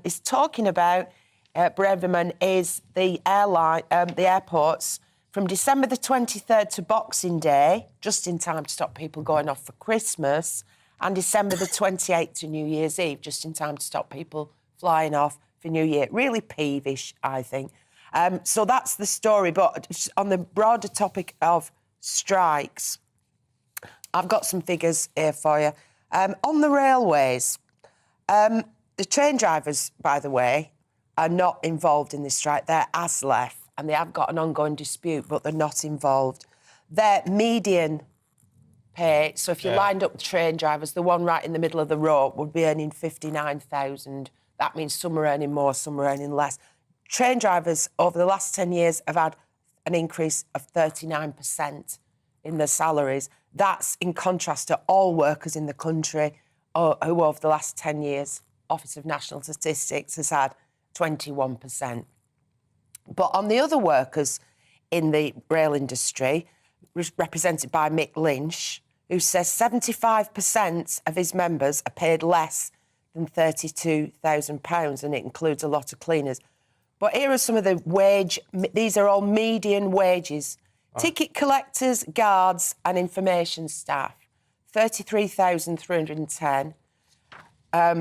is talking about, Braverman, is the airports from December the 23rd to Boxing Day, just in time to stop people going off for Christmas, and December the 28th to New Year's Eve, just in time to stop people flying off for New Year. Really peevish, I think. So that's the story. But on the broader topic of strikes, I've got some figures here for you. On the railways, the train drivers, by the way, are not involved in this strike. They're ASLEF, and they have got an ongoing dispute, but they're not involved. Their median pay, so if you lined up the train drivers, the one right in the middle of the row would be earning 59,000. That means some are earning more, some are earning less. Train drivers over the last 10 years have had an increase of 39% in their salaries. That's in contrast to all workers in the country who over the last 10 years, Office of National Statistics has had 21%. But on the other workers in the rail industry, represented by Mick Lynch, who says 75% of his members are paid less than £32,000, and it includes a lot of cleaners. But here are some of the these are all median wages. Ticket collectors, guards and information staff, 33,310.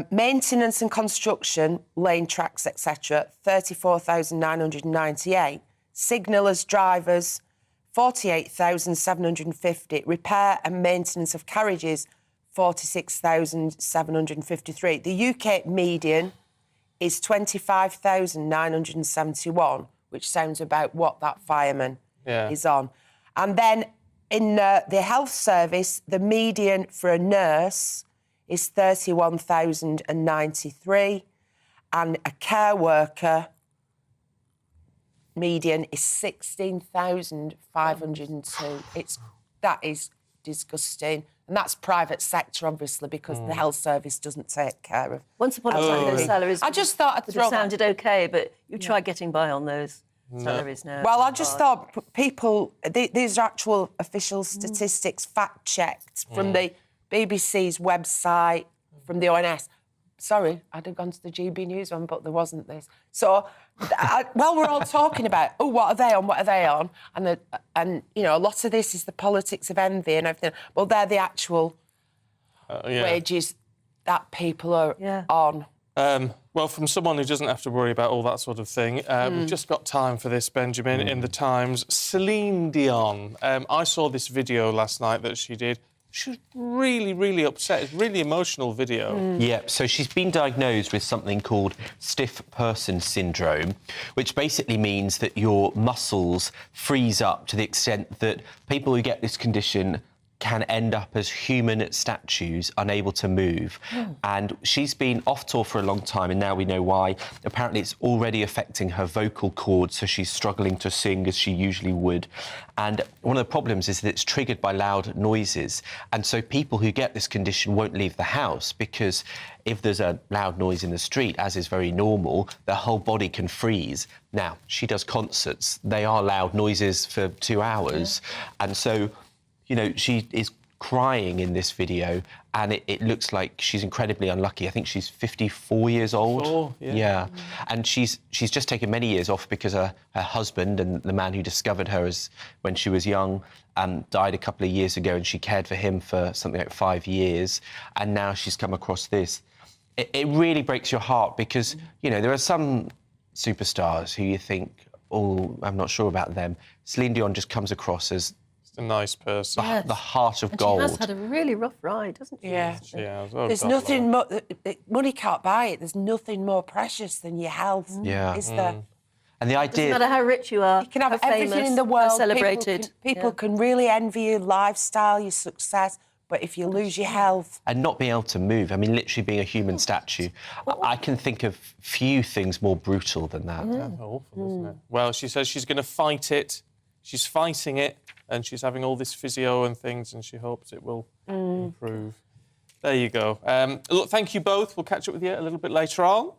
Maintenance and construction, lane tracks, etc., 34,998. signallers, drivers, 48,750. Repair and maintenance of carriages, 46,753. The UK median is 25,971, which sounds about what that fireman is on. And then in the health service, the median for a nurse is 31,093, and a care worker median is 16,502. That is disgusting. And that's private sector, obviously, because the health service doesn't take care of. Once upon a time, those salaries I just thought I'd throw sounded OK, but you try getting by on those salaries now. Well, I just thought people, these are actual official statistics, fact-checked from the BBC's website, from the ONS. Sorry, I'd have gone to the GB News one, but there wasn't this. So, while we're all talking about, what are they on, what are they on? And you know, a lot of this is the politics of envy and everything. Well, they're the actual wages that people are on. Well, from someone who doesn't have to worry about all that sort of thing, we've just got time for this, Benjamin, in the Times. Celine Dion. I saw this video last night that she did. She was really, really upset. It's a really emotional video. Yeah, so she's been diagnosed with something called stiff person syndrome, which basically means that your muscles freeze up to the extent that people who get this condition can end up as human statues, unable to move. And she's been off tour for a long time, and now we know why. Apparently it's already affecting her vocal cords, so she's struggling to sing as she usually would. And one of the problems is that it's triggered by loud noises. And so people who get this condition won't leave the house, because if there's a loud noise in the street, as is very normal, their whole body can freeze. Now, she does concerts. They are loud noises for 2 hours. And so, you know, she is crying in this video, and it looks like she's incredibly unlucky. I think she's 54 years old. And she's just taken many years off because her husband, and the man who discovered her when she was young, died a couple of years ago, and she cared for him for something like 5 years. And now she's come across this. It really breaks your heart because, you know, there are some superstars who you think, oh, I'm not sure about them. Celine Dion just comes across as a nice person. The heart of and gold. She has had a really rough ride, hasn't she? Yeah. Oh, There's nothing more... Money can't buy it. There's nothing more precious than your health, is there? And the idea... Doesn't matter how rich you are, you can have how everything famous, in the world. how celebrated. People can really envy your lifestyle, your success, but if you lose your health... And not being able to move, I mean, literally being a human statue, I can think of few things more brutal than that. Awful, isn't it? Well, she says she's going to fight it. She's fighting it, and she's having all this physio and things, and she hopes it will improve. There you go. Look, thank you both. We'll catch up with you a little bit later on.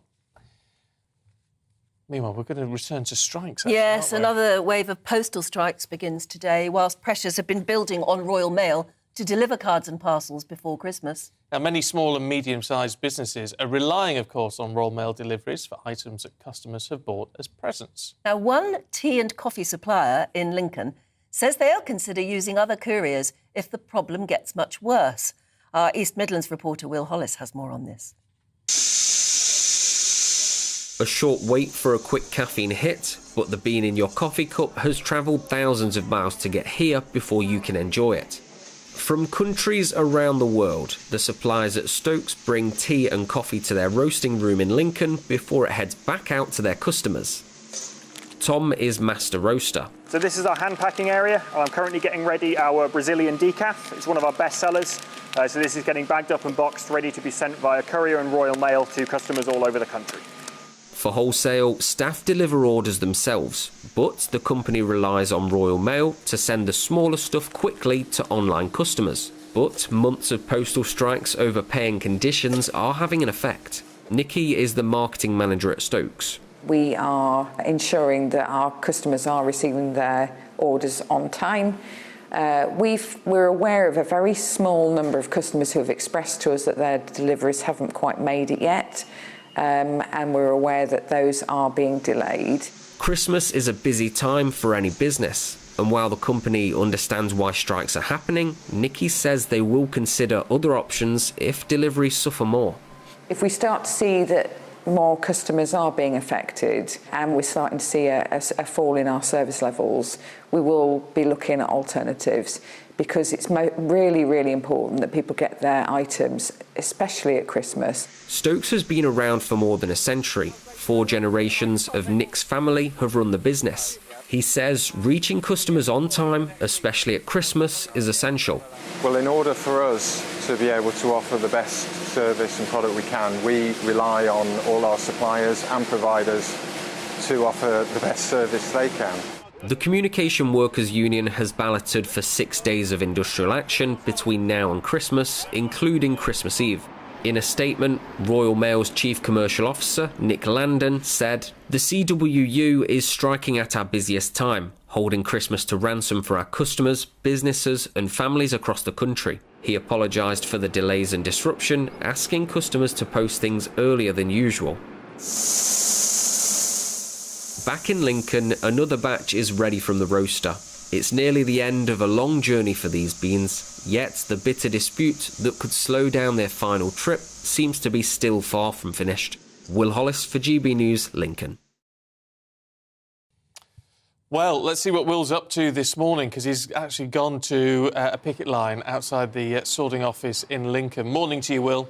Meanwhile, we're going to return to strikes. Actually, yes, another wave of postal strikes begins today, whilst pressures have been building on Royal Mail to deliver cards and parcels before Christmas. Now, many small and medium-sized businesses are relying, of course, on Royal Mail deliveries for items that customers have bought as presents. Now, one tea and coffee supplier in Lincoln says they'll consider using other couriers if the problem gets much worse. Our East Midlands reporter Will Hollis has more on this. A short wait for a quick caffeine hit, but the bean in your coffee cup has travelled thousands of miles to get here before you can enjoy it. From countries around the world, the suppliers at Stokes bring tea and coffee to their roasting room in Lincoln before it heads back out to their customers. Tom is master roaster. So this is our hand packing area. I'm currently getting ready our Brazilian decaf. It's one of our best sellers. So this is getting bagged up and boxed, ready to be sent via courier and Royal Mail to customers all over the country. For wholesale, staff deliver orders themselves, but the company relies on Royal Mail to send the smaller stuff quickly to online customers. But months of postal strikes over pay and conditions are having an effect. Nikki is the marketing manager at Stokes. We are ensuring that our customers are receiving their orders on time. We're aware of a very small number of customers who have expressed to us that their deliveries haven't quite made it yet. And we're aware that those are being delayed. Christmas is a busy time for any business, and while the company understands why strikes are happening, Nikki says they will consider other options if deliveries suffer more. If we start to see that more customers are being affected and we're starting to see a fall in our service levels, we will be looking at alternatives, because it's really, really important that people get their items, especially at Christmas. Stokes has been around for more than a century. 4 generations of Nick's family have run the business. He says reaching customers on time, especially at Christmas, is essential. Well, in order for us to be able to offer the best service and product we can, we rely on all our suppliers and providers to offer the best service they can. The Communication Workers Union has balloted for 6 days of industrial action between now and Christmas, including Christmas Eve. In a statement, Royal Mail's Chief Commercial Officer, Nick Landon, said, "The CWU is striking at our busiest time, holding Christmas to ransom for our customers, businesses and families across the country." He apologised for the delays and disruption, asking customers to post things earlier than usual. Back in Lincoln, another batch is ready from the roaster. It's nearly the end of a long journey for these beans, yet the bitter dispute that could slow down their final trip seems to be still far from finished. Will Hollis for GB News, Lincoln. Well, let's see what Will's up to this morning, because he's actually gone to a picket line outside the sorting office in Lincoln. Morning to you, Will.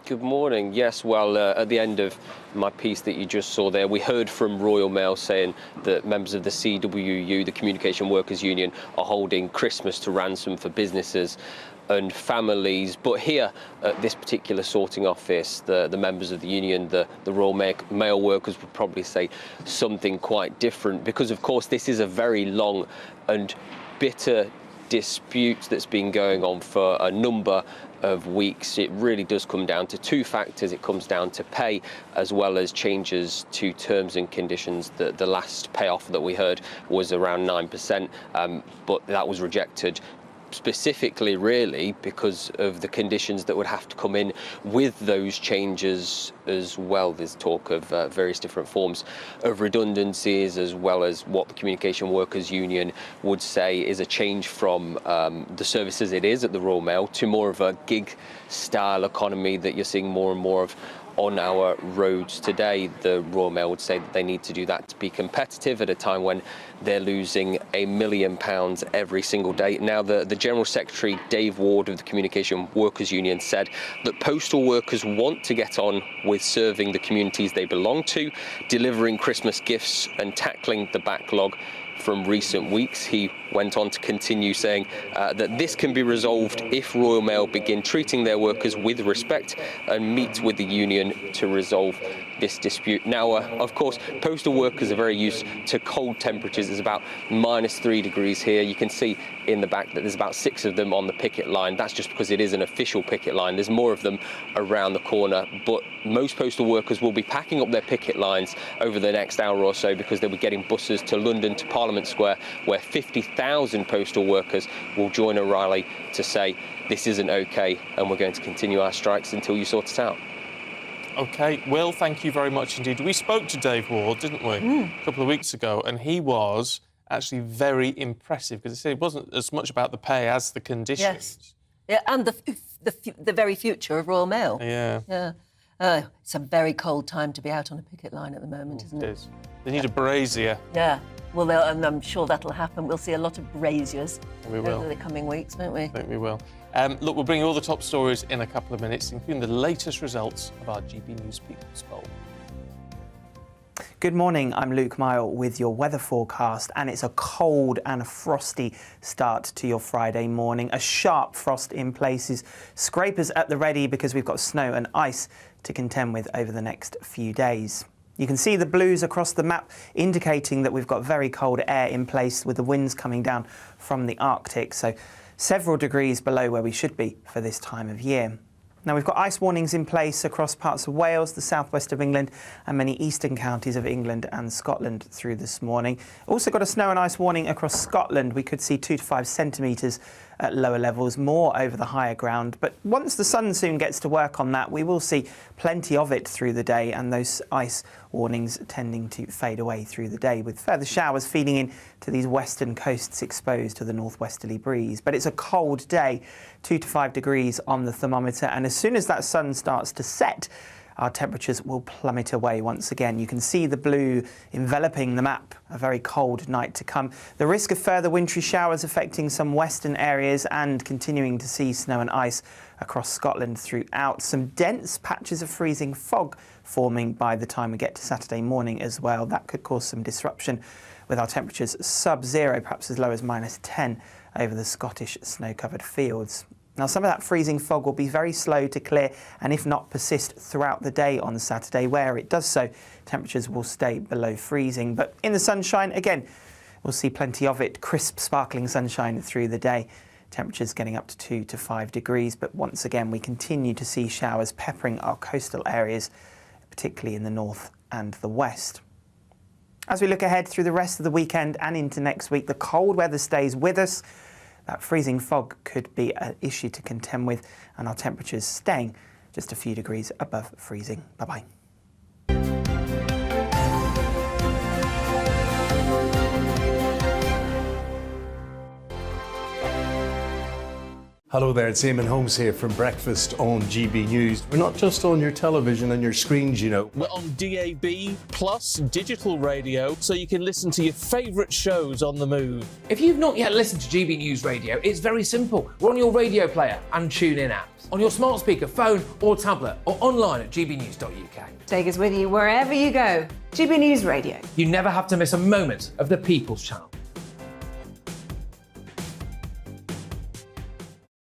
Good morning. Yes, well, at the end of my piece that you just saw there, we heard from Royal Mail saying that members of the CWU, the Communication Workers Union, are holding Christmas to ransom for businesses and families. But here at this particular sorting office, the members of the union, the Royal Mail workers would probably say something quite different, because, of course, this is a very long and bitter dispute that's been going on for a number of weeks. It really does come down to 2 factors. It comes down to pay, as well as changes to terms and conditions. The last payoff that we heard was around 9%, but that was rejected, specifically really because of the conditions that would have to come in with those changes as well. There's talk of various different forms of redundancies, as well as what the Communication Workers Union would say is a change from the services it is at the Royal Mail to more of a gig style economy that you're seeing more and more of on our roads today. The Royal Mail would say that they need to do that to be competitive at a time when they're losing £1 million every single day. Now, the General Secretary, Dave Ward of the Communication Workers Union, said that postal workers want to get on with serving the communities they belong to, delivering Christmas gifts and tackling the backlog from recent weeks. He went on to continue saying that this can be resolved if Royal Mail begin treating their workers with respect and meet with the union to resolve this dispute. Now, of course, postal workers are very used to cold temperatures. It's about -3 degrees here. You can see in the back that there's about 6 of them on the picket line. That's just because it is an official picket line. There's more of them around the corner, but most postal workers will be packing up their picket lines over the next hour or so, because they'll be getting buses to London, to Parliament Square, where 50,000 postal workers will join a rally to say this isn't okay and we're going to continue our strikes until you sort it out. OK, Will, thank you very much indeed. We spoke to Dave Ward, didn't we, a couple of weeks ago, and he was actually very impressive, because he said it wasn't as much about the pay as the conditions. Yes. Yeah, and the very future of Royal Mail. Yeah. Yeah. It's a very cold time to be out on a picket line at the moment, isn't it? It is. They need a brazier. Yeah. Well, and I'm sure that'll happen. We'll see a lot of braziers over the coming weeks, won't we? I think we will. Look, we'll bring you all the top stories in a couple of minutes, including the latest results of our GB News People's Poll. Good morning, I'm Luke Mile with your weather forecast, and it's a cold and a frosty start to your Friday morning. A sharp frost in places, scrapers at the ready, because we've got snow and ice to contend with over the next few days. You can see the blues across the map indicating that we've got very cold air in place, with the winds coming down from the Arctic, so several degrees below where we should be for this time of year. Now, we've got ice warnings in place across parts of Wales, the southwest of England, and many eastern counties of England and Scotland through this morning. Also got a snow and ice warning across Scotland. We could see 2 to 5 centimetres at lower levels, more over the higher ground. But once the sun soon gets to work on that, we will see plenty of it through the day, and those ice warnings tending to fade away through the day, with further showers feeding in to these western coasts exposed to the northwesterly breeze. But it's a cold day, 2 to 5 degrees on the thermometer, and as soon as that sun starts to set, our temperatures will plummet away once again. You can see the blue enveloping the map, a very cold night to come. The risk of further wintry showers affecting some western areas, and continuing to see snow and ice across Scotland throughout. Some dense patches of freezing fog forming by the time we get to Saturday morning as well. That could cause some disruption, with our temperatures sub-zero, perhaps as low as -10 over the Scottish snow-covered fields. Now, some of that freezing fog will be very slow to clear, and if not persist throughout the day on Saturday. Where it does so, temperatures will stay below freezing. But in the sunshine, again, we'll see plenty of it. Crisp, sparkling sunshine through the day. Temperatures getting up to 2 to 5 degrees. But once again, we continue to see showers peppering our coastal areas, particularly in the north and the west. As we look ahead through the rest of the weekend and into next week, the cold weather stays with us. That freezing fog could be an issue to contend with, and our temperatures staying just a few degrees above freezing. Bye-bye. Hello there, it's Eamon Holmes here from Breakfast on GB News. We're not just on your television and your screens, you know. We're on DAB plus digital radio, so you can listen to your favourite shows on the move. If you've not yet listened to GB News Radio, it's very simple. We're on your radio player and TuneIn apps, on your smart speaker, phone or tablet, or online at gbnews.uk. Take us with you wherever you go. GB News Radio. You never have to miss a moment of the People's Channel.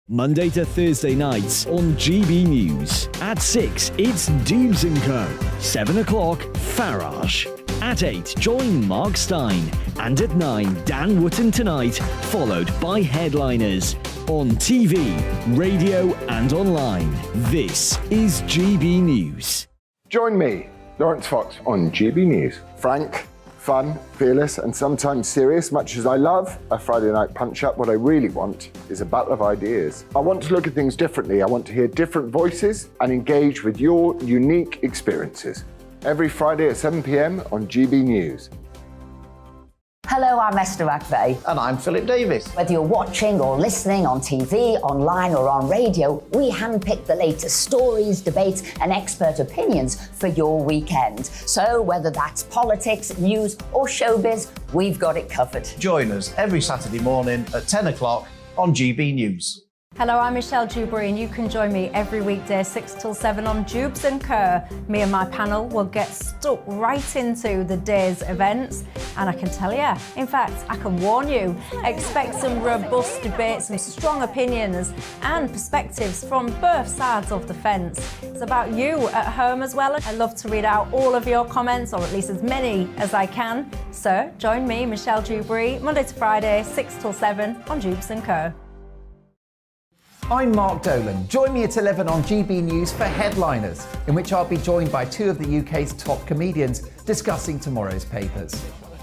Monday to Thursday nights on GB News. At 6, it's Dubes & Co. 7 o'clock, Farage. At 8, join Mark Stein. And at 9, Dan Wootton Tonight, followed by Headliners. On TV, radio and online. This is GB News. Join me, Lawrence Fox, on GB News. Frank, fun, fearless and sometimes serious. Much as I love a Friday night punch-up, what I really want is a battle of ideas. I want to look at things differently. I want to hear different voices and engage with your unique experiences. Every Friday at 7 p.m. on GB News. Hello, I'm Esther McVeigh. And I'm Philip Davis. Whether you're watching or listening on TV, online or on radio, we handpick the latest stories, debates and expert opinions for your weekend. So whether that's politics, news or showbiz, we've got it covered. Join us every Saturday morning at 10 o'clock on GB News. Hello, I'm Michelle Dewberry, and you can join me every weekday 6 till 7 on Dubes & Kerr. Me and my panel will get stuck right into the day's events, and I can tell you, in fact, I can warn you, expect some robust debates, some strong opinions and perspectives from both sides of the fence. It's about you at home as well. I love to read out all of your comments, or at least as many as I can. So join me, Michelle Dewberry, Monday to Friday, 6 till 7 on Dubes & Kerr. I'm Mark Dolan. Join me at 11 on GB News for Headliners, in which I'll be joined by two of the UK's top comedians discussing tomorrow's papers.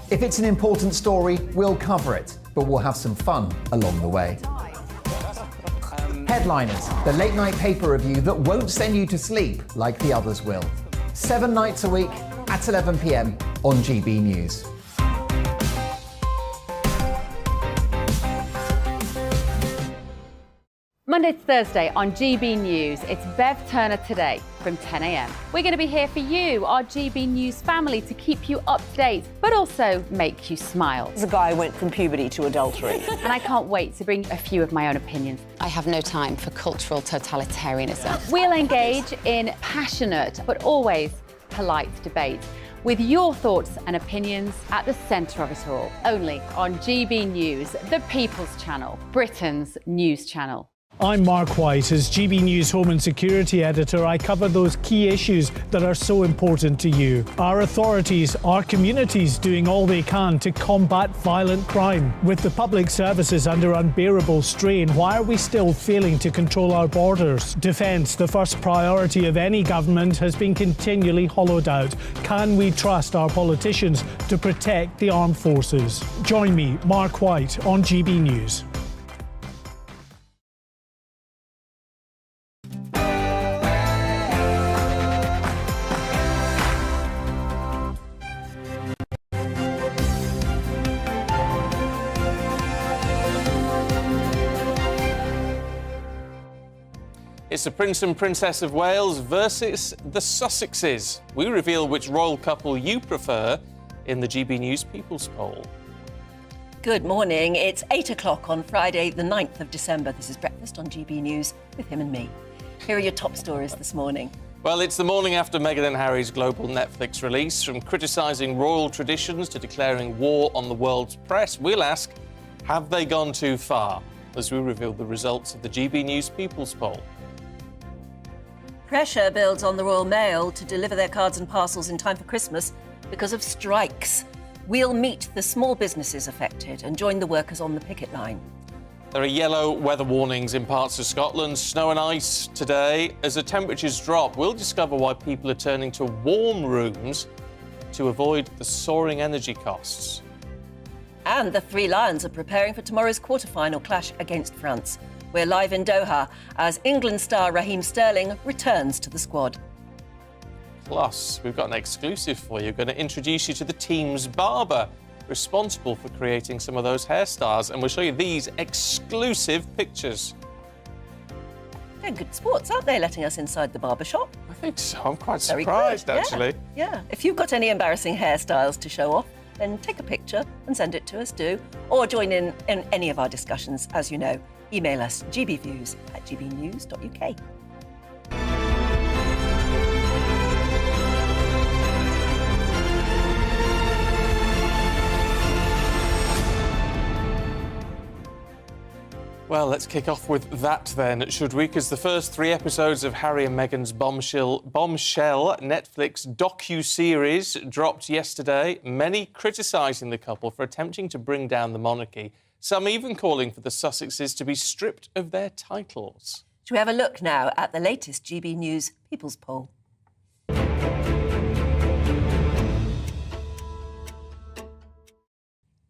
If it's an important story, we'll cover it, but we'll have some fun along the way. Headliners, the late night paper review that won't send you to sleep like the others will. 7 nights a week at 11 p.m. on GB News. Monday to Thursday on GB News, it's Bev Turner Today from 10 a.m. We're going to be here for you, our GB News family, to keep you up to date, but also make you smile. The guy went from puberty to adultery. And I can't wait to bring a few of my own opinions. I have no time for cultural totalitarianism. We'll engage in passionate, but always polite debate, with your thoughts and opinions at the centre of it all. Only on GB News, the People's Channel, Britain's news channel. I'm Mark White. As GB News Home and Security Editor, I cover those key issues that are so important to you. Our authorities, our communities doing all they can to combat violent crime. With the public services under unbearable strain, why are we still failing to control our borders? Defence, the first priority of any government, has been continually hollowed out. Can we trust our politicians to protect the armed forces? Join me, Mark White, on GB News. It's the Prince and Princess of Wales versus the Sussexes. We reveal which royal couple you prefer in the GB News People's Poll. Good morning. It's 8 o'clock on Friday, the 9th of December. This is Breakfast on GB News with him and me. Here are your top stories this morning. Well, it's the morning after Meghan and Harry's global Netflix release. From criticising royal traditions to declaring war on the world's press, we'll ask, have they gone too far? As we reveal the results of the GB News People's Poll. Pressure builds on the Royal Mail to deliver their cards and parcels in time for Christmas because of strikes. We'll meet the small businesses affected and join the workers on the picket line. There are yellow weather warnings in parts of Scotland, snow and ice today. As the temperatures drop, we'll discover why people are turning to warm rooms to avoid the soaring energy costs. And the Three Lions are preparing for tomorrow's quarter-final clash against France. We're live in Doha as England star Raheem Sterling returns to the squad. Plus, we've got an exclusive for you. We're going to introduce you to the team's barber, responsible for creating some of those hairstyles, and we'll show you these exclusive pictures. They're good sports, aren't they, letting us inside the barber shop? I think so. I'm quite Very surprised, good. actually. Yeah. If you've got any embarrassing hairstyles to show off, then take a picture and send it to us, do. Or join in any of our discussions, as you know. Email us gbviews@gbnews.uk. Well, let's kick off with that then, should we? Because the first 3 episodes of Harry and Meghan's bombshell Netflix docu-series dropped yesterday, many criticising the couple for attempting to bring down the monarchy, some even calling for the Sussexes to be stripped of their titles. Shall we have a look now at the latest GB News People's Poll?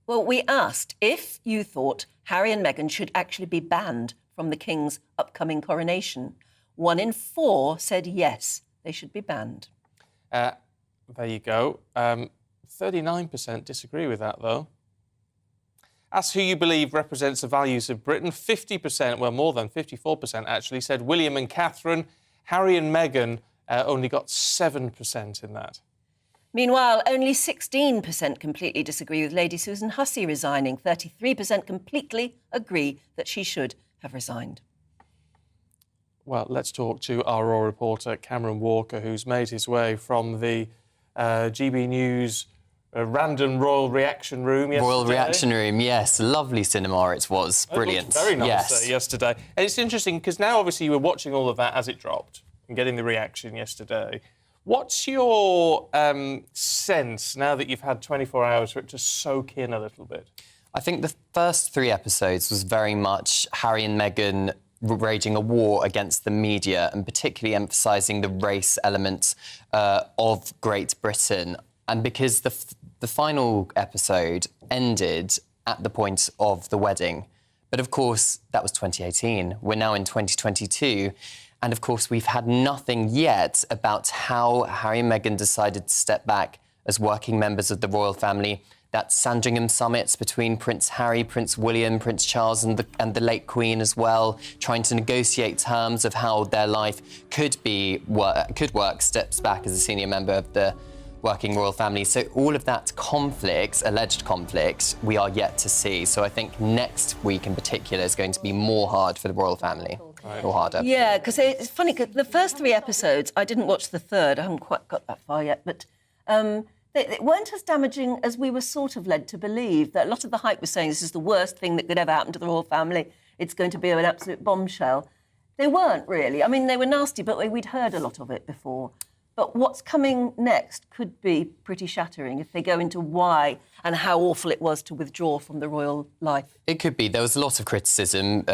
Well, we asked if you thought Harry and Meghan should actually be banned from the King's upcoming coronation. 1 in 4 said yes, they should be banned. There you go. 39% disagree with that, though. Ask who you believe represents the values of Britain. 50%, well, more than 54% actually, said William and Catherine. Harry and Meghan only got 7% in that. Meanwhile, only 16% completely disagree with Lady Susan Hussey resigning. 33% completely agree that she should have resigned. Well, let's talk to our Raw reporter, Cameron Walker, who's made his way from the GB News random Royal Reaction Room yesterday. Royal Reaction Room, yes. Lovely cinema it was. Brilliant. It looked very nice yes. Yesterday. And it's interesting because now, obviously, you were watching all of that as it dropped and getting the reaction yesterday. What's your sense now that you've had 24 hours for it to soak in a little bit? I think the first 3 episodes was very much Harry and Meghan waging a war against the media and particularly emphasising the race element of Great Britain. And because the final episode ended at the point of the wedding. But of course, that was 2018. We're now in 2022. And of course, we've had nothing yet about how Harry and Meghan decided to step back as working members of the royal family. That Sandringham summit between Prince Harry, Prince William, Prince Charles and the late Queen as well, trying to negotiate terms of how their life could work steps back as a senior member of the working royal family. So all of that conflict, alleged conflict, we are yet to see. So I think next week in particular is going to be more hard for the royal family. Right. Or harder. Yeah, because it's funny, cause the first 3 episodes, I didn't watch the third, I haven't quite got that far yet, but they weren't as damaging as we were sort of led to believe. That a lot of the hype was saying this is the worst thing that could ever happen to the royal family. It's going to be an absolute bombshell. They weren't really. I mean, they were nasty, but we'd heard a lot of it before. But what's coming next could be pretty shattering if they go into why and how awful it was to withdraw from the royal life. It could be. There was a lot of criticism,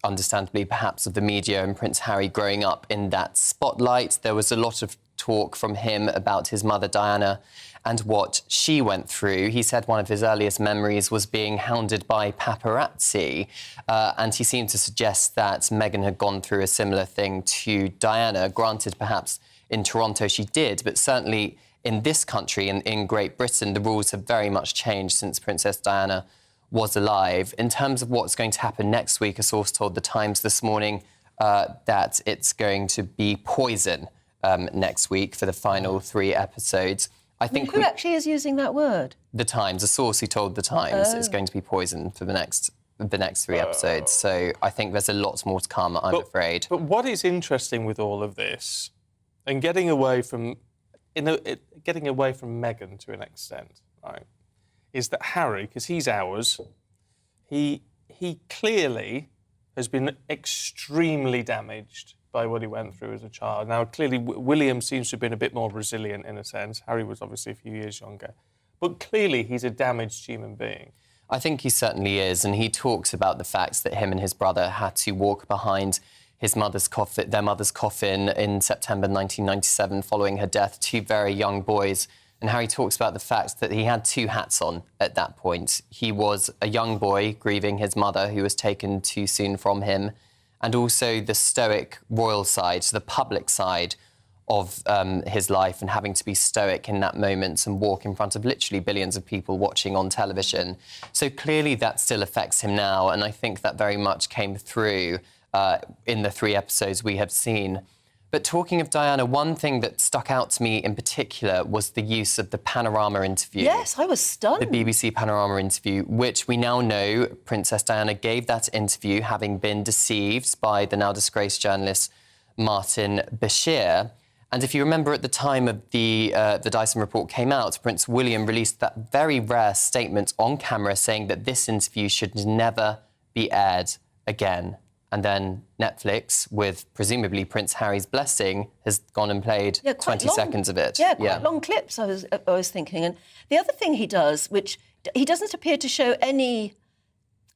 understandably, perhaps, of the media and Prince Harry growing up in that spotlight. There was a lot of talk from him about his mother, Diana, and what she went through. He said one of his earliest memories was being hounded by paparazzi, and he seemed to suggest that Meghan had gone through a similar thing to Diana. Granted, perhaps in Toronto she did, but certainly in this country, in Great Britain, the rules have very much changed since Princess Diana was alive. In terms of what's going to happen next week, a source told The Times this morning, that it's going to be poison next week for the final 3 episodes. I think who actually is using that word? The Times, a source who told The Times it's going to be poison for the next 3 episodes. So I think there's a lot more to come, I'm afraid. But what is interesting with all of this, and getting away from Meghan to an extent, right, is that Harry, because he's ours, he clearly has been extremely damaged by what he went through as a child. Now, clearly, William seems to have been a bit more resilient in a sense. Harry was obviously a few years younger. But clearly, he's a damaged human being. I think he certainly is, and he talks about the fact that him and his brother had to walk behind their mother's coffin in September 1997 following her death, 2 very young boys. And Harry talks about the fact that he had 2 hats on at that point. He was a young boy grieving his mother, who was taken too soon from him, and also the stoic royal side, so the public side of his life, and having to be stoic in that moment and walk in front of literally billions of people watching on television. So clearly that still affects him now, and I think that very much came through in the 3 episodes we have seen. But talking of Diana, one thing that stuck out to me in particular was the use of the Panorama interview. Yes, I was stunned. The BBC Panorama interview, which we now know Princess Diana gave that interview having been deceived by the now disgraced journalist Martin Bashir. And if you remember, at the time of the Dyson report came out, Prince William released that very rare statement on camera saying that this interview should never be aired again. And then Netflix, with presumably Prince Harry's blessing, has gone and played 20 seconds of it. Yeah, quite long clips, I was thinking. And the other thing he does, which he doesn't appear to show any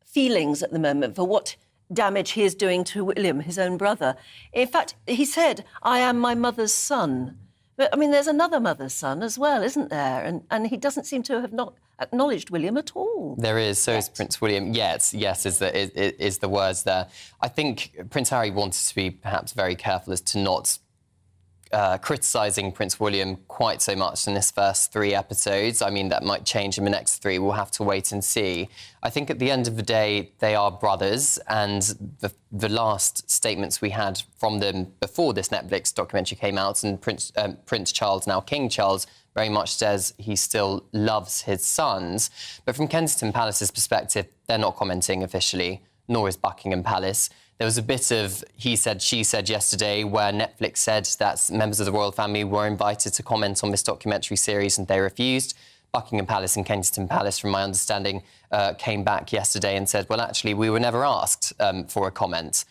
feelings at the moment for what damage he is doing to William, his own brother. In fact, he said, "I am my mother's son." But, I mean, there's another mother's son as well, isn't there? And he doesn't seem to have not acknowledged William at all. There is, so is Prince William. Yes, is the words there. I think Prince Harry wanted to be perhaps very careful as to not criticising Prince William quite so much in this first 3 episodes. I mean, that might change in the next 3. We'll have to wait and see. I think at the end of the day, they are brothers, and the last statements we had from them before this Netflix documentary came out, and Prince Charles, now King Charles, very much says he still loves his sons. But from Kensington Palace's perspective, they're not commenting officially, nor is Buckingham Palace. There was a bit of he said, she said yesterday where Netflix said that members of the royal family were invited to comment on this documentary series and they refused. Buckingham Palace and Kensington Palace, from my understanding, came back yesterday and said, well, actually, we were never asked for a comment.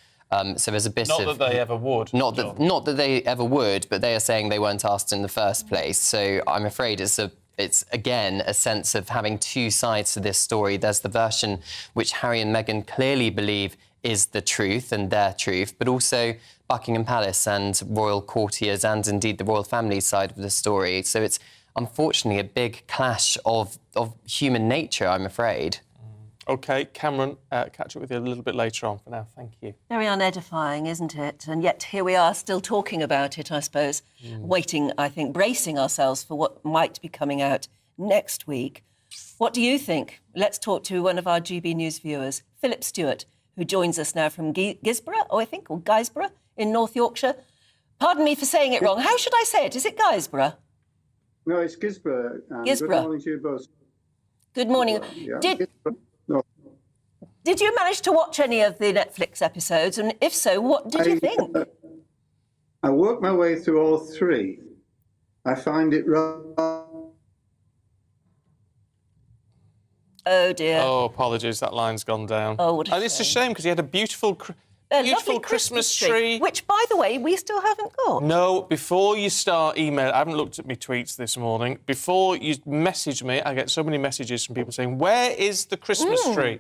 So there's a bit of... Not that they ever would. Not that they ever would, but they are saying they weren't asked in the first place. So I'm afraid it's again, a sense of having 2 sides to this story. There's the version which Harry and Meghan clearly believe is the truth and their truth, but also Buckingham Palace and royal courtiers and indeed the royal family side of the story. So it's unfortunately a big clash of human nature, I'm afraid. OK, Cameron, catch up with you a little bit later on. For now, thank you. Very unedifying, isn't it? And yet here we are still talking about it, I suppose, waiting, I think, bracing ourselves for what might be coming out next week. What do you think? Let's talk to one of our GB News viewers, Philip Stewart, who joins us now from Guisborough, or Guisborough, in North Yorkshire. Pardon me for saying it wrong. How should I say it? Is it Guisborough? No, it's Guisborough. Guisborough. Good morning to you both. Good morning. Did you manage to watch any of the Netflix episodes? And if so, what did you think? I worked my way through all 3. I find it rather... Oh, dear. Oh, apologies, that line's gone down. Oh, what a And it's a shame, because he had a beautiful lovely Christmas tree. Which, by the way, we still haven't got. No, before you start email, I haven't looked at my tweets this morning. Before you message me, I get so many messages from people saying, where is the Christmas tree?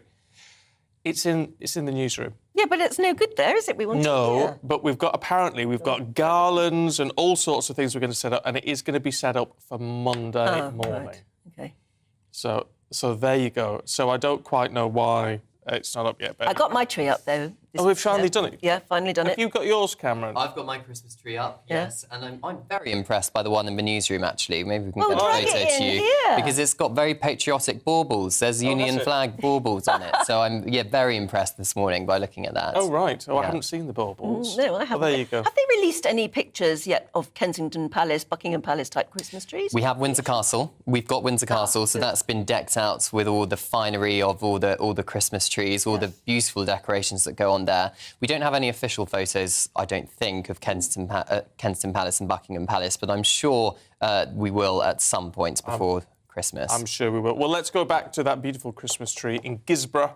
It's in the newsroom. Yeah, but it's no good there, is it? We want to hear. But we've got garlands and all sorts of things we're going to set up, and it is going to be set up for Monday morning. Right. OK. So there you go. So I don't quite know why it's not up yet. But I got my tree up, though, Oh, we've finally done it? Yeah, finally done it. Have you got yours, Cameron? I've got my Christmas tree up, Yeah. yes. And I'm very impressed by the one in the newsroom, actually. Maybe we can Oh, get a drag photo it in to you. here. Because it's got very patriotic baubles. There's Union has it? flag baubles on it. So I'm, very impressed this morning by looking at that. Oh, right. Oh, I Yeah. haven't seen the baubles. No, I haven't. Well, there you go. Have they released any pictures yet of Kensington Palace, Buckingham Palace type Christmas trees? We have Windsor Castle. We've got Windsor Castle, so that's been decked out with all the finery of all the Christmas trees, all the beautiful decorations that go on there. We don't have any official photos, I don't think, of Kensington Palace and Buckingham Palace, but I'm sure we will at some point before Christmas. I'm sure we will. Well, let's go back to that beautiful Christmas tree in Gisborough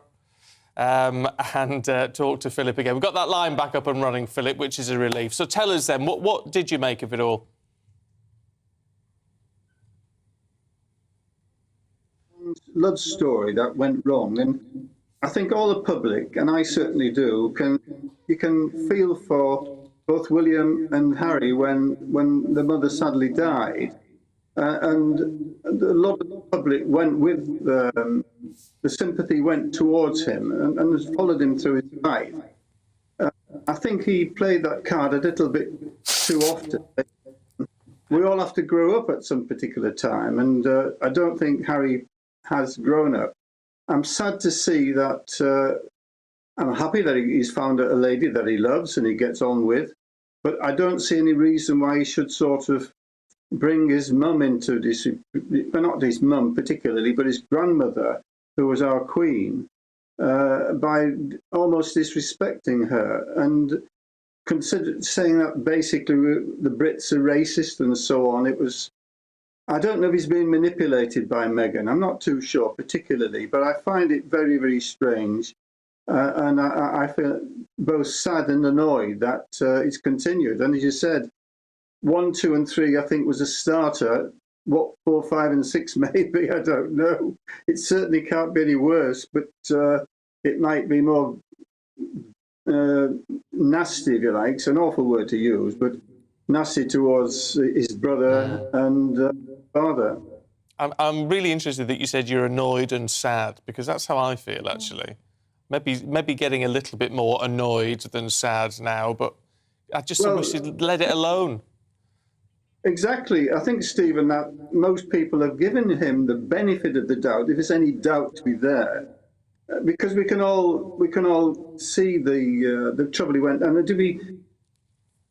and talk to Philip again. We've got that line back up and running, Philip, which is a relief. So tell us then, what did you make of it all? Love story that went wrong, and I think all the public, and I certainly do, you can feel for both William and Harry when the mother sadly died, and a lot of the public went with the sympathy went towards him and followed him through his life. I think he played that card a little bit too often. We all have to grow up at some particular time, and I don't think Harry has grown up. I'm sad to see that. I'm happy that he's found a lady that he loves and he gets on with, but I don't see any reason why he should sort of bring his mum into this, well, not his mum particularly, but his grandmother, who was our queen, by almost disrespecting her and saying that basically the Brits are racist and so on. It was. I don't know if he's being manipulated by Meghan. I'm not too sure particularly, but I find it very, very strange. And I feel both sad and annoyed that it's continued. And as you said, 1, 2 and 3, I think, was a starter. What 4, 5 and 6 may be, I don't know. It certainly can't be any worse, but it might be more nasty, if you like. It's an awful word to use, but nasty towards his brother and father. I'm really interested that you said you're annoyed and sad, because that's how I feel, actually. Maybe getting a little bit more annoyed than sad now, but I just wish you'd let it alone. Exactly. I think, Stephen, that most people have given him the benefit of the doubt, if there's any doubt to be there, because we can all see the trouble he went. And to be,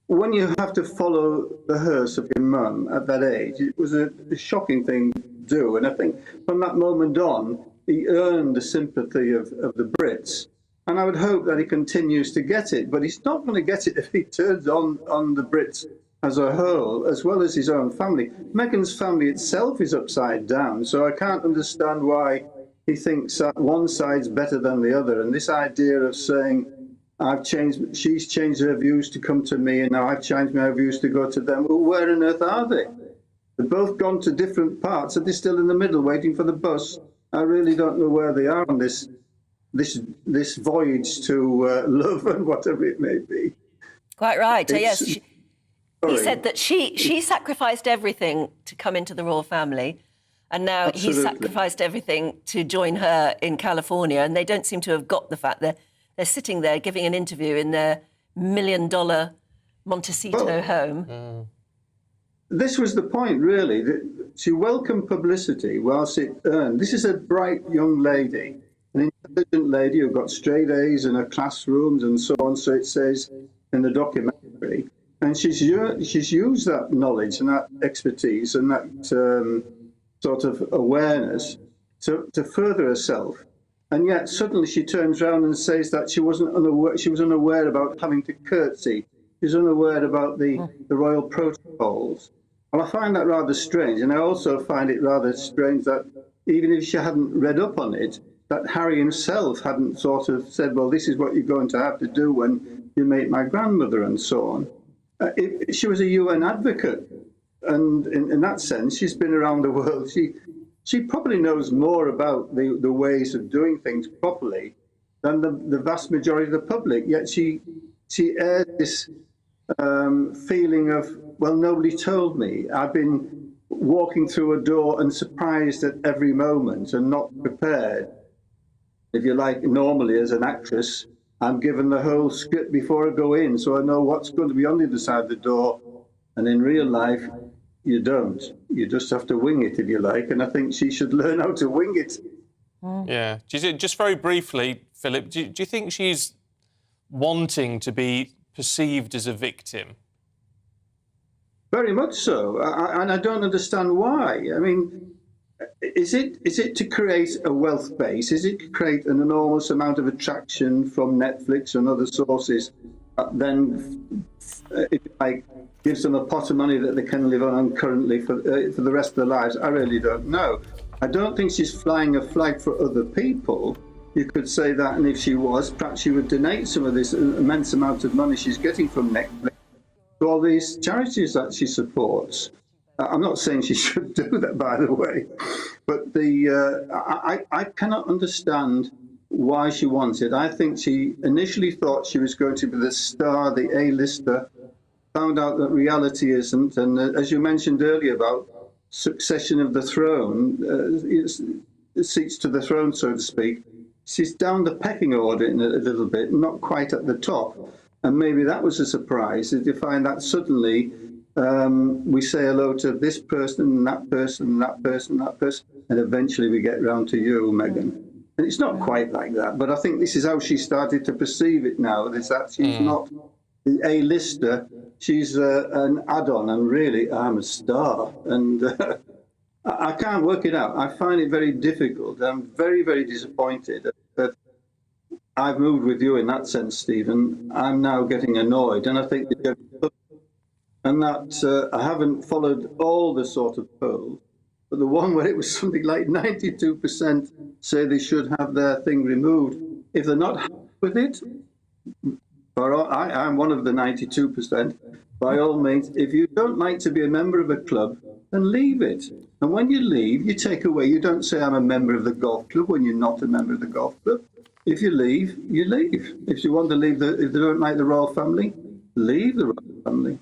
when you have to follow the hearse of your mum at that age, it was a shocking thing to do. And I think from that moment on, he earned the sympathy of the Brits. And I would hope that he continues to get it. But he's not going to get it if he turns on the Brits as a whole, as well as his own family. Meghan's family itself is upside down. So I can't understand why he thinks that one side's better than the other. And this idea of saying, she's changed her views to come to me, and now I've changed my views to go to them. Well, where on earth are they? They've both gone to different parts. Are they still in the middle waiting for the bus? I really don't know where they are on this voyage to love and whatever it may be. Quite right. Yes, he said that she sacrificed everything to come into the royal family, and now he's sacrificed everything to join her in California, and they don't seem to have got the fact that they're sitting there giving an interview in their $1 million Montecito home. This was the point, really. That she welcomed publicity whilst it earned. This is a bright young lady, an intelligent lady who got straight A's in her classrooms and so on, so it says in the documentary. And she's used that knowledge and that expertise and that sort of awareness to further herself. And yet suddenly she turns around and says that she was unaware about having to curtsy. She was unaware about the royal protocols. And I find that rather strange. And I also find it rather strange that even if she hadn't read up on it, that Harry himself hadn't sort of said, well, this is what you're going to have to do when you meet my grandmother and so on. She was a UN advocate. And in that sense, she's been around the world. She probably knows more about the ways of doing things properly than the vast majority of the public. Yet she aired this feeling of, well, nobody told me. I've been walking through a door and surprised at every moment and not prepared, if you like, normally as an actress, I'm given the whole script before I go in, so I know what's going to be on the other side of the door. And in real life, you don't. You just have to wing it, if you like. And I think she should learn how to wing it. Yeah. Just very briefly, Philip, do you think she's wanting to be perceived as a victim? Very much so. And I don't understand why. I mean, is it to create a wealth base? Is it to create an enormous amount of attraction from Netflix and other sources that then, if I gives them a pot of money that they can live on currently for the rest of their lives? I really don't know. I don't think she's flying a flag for other people. You could say that, and if she was, perhaps she would donate some of this immense amount of money she's getting from Netflix to all these charities that she supports. I'm not saying she should do that, by the way, but I cannot understand why she wants it. I think she initially thought she was going to be the star, the A-lister, found out that reality isn't, and as you mentioned earlier about succession of the throne, seats to the throne, so to speak, she's down the pecking order in a little bit, not quite at the top. And maybe that was a surprise, to find that suddenly we say hello to this person, and that person, and that person, and that person, and eventually we get round to you, Meghan. And it's not quite like that, but I think this is how she started to perceive it now, is that she's not the A-lister, she's an add-on, and really, I'm a star. And I can't work it out. I find it very difficult. I'm very, very disappointed that I've moved with you in that sense, Stephen. I'm now getting annoyed, and I think and that I haven't followed all the sort of polls, but the one where it was something like 92% say they should have their thing removed. If they're not happy with it, I'm one of the 92%. By all means, if you don't like to be a member of a club, then leave it. And when you leave, you take away. You don't say, I'm a member of the golf club when you're not a member of the golf club. If you leave, you leave. If you want to leave, if they don't like the royal family, leave the royal family.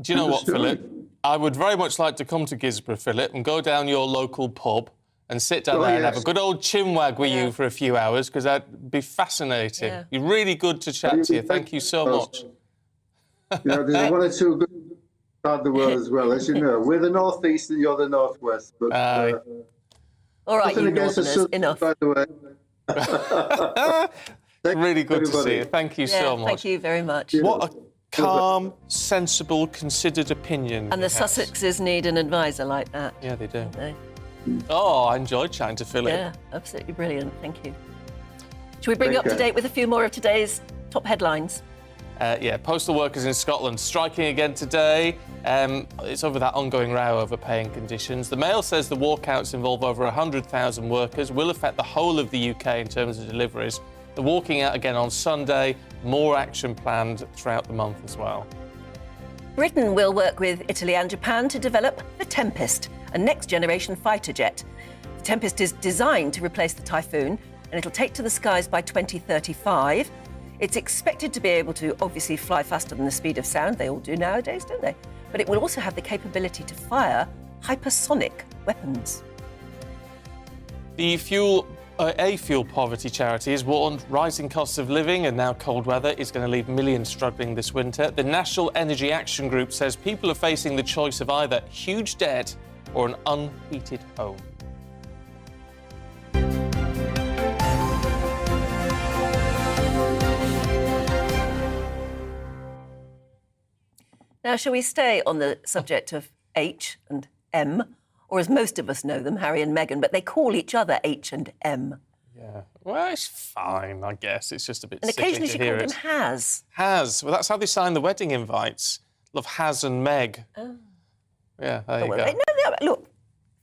Do you know what, Philip? I would very much like to come to Gisborough, Philip, and go down your local pub and sit down there and have a good old chinwag with you for a few hours, because that'd be fascinating. Yeah. You're really good to chat to you. Thank you so much. There's one or two good part of the world as well, as you know. We're the northeast and you're the northwest. But, all right, you northerners, enough. By the way. Really good to see you. Thank you so much. Thank you very much. What a calm, sensible, considered opinion. And the Sussexes need an advisor like that. Yeah, they do. They? Oh, I enjoyed chatting to Philip. Yeah, absolutely brilliant. Thank you. Should we bring you up to date with a few more of today's top headlines? Postal workers in Scotland striking again today. It's over that ongoing row over pay and conditions. The Mail says the walkouts involve over 100,000 workers, will affect the whole of the UK in terms of deliveries. They're walking out again on Sunday, more action planned throughout the month as well. Britain will work with Italy and Japan to develop the Tempest, a next-generation fighter jet. The Tempest is designed to replace the Typhoon, and it'll take to the skies by 2035. It's expected to be able to obviously fly faster than the speed of sound. They all do nowadays, don't they? But it will also have the capability to fire hypersonic weapons. The fuel poverty charity has warned rising costs of living and now cold weather is going to leave millions struggling this winter. The National Energy Action Group says people are facing the choice of either huge debt or an unheated home. Now, shall we stay on the subject of H and M, or as most of us know them, Harry and Meghan, but they call each other H and M. Yeah, well, it's fine, I guess. It's just a bit And sickly occasionally to she hear called it. him Has. Has. Well, that's how they sign the wedding invites. Love Has and Meg. Oh. Yeah, there you Well, go. no, look,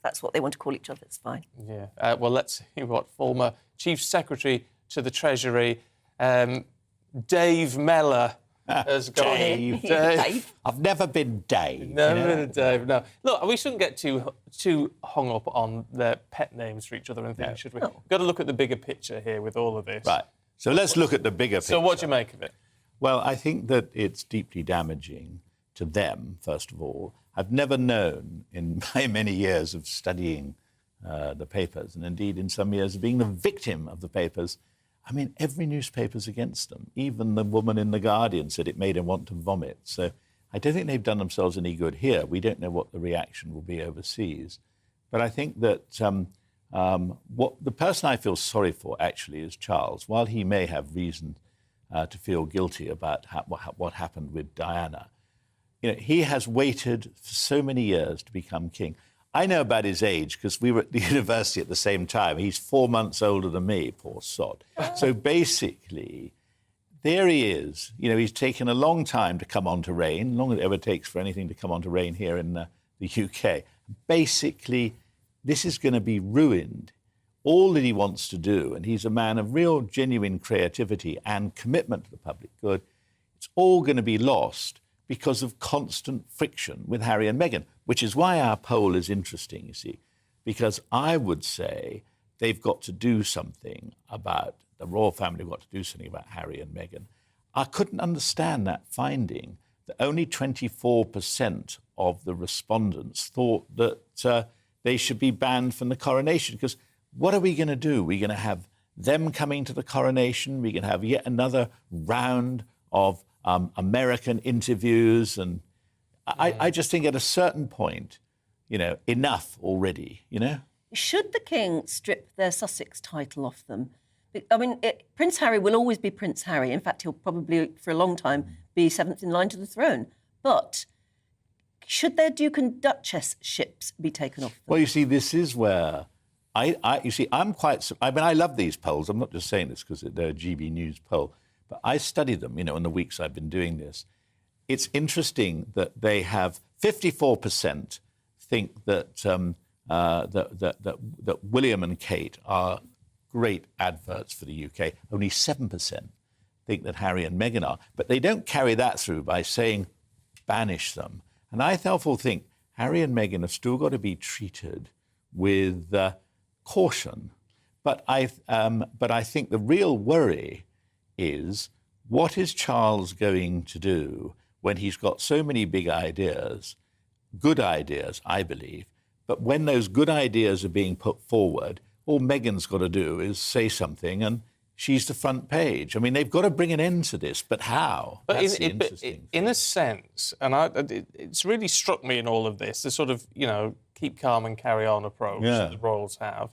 that's what they want to call each other. It's fine. Yeah. Well, let's see what former Chief Secretary to the Treasury, Dave Mellor, has gone. Dave. I've never been Dave. Never been a Dave, no. Look, we shouldn't get too hung up on their pet names for each other and things, should we? No. Got to look at the bigger picture here with all of this. Right. So let's look at the bigger picture. So what do you make of it? Well, I think that it's deeply damaging to them, first of all. I've never known, in my many years of studying the papers, and indeed in some years of being the victim of the papers, I mean, every newspaper's against them. Even the woman in The Guardian said it made him want to vomit. So I don't think they've done themselves any good here. We don't know what the reaction will be overseas. But I think that what the person I feel sorry for, actually, is Charles. While he may have reason to feel guilty about what happened with Diana, he has waited for so many years to become king. I know about his age because we were at the university at the same time. He's 4 months older than me, poor sod. So basically, there he is. He's taken a long time to come onto reign, longer than it ever takes for anything to come onto reign here in the UK. Basically, this is going to be ruined. All that he wants to do, and he's a man of real, genuine creativity and commitment to the public good, it's all going to be lost because of constant friction with Harry and Meghan, which is why our poll is interesting, you see, because I would say they've got to do something about, the royal family have got to do something about Harry and Meghan. I couldn't understand that finding that only 24% of the respondents thought that they should be banned from the coronation, because what are we going to do? We're going to have them coming to the coronation. We're going to have yet another round of American interviews. And I just think at a certain point, enough already, Should the king strip their Sussex title off them? I mean, Prince Harry will always be Prince Harry. In fact, he'll probably, for a long time, be seventh in line to the throne. But should their Duke and Duchess ships be taken off them? Well, you see, this is where I'm quite... I love these polls. I'm not just saying this because they're a GB News poll, but I study them, in the weeks I've been doing this. It's interesting that they have 54% think that that William and Kate are great adverts for the UK. Only 7% think that Harry and Meghan are. But they don't carry that through by saying banish them. And I therefore think Harry and Meghan have still got to be treated with caution. But I think the real worry is, what is Charles going to do when he's got so many big ideas, good ideas, I believe, but when those good ideas are being put forward, all Meghan's got to do is say something and she's the front page. I mean, they've got to bring an end to this, but how? But That's the interesting in a sense, and it's really struck me in all of this, the sort of, keep calm and carry on approach that the royals have.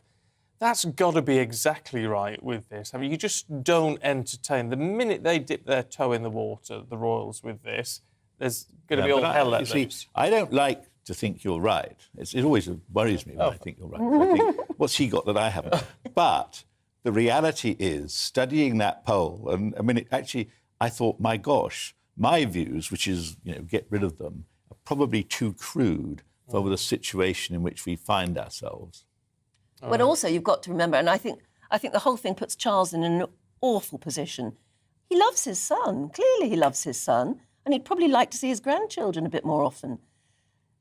That's got to be exactly right with this. I mean, you just don't entertain. The minute they dip their toe in the water, the royals, with this, there's going to be all hell let loose. I don't like to think you're right. It always worries me when I think you're right. I think, what's he got that I haven't? But the reality is, studying that poll, and I mean, I thought, my gosh, my views, which is, get rid of them, are probably too crude for the situation in which we find ourselves. But also, you've got to remember, and I think the whole thing puts Charles in an awful position. He loves his son. Clearly, he loves his son, and he'd probably like to see his grandchildren a bit more often.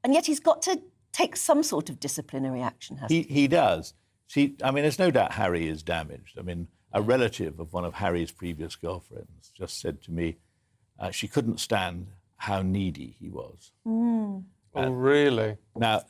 And yet, he's got to take some sort of disciplinary action, hasn't he? He does. See, I mean, there's no doubt Harry is damaged. I mean, a relative of one of Harry's previous girlfriends just said to me she couldn't stand how needy he was. Oh, really? Now,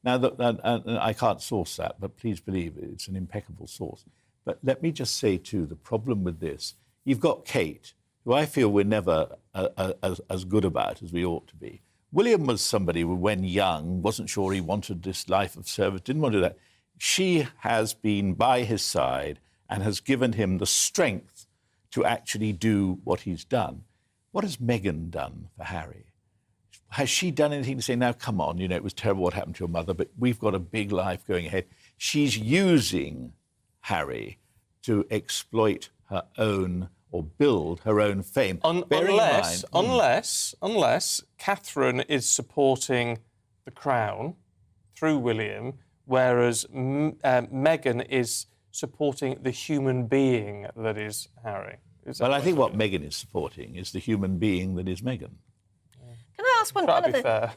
I can't source that, but please believe it's an impeccable source. But let me just say, too, the problem with this, you've got Kate, who I feel we're never as good about as we ought to be. William was somebody who, when young, wasn't sure he wanted this life of service, didn't want to do that. She has been by his side and has given him the strength to actually do what he's done. What has Meghan done for Harry? Has she done anything to say, now, come on, it was terrible what happened to your mother, but we've got a big life going ahead? She's using Harry to exploit her own or build her own fame. Unless Catherine is supporting the crown through William, whereas Meghan is supporting the human being that is Harry. Well, I think what Meghan is supporting is the human being that is Meghan. Can I ask one other... fair.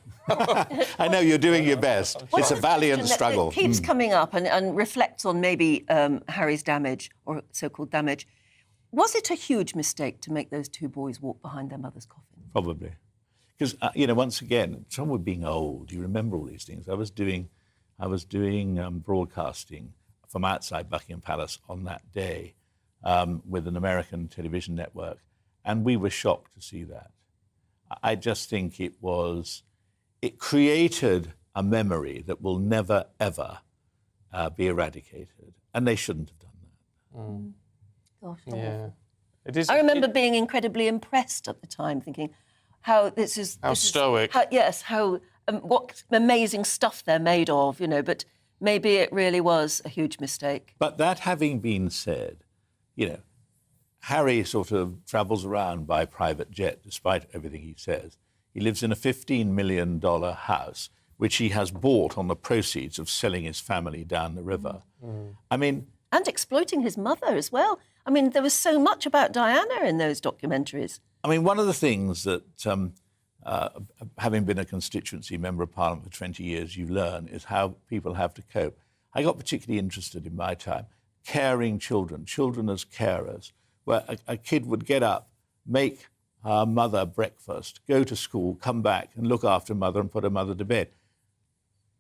I know you're doing your best. It's a valiant struggle. It keeps coming up and reflects on maybe Harry's damage, or so-called damage. Was it a huge mistake to make those two boys walk behind their mother's coffin? Probably. Because, once again, trouble with being old, you remember all these things. I was doing broadcasting from outside Buckingham Palace on that day with an American television network, and we were shocked to see that. I just think it created a memory that will never, ever be eradicated, and they shouldn't have done that. Gosh, Yeah. I remember being incredibly impressed at the time, thinking, how this is... How stoic. What amazing stuff they're made of, you know, but maybe it really was a huge mistake. But that having been said, you know, Harry sort of travels around by private jet, despite everything he says. He lives in a $15 million house, which he has bought on the proceeds of selling his family down the river. I mean... And exploiting his mother as well. I mean, there was so much about Diana in those documentaries. I mean, one of the things that, having been a constituency member of Parliament for 20 years, you learn is how people have to cope. I got particularly interested in my time, caring children as carers, where a kid would get up, make her mother breakfast, go to school, come back and look after mother and put her mother to bed.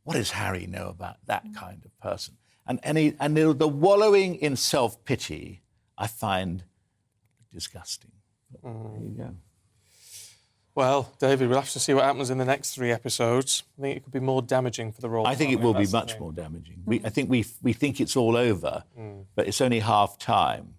What does Harry know about that kind of person? And the wallowing in self-pity, I find disgusting. There you go. Well, David, we'll have to see what happens in the next 3 episodes. I think it could be more damaging for the role. I think it will be much more damaging. I think we think it's all over, but it's only half time.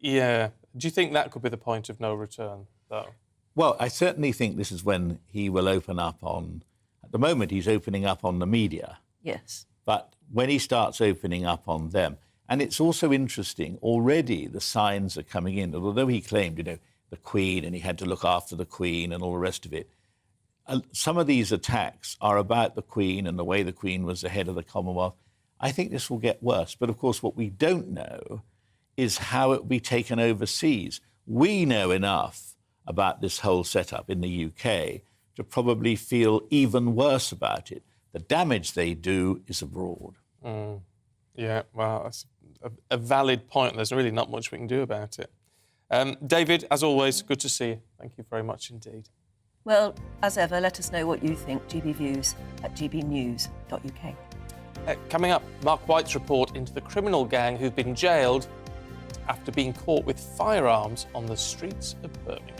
Yeah. Do you think that could be the point of no return, though? Well, I certainly think this is when he will open up on... At the moment, he's opening up on the media. Yes. But when he starts opening up on them... And it's also interesting, already the signs are coming in. Although he claimed, you know, the Queen and he had to look after the Queen and all the rest of it, some of these attacks are about the Queen and the way the Queen was the head of the Commonwealth. I think this will get worse. But, of course, what we don't know is how it will be taken overseas. We know enough about this whole setup in the UK to probably feel even worse about it. The damage they do is abroad. Yeah, well, that's a valid point. There's really not much we can do about it. David, as always, good to see you. Thank you very much indeed. Well, as ever, let us know what you think. GBViews at gbnews.uk. Coming up, Mark White's report into the criminal gang who've been jailed after being caught with firearms on the streets of Birmingham.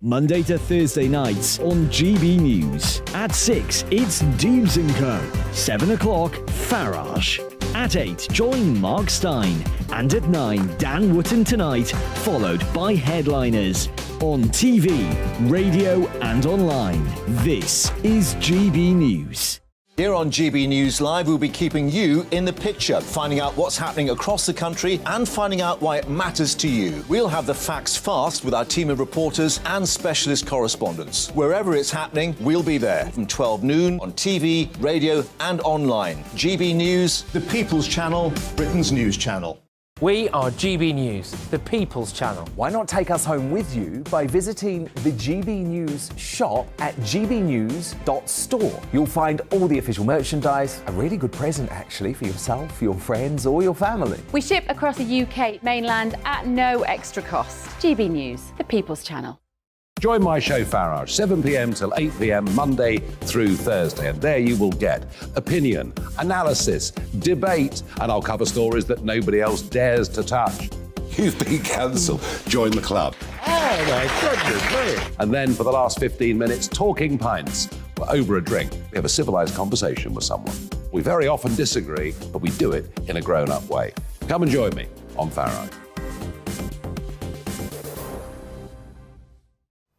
Monday to Thursday nights on GB News. At 6, it's Dubes & Co. 7 o'clock, Farage. At 8, join Mark Stein. And at 9, Dan Wootton Tonight, followed by Headliners. On TV, radio and online. This is GB News. Here on GB News Live, we'll be keeping you in the picture, finding out what's happening across the country and finding out why it matters to you. We'll have the facts fast with our team of reporters and specialist correspondents. Wherever it's happening, we'll be there from 12 noon on TV, radio and online. GB News, the People's Channel, Britain's news channel. We are GB News, the People's Channel. Why not take us home with you by visiting the GB News shop at gbnews.store. You'll find all the official merchandise, a really good present actually for yourself, your friends or your family. We ship across the UK mainland at no extra cost. GB News, the People's Channel. Join my show Farage, 7 p.m. till 8 p.m. Monday through Thursday. And there you will get opinion, analysis, debate, and I'll cover stories that nobody else dares to touch. You've been cancelled. Join the club. Oh, my goodness. And then for the last 15 minutes, talking pints. We're over a drink. We have a civilised conversation with someone. We very often disagree, but we do it in a grown-up way. Come and join me on Farage.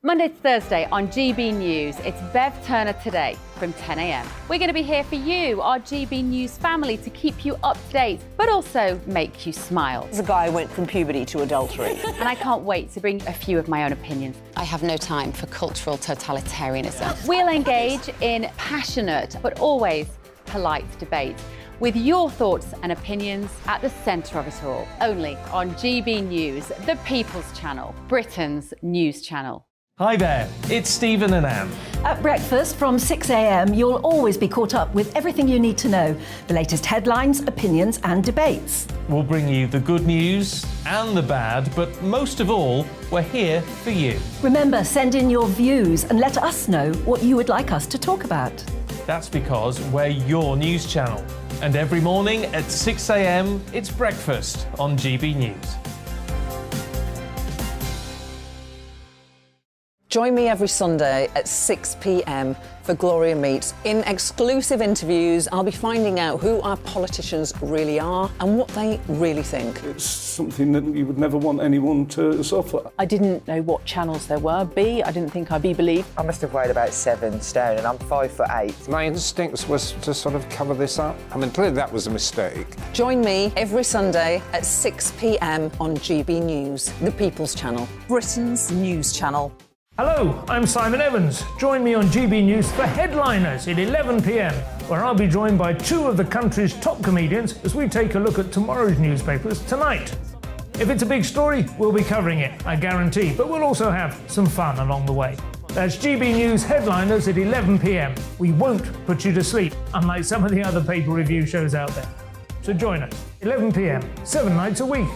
Monday to Thursday on GB News, it's Bev Turner Today from 10 a.m. We're going to be here for you, our GB News family, to keep you up to date, but also make you smile. The guy went from puberty to adultery. And I can't wait to bring a few of my own opinions. I have no time for cultural totalitarianism. We'll engage in passionate, but always polite debate with your thoughts and opinions at the centre of it all. Only on GB News, the People's Channel, Britain's news channel. Hi there, it's Stephen and Anne. At breakfast from 6 a.m, you'll always be caught up with everything you need to know, the latest headlines, opinions and debates. We'll bring you the good news and the bad, but most of all, we're here for you. Remember, send in your views and let us know what you would like us to talk about. That's because we're your news channel. And every morning at 6 a.m, it's breakfast on GB News. Join me every Sunday at 6 p.m. for Gloria Meets. In exclusive interviews, I'll be finding out who our politicians really are and what they really think. It's something that you would never want anyone to suffer. I didn't know what channels there were. I didn't think I'd be believed. I must have weighed about 7 stone and I'm 5'8". My instincts was to sort of cover this up. I mean, clearly that was a mistake. Join me every Sunday at 6 p.m. on GB News, the People's Channel, Britain's news channel. Hello, I'm Simon Evans. Join me on GB News for Headliners at 11 p.m, where I'll be joined by 2 of the country's top comedians as we take a look at tomorrow's newspapers tonight. If it's a big story, we'll be covering it, I guarantee, but we'll also have some fun along the way. That's GB News Headliners at 11 p.m. We won't put you to sleep, unlike some of the other paper review shows out there. So join us, 11 p.m, 7 nights a week.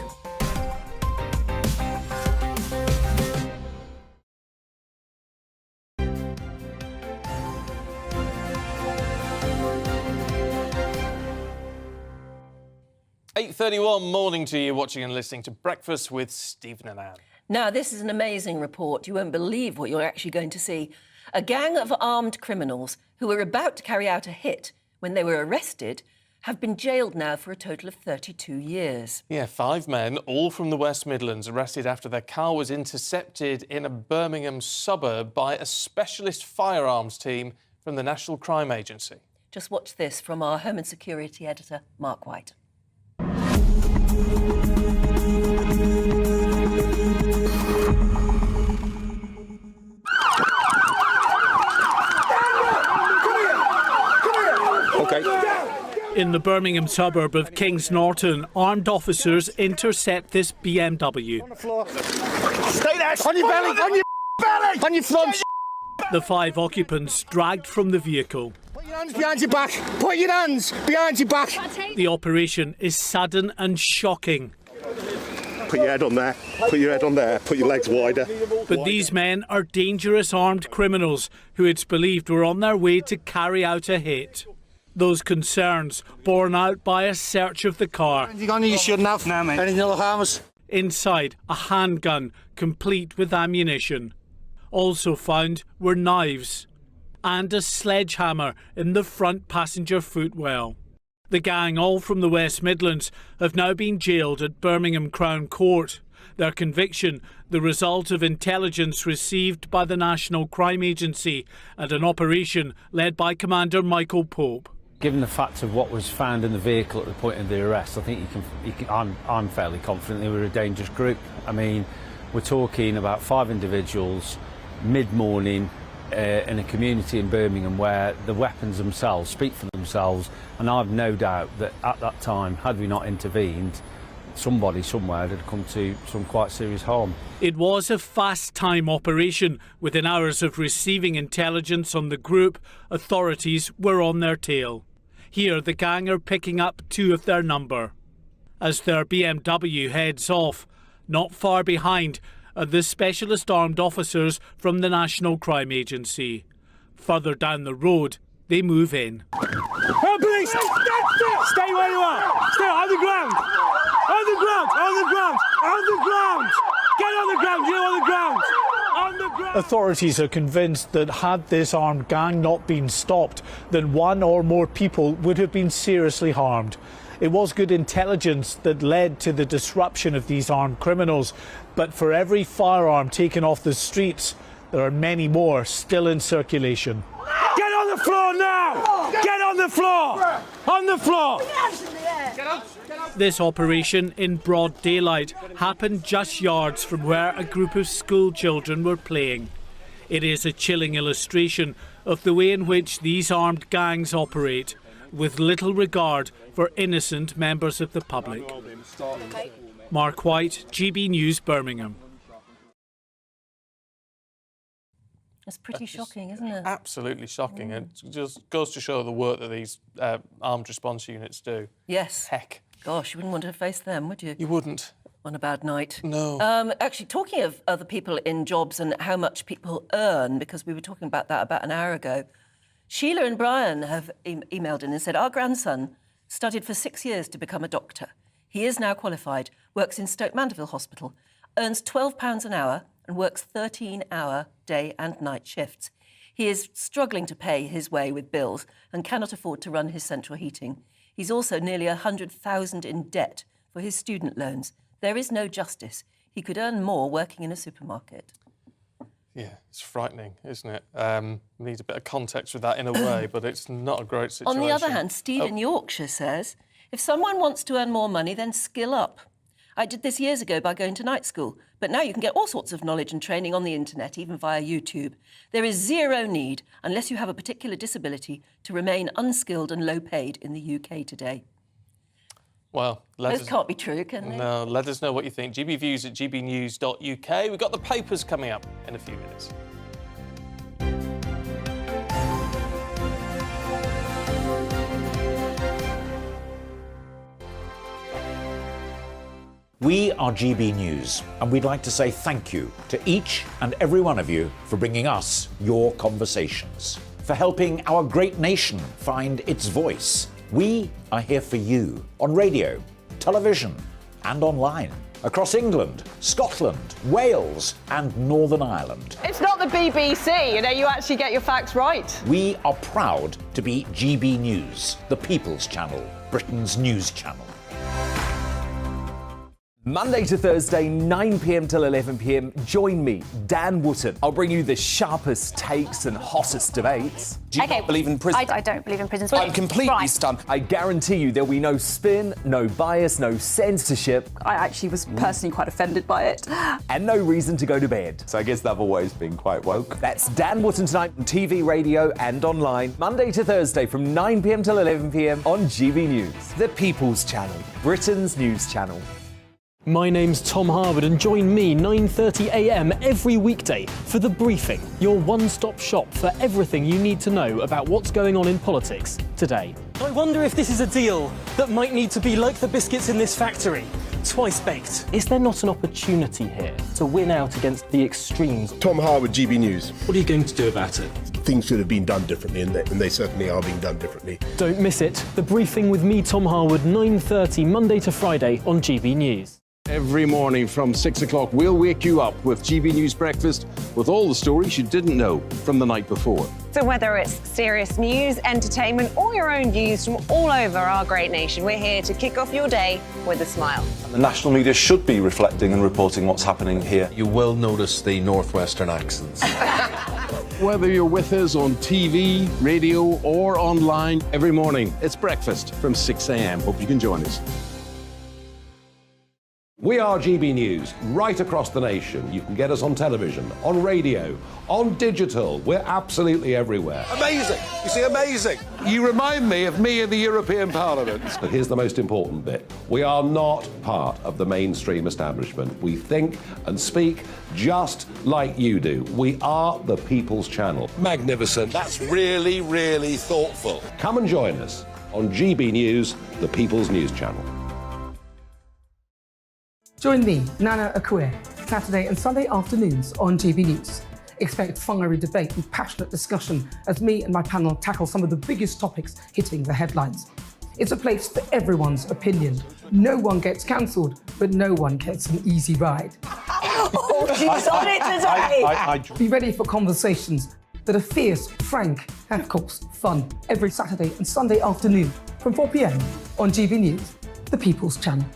.31 morning to you, watching and listening to Breakfast with Stephen and Anne. Now, this is an amazing report. You won't believe what you're actually going to see. A gang of armed criminals who were about to carry out a hit when they were arrested have been jailed now for a total of 32 years. Yeah, 5 men, all from the West Midlands, arrested after their car was intercepted in a Birmingham suburb by a specialist firearms team from the National Crime Agency. Just watch this from our Home and Security editor, Mark White. In the Birmingham suburb of Kings Norton, armed officers intercept this BMW. Stay there! On your belly! On your belly! On your front! The 5 occupants dragged from the vehicle. Put your hands behind your back! Put your hands behind your back! The operation is sudden and shocking. Put your head on there. Put your head on there. Put your legs wider. But these men are dangerous armed criminals who it's believed were on their way to carry out a hit. Those concerns borne out by a search of the car. You shouldn't have. No, mate. Anything that'll harm us. Inside, a handgun, complete with ammunition. Also found were knives and a sledgehammer in the front passenger footwell. The gang, all from the West Midlands, have now been jailed at Birmingham Crown Court. Their conviction, the result of intelligence received by the National Crime Agency and an operation led by Commander Michael Pope. Given the fact of what was found in the vehicle at the point of the arrest, I think I'm fairly confident they were a dangerous group. I mean, we're talking about 5 individuals, mid-morning, in a community in Birmingham where the weapons themselves speak for themselves, and I've no doubt that at that time, had we not intervened, somebody somewhere had come to some quite serious harm. It was a fast-time operation. Within hours of receiving intelligence on the group, authorities were on their tail. Here, the gang are picking up 2 of their number. As their BMW heads off, not far behind are the specialist armed officers from the National Crime Agency. Further down the road, they move in. Oh, police! Stay where you are! Stay on the ground! On the ground! On the ground! On the ground! Get on the ground! You're on the ground! On the ground! Authorities are convinced that had this armed gang not been stopped, then 1 or more people would have been seriously harmed. It was good intelligence that led to the disruption of these armed criminals, but for every firearm taken off the streets, there are many more still in circulation. Get on the floor now! Get on the floor! On the floor! This operation in broad daylight happened just yards from where a group of school children were playing. It is a chilling illustration of the way in which these armed gangs operate, with little regard for innocent members of the public. Mark White, GB News, Birmingham. That's pretty shocking, isn't it? Absolutely shocking. It just goes to show the work that these armed response units do. Yes. Heck. Gosh, you wouldn't want to face them, would you? You wouldn't. On a bad night. No. Actually, talking of other people in jobs and how much people earn, because we were talking about that about an hour ago, Sheila and Brian have emailed in and said, our grandson studied for 6 years to become a doctor. He is now qualified, works in Stoke Mandeville Hospital, earns £12 an hour and works 13-hour day and night shifts. He is struggling to pay his way with bills and cannot afford to run his central heating. He's also nearly £100,000 in debt for his student loans. There is no justice. He could earn more working in a supermarket. Yeah, it's frightening, isn't it? Need a bit of context with that in a way, but it's not a great situation. On the other hand, Steve in Yorkshire says, if someone wants to earn more money, then skill up. I did this years ago by going to night school, but now you can get all sorts of knowledge and training on the internet, even via YouTube. There is zero need, unless you have a particular disability, to remain unskilled and low paid in the UK today. Well, those can't be true, can they? No, let us know what you think. GBviews at gbnews.uk. We've got the papers coming up in a few minutes. We are GB News, and we'd like to say thank you to each and every one of you for bringing us your conversations, for helping our great nation find its voice. We are here for you on radio, television, and online, across England, Scotland, Wales, and Northern Ireland. It's not the BBC, you actually get your facts right. We are proud to be GB News, the People's Channel, Britain's news channel. Monday to Thursday, 9 p.m. till 11 p.m. Join me, Dan Wootton. I'll bring you the sharpest takes and hottest debates. Do you not believe in prison? I don't believe in prisons. I'm completely stunned. I guarantee you there'll be no spin, no bias, no censorship. I actually was personally quite offended by it. And no reason to go to bed. So I guess they've always been quite woke. That's Dan Wootton tonight on TV, radio and online. Monday to Thursday from 9 p.m. till 11 p.m. on GB News. The People's Channel, Britain's news channel. My name's Tom Harwood and join me 9:30 a.m. every weekday for The Briefing, your one-stop shop for everything you need to know about what's going on in politics today. I wonder if this is a deal that might need to be like the biscuits in this factory, twice baked. Is there not an opportunity here to win out against the extremes? Tom Harwood, GB News. What are you going to do about it? Things should have been done differently, and they certainly are being done differently. Don't miss it. The Briefing with me, Tom Harwood, 9:30 Monday to Friday on GB News. Every morning from 6 o'clock, we'll wake you up with GB News Breakfast with all the stories you didn't know from the night before. So whether it's serious news, entertainment, or your own views from all over our great nation, we're here to kick off your day with a smile. The national media should be reflecting and reporting what's happening here. You will notice the northwestern accents. Whether you're with us on TV, radio, or online, every morning it's breakfast from 6 a.m. Hope you can join us. We are GB News, right across the nation. You can get us on television, on radio, on digital. We're absolutely everywhere. Amazing! You see, amazing! You remind me of me in the European Parliament. But here's the most important bit. We are not part of the mainstream establishment. We think and speak just like you do. We are the People's Channel. Magnificent. That's really, really thoughtful. Come and join us on GB News, the People's News Channel. Join me, Nana Akue, Saturday and Sunday afternoons on GB News. Expect fiery debate and passionate discussion as me and my panel tackle some of the biggest topics hitting the headlines. It's a place for everyone's opinion. No one gets cancelled, but no one gets an easy ride. Oh, she's on it today! Be ready for conversations that are fierce, frank, and of course, fun. Every Saturday and Sunday afternoon from 4 p.m. on GB News, the People's Channel.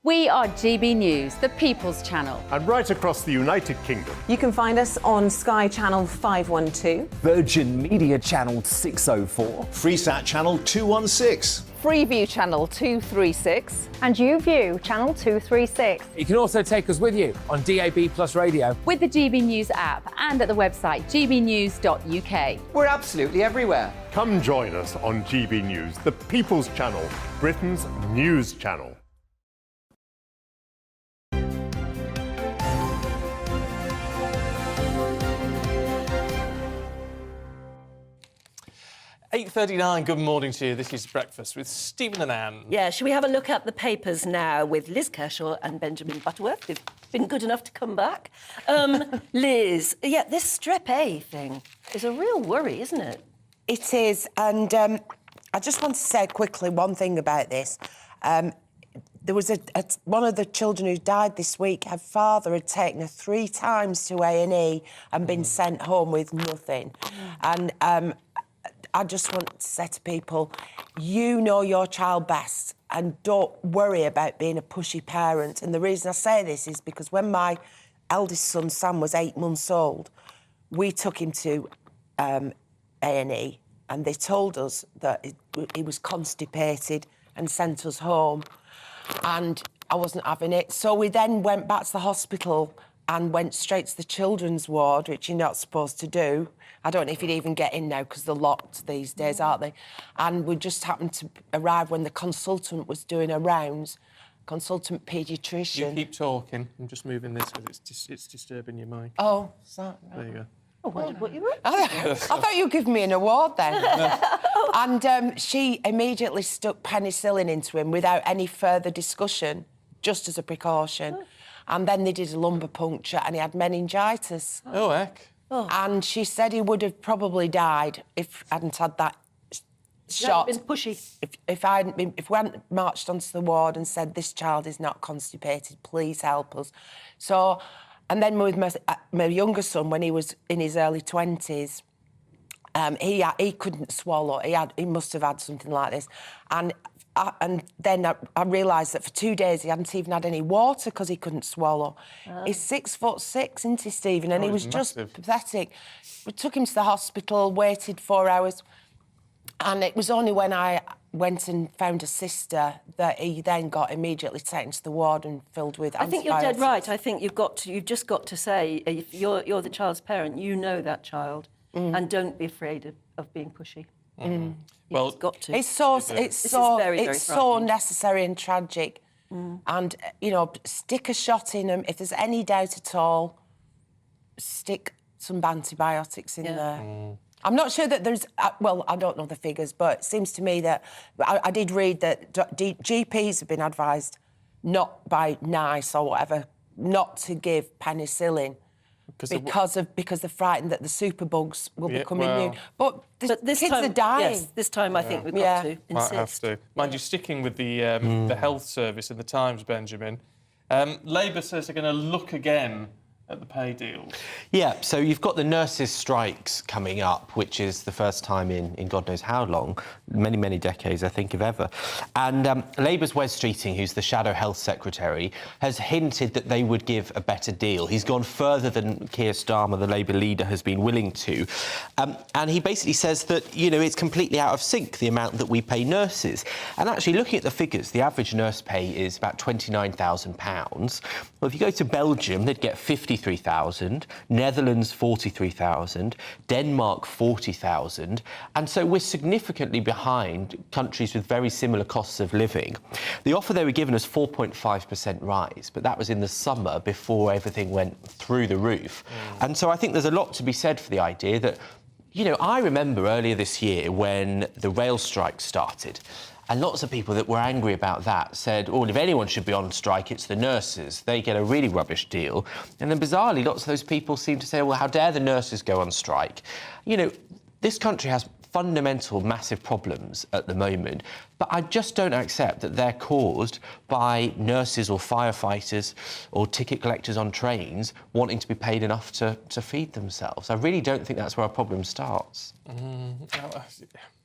We are GB News, the People's Channel. And right across the United Kingdom. You can find us on Sky Channel 512, Virgin Media Channel 604, Freesat Channel 216, Freeview Channel 236, and YouView Channel 236. You can also take us with you on DAB Plus Radio, with the GB News app and at the website gbnews.uk. We're absolutely everywhere. Come join us on GB News, the People's Channel, Britain's news channel. 8:39, good morning to you. This is Breakfast with Stephen and Anne. Yeah, shall we have a look at the papers now with Liz Kershaw and Benjamin Butterworth? They've been good enough to come back. Liz, yeah, this Strep A thing is a real worry, isn't it? It is, and I just want to say quickly one thing about this. There was one of the children who died this week. Her father had taken her 3 times to A&E and been sent home with nothing. And I just want to say to people, you know your child best and don't worry about being a pushy parent. And the reason I say this is because when my eldest son, Sam, was 8 months old, we took him to A&E and they told us that he was constipated and sent us home. And I wasn't having it. So we then went back to the hospital and went straight to the children's ward, which you're not supposed to do. I don't know if you'd even get in now because they're locked these days, aren't they? And we just happened to arrive when the consultant was doing her rounds, consultant paediatrician. You keep talking. I'm just moving this because it's disturbing your mic. Oh, sorry. There you go. Oh, what you were? I thought you were giving me an award then. And she immediately stuck penicillin into him without any further discussion, just as a precaution. Oh. And then they did a lumbar puncture and he had meningitis. Oh, heck. Oh. And she said he would have probably died if I hadn't had that shot. Been pushy. If we hadn't marched onto the ward and said, this child is not constipated, please help us. So, and then with my younger son, when he was in his early 20s, he couldn't swallow. He must have had something like this. And then I realised that for 2 days he hadn't even had any water because he couldn't swallow. He's 6'6", isn't he, Stephen? And he was just pathetic. We took him to the hospital, waited 4 hours, and it was only when I went and found a sister that he then got immediately taken to the ward and filled with I think you're dead right. I think you've just got to say, if you're the child's parent, you know that child, and don't be afraid of being pushy. Mm. Well, got to. It's so necessary and tragic. And stick a shot in them if there's any doubt at all. Stick some antibiotics in there. I'm not sure that there's I don't know the figures, but it seems to me that I did read that GPs have been advised, not by NICE or whatever, not to give penicillin. Because they're frightened that the superbugs will become immune. But this kids are dying. Yes, this time I think we've got to insist. Might have to. Mind you, sticking with the health service in the Times, Benjamin, Labour says they're going to look again at the pay deal. Yeah, so you've got the nurses' strikes coming up, which is the first time in God knows how long, many, many decades, I think, if ever. And Labour's Wes Streeting, who's the Shadow Health Secretary, has hinted that they would give a better deal. He's gone further than Keir Starmer, the Labour leader, has been willing to. And he basically says that, it's completely out of sync, the amount that we pay nurses. And actually, looking at the figures, the average nurse pay is about £29,000. Well, if you go to Belgium, they'd get 53,000, Netherlands 43,000, Denmark 40,000, and so we're significantly behind countries with very similar costs of living. The offer they were given us 4.5% rise, but that was in the summer before everything went through the roof. And so I think there's a lot to be said for the idea that, I remember earlier this year when the rail strike started. And lots of people that were angry about that said, if anyone should be on strike, it's the nurses. They get a really rubbish deal. And then, bizarrely, lots of those people seem to say, well, how dare the nurses go on strike? This country has fundamental, massive problems at the moment, but I just don't accept that they're caused by nurses or firefighters or ticket collectors on trains wanting to be paid enough to feed themselves. I really don't think that's where our problem starts.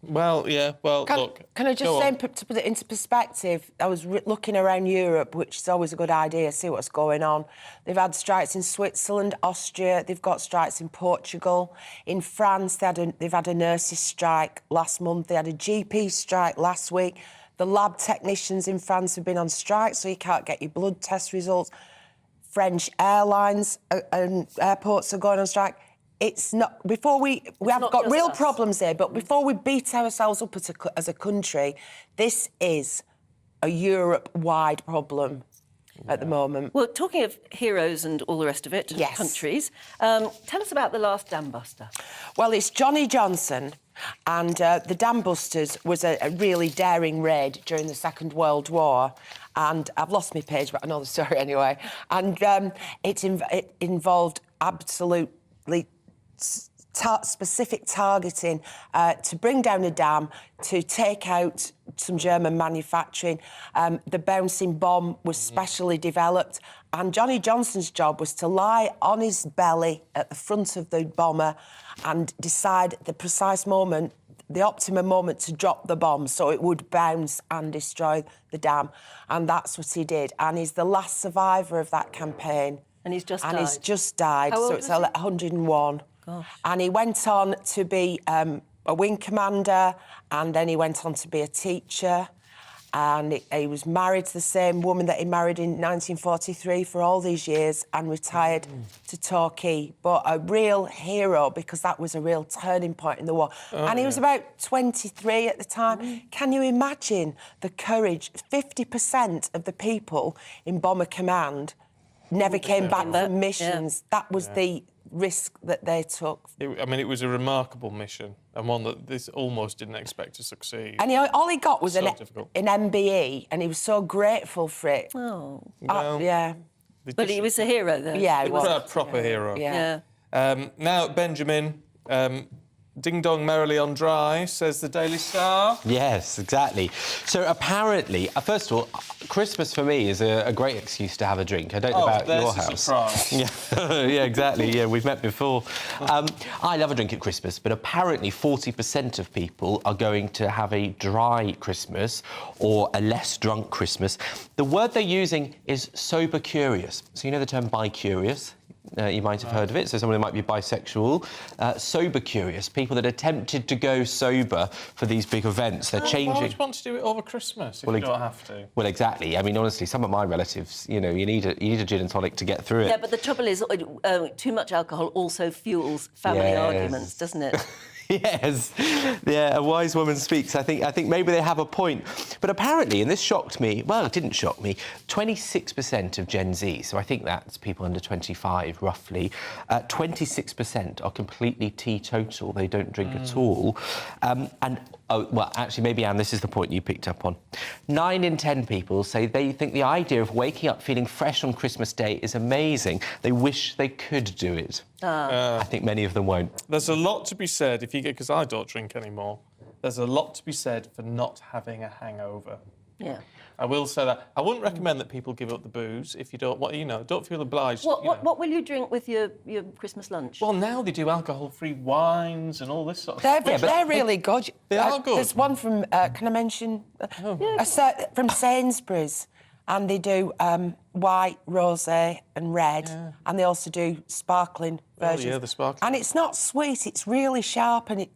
Well, yeah, look... Can I just say, to put it into perspective, I was looking around Europe, which is always a good idea, see what's going on. They've had strikes in Switzerland, Austria, they've got strikes in Portugal. In France, they've had a nurses' strike last month, they had a GP strike last week. The lab technicians in France have been on strike, so you can't get your blood test results. French airlines and airports are going on strike. It's not... we have got real problems here, but before we beat ourselves up as a country, this is a Europe-wide problem. at the moment. Well, talking of heroes and all the rest of it, Yes. countries, tell us about the last dam buster. Well, it's Johnny Johnson, and the Dam Busters was a really daring raid during the Second World War. And I've lost my page, but I know the story anyway. And it involved absolutely specific targeting to bring down a dam, to take out some German manufacturing. The bouncing bomb was specially developed, and Johnny Johnson's job was to lie on his belly at the front of the bomber and decide the precise moment, the optimum moment to drop the bomb so it would bounce and destroy the dam. And that's what he did. And he's the last survivor of that campaign. And he's just died. died? He's just died, How so old it's was he? 101. Gosh. And he went on to be a wing commander, and then he went on to be a teacher. And he was married to the same woman that he married in 1943 for all these years and retired to Torquay. But a real hero, because that was a real turning point in the war. And he was about 23 at the time. Can you imagine the courage? 50% of the people in Bomber Command never came back from missions. That was the risk that they took. It was a remarkable mission and one that this almost didn't expect to succeed. And all he got was So an difficult. MBE, and he was so grateful for it. Oh. Well, yeah. But he was a hero, though. Yeah, He was a proper hero. Yeah. Now, Benjamin, Ding Dong Merrily on Dry, says the Daily Star. Yes, exactly. So apparently, first of all, Christmas for me is a great excuse to have a drink. I don't know about your house. Surprise. Yeah, yeah, exactly. Yeah, we've met before. I love a drink at Christmas, but apparently 40% of people are going to have a dry Christmas or a less drunk Christmas. The word they're using is sober curious. So you know the term bi-curious? You might have heard of it, so someone who might be bisexual. Sober curious, people that are tempted to go sober for these big events. They're changing... Why would you want to do it over Christmas if you don't have to? Well, exactly. I mean, honestly, some of my relatives, you know, you need a gin and tonic to get through it. Yeah, but the trouble is, too much alcohol also fuels family arguments, doesn't it? Yes, yeah, a wise woman speaks. I think maybe they have a point. But apparently, and this shocked me, well, it didn't shock me, 26% of Gen Z, so I think that's people under 25, roughly, 26% are completely teetotal. They don't drink at all. Well, actually, maybe, Anne, this is the point you picked up on. 9 in 10 people say they think the idea of waking up feeling fresh on Christmas Day is amazing. They wish they could do it. I think many of them won't. There's a lot to be said, because I don't drink anymore, there's a lot to be said for not having a hangover. Yeah. I will say that. I wouldn't recommend that people give up the booze if you don't, don't feel obliged. What will you drink with your Christmas lunch? Well, now they do alcohol-free wines and all this sort of stuff. They're really good. They are good. There's one from, can I mention? From Sainsbury's. And they do white, rosé and red. And they also do sparkling versions. Oh, yeah, the sparkling. And it's not sweet, it's really sharp and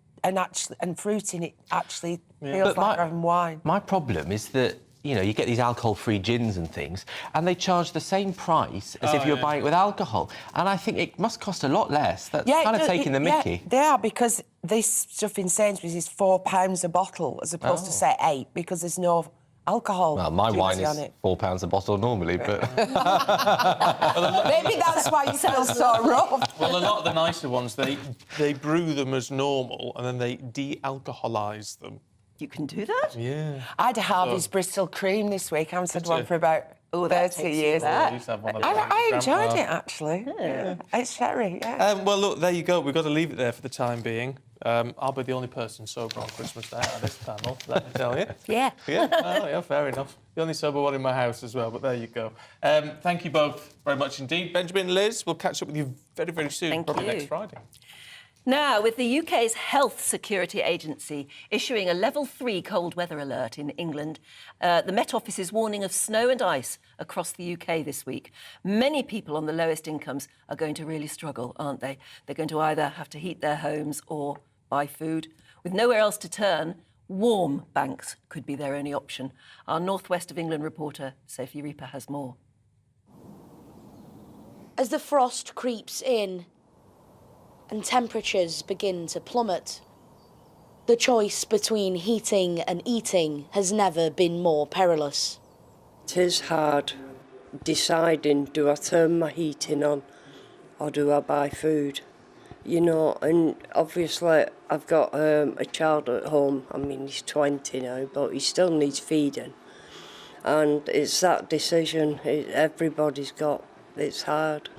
fruity, and it actually feels like having wine. My problem is that, you know, you get these alcohol-free gins and things, and they charge the same price as if you were buying it with alcohol. And I think it must cost a lot less. That's kind of taking the mickey. Yeah, they are, because this stuff in Sainsbury's is £4 a bottle, as opposed to, say, 8, because there's no alcohol. Well, my wine is on it. £4 a bottle normally, but... Maybe that's why you feel so rough. Well, a lot of the nicer ones, they brew them as normal and then they de-alcoholise them. You can do that? Yeah. I had a Harvey's Bristol cream this week. I haven't had one for about 30 years. I enjoyed it, actually. Yeah. It's sherry, yeah. Well, look, there you go. We've got to leave it there for the time being. I'll be the only person sober on Christmas Day out of this panel, let me tell you. Yeah. Yeah, oh, yeah, fair enough. The only sober one in my house as well, but there you go. Thank you both very much indeed. Benjamin and Liz, we'll catch up with you very, very soon, probably next Friday. Now, with the UK's Health Security Agency issuing a level 3 cold weather alert in England, the Met Office is warning of snow and ice across the UK this week. Many people on the lowest incomes are going to really struggle, aren't they? They're going to either have to heat their homes or buy food. With nowhere else to turn, warm banks could be their only option. Our North West of England reporter, Sophie Reaper, has more. As the frost creeps in and temperatures begin to plummet, the choice between heating and eating has never been more perilous. 'Tis hard deciding, do I turn my heating on or do I buy food? You know, and obviously I've got a child at home. I mean, he's 20 now, but he still needs feeding. And it's that decision everybody's got. It's hard.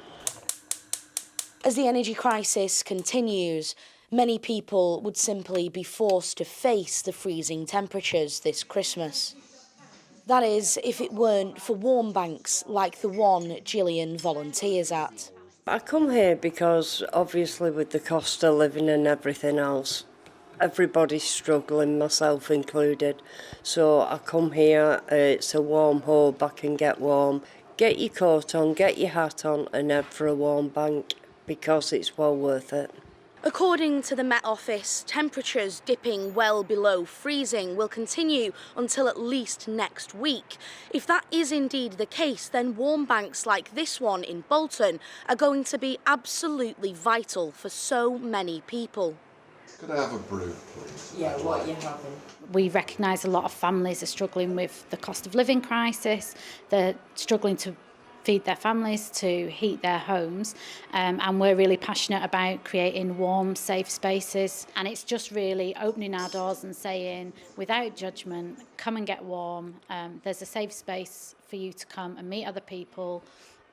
As the energy crisis continues, many people would simply be forced to face the freezing temperatures this Christmas. That is, if it weren't for warm banks like the one Gillian volunteers at. I come here because, obviously, with the cost of living and everything else, everybody's struggling, myself included. So I come here, it's a warm hub, I can get warm. Get your coat on, get your hat on and head for a warm bank because it's well worth it. According to the Met Office, temperatures dipping well below freezing will continue until at least next week. If that is indeed the case, then warm banks like this one in Bolton are going to be absolutely vital for so many people. Could I have a brew, please? Yeah, what you having? We recognise a lot of families are struggling with the cost of living crisis. They're struggling to feed their families, to heat their homes, and we're really passionate about creating warm, safe spaces. And it's just really opening our doors and saying, without judgment, come and get warm. There's a safe space for you to come and meet other people,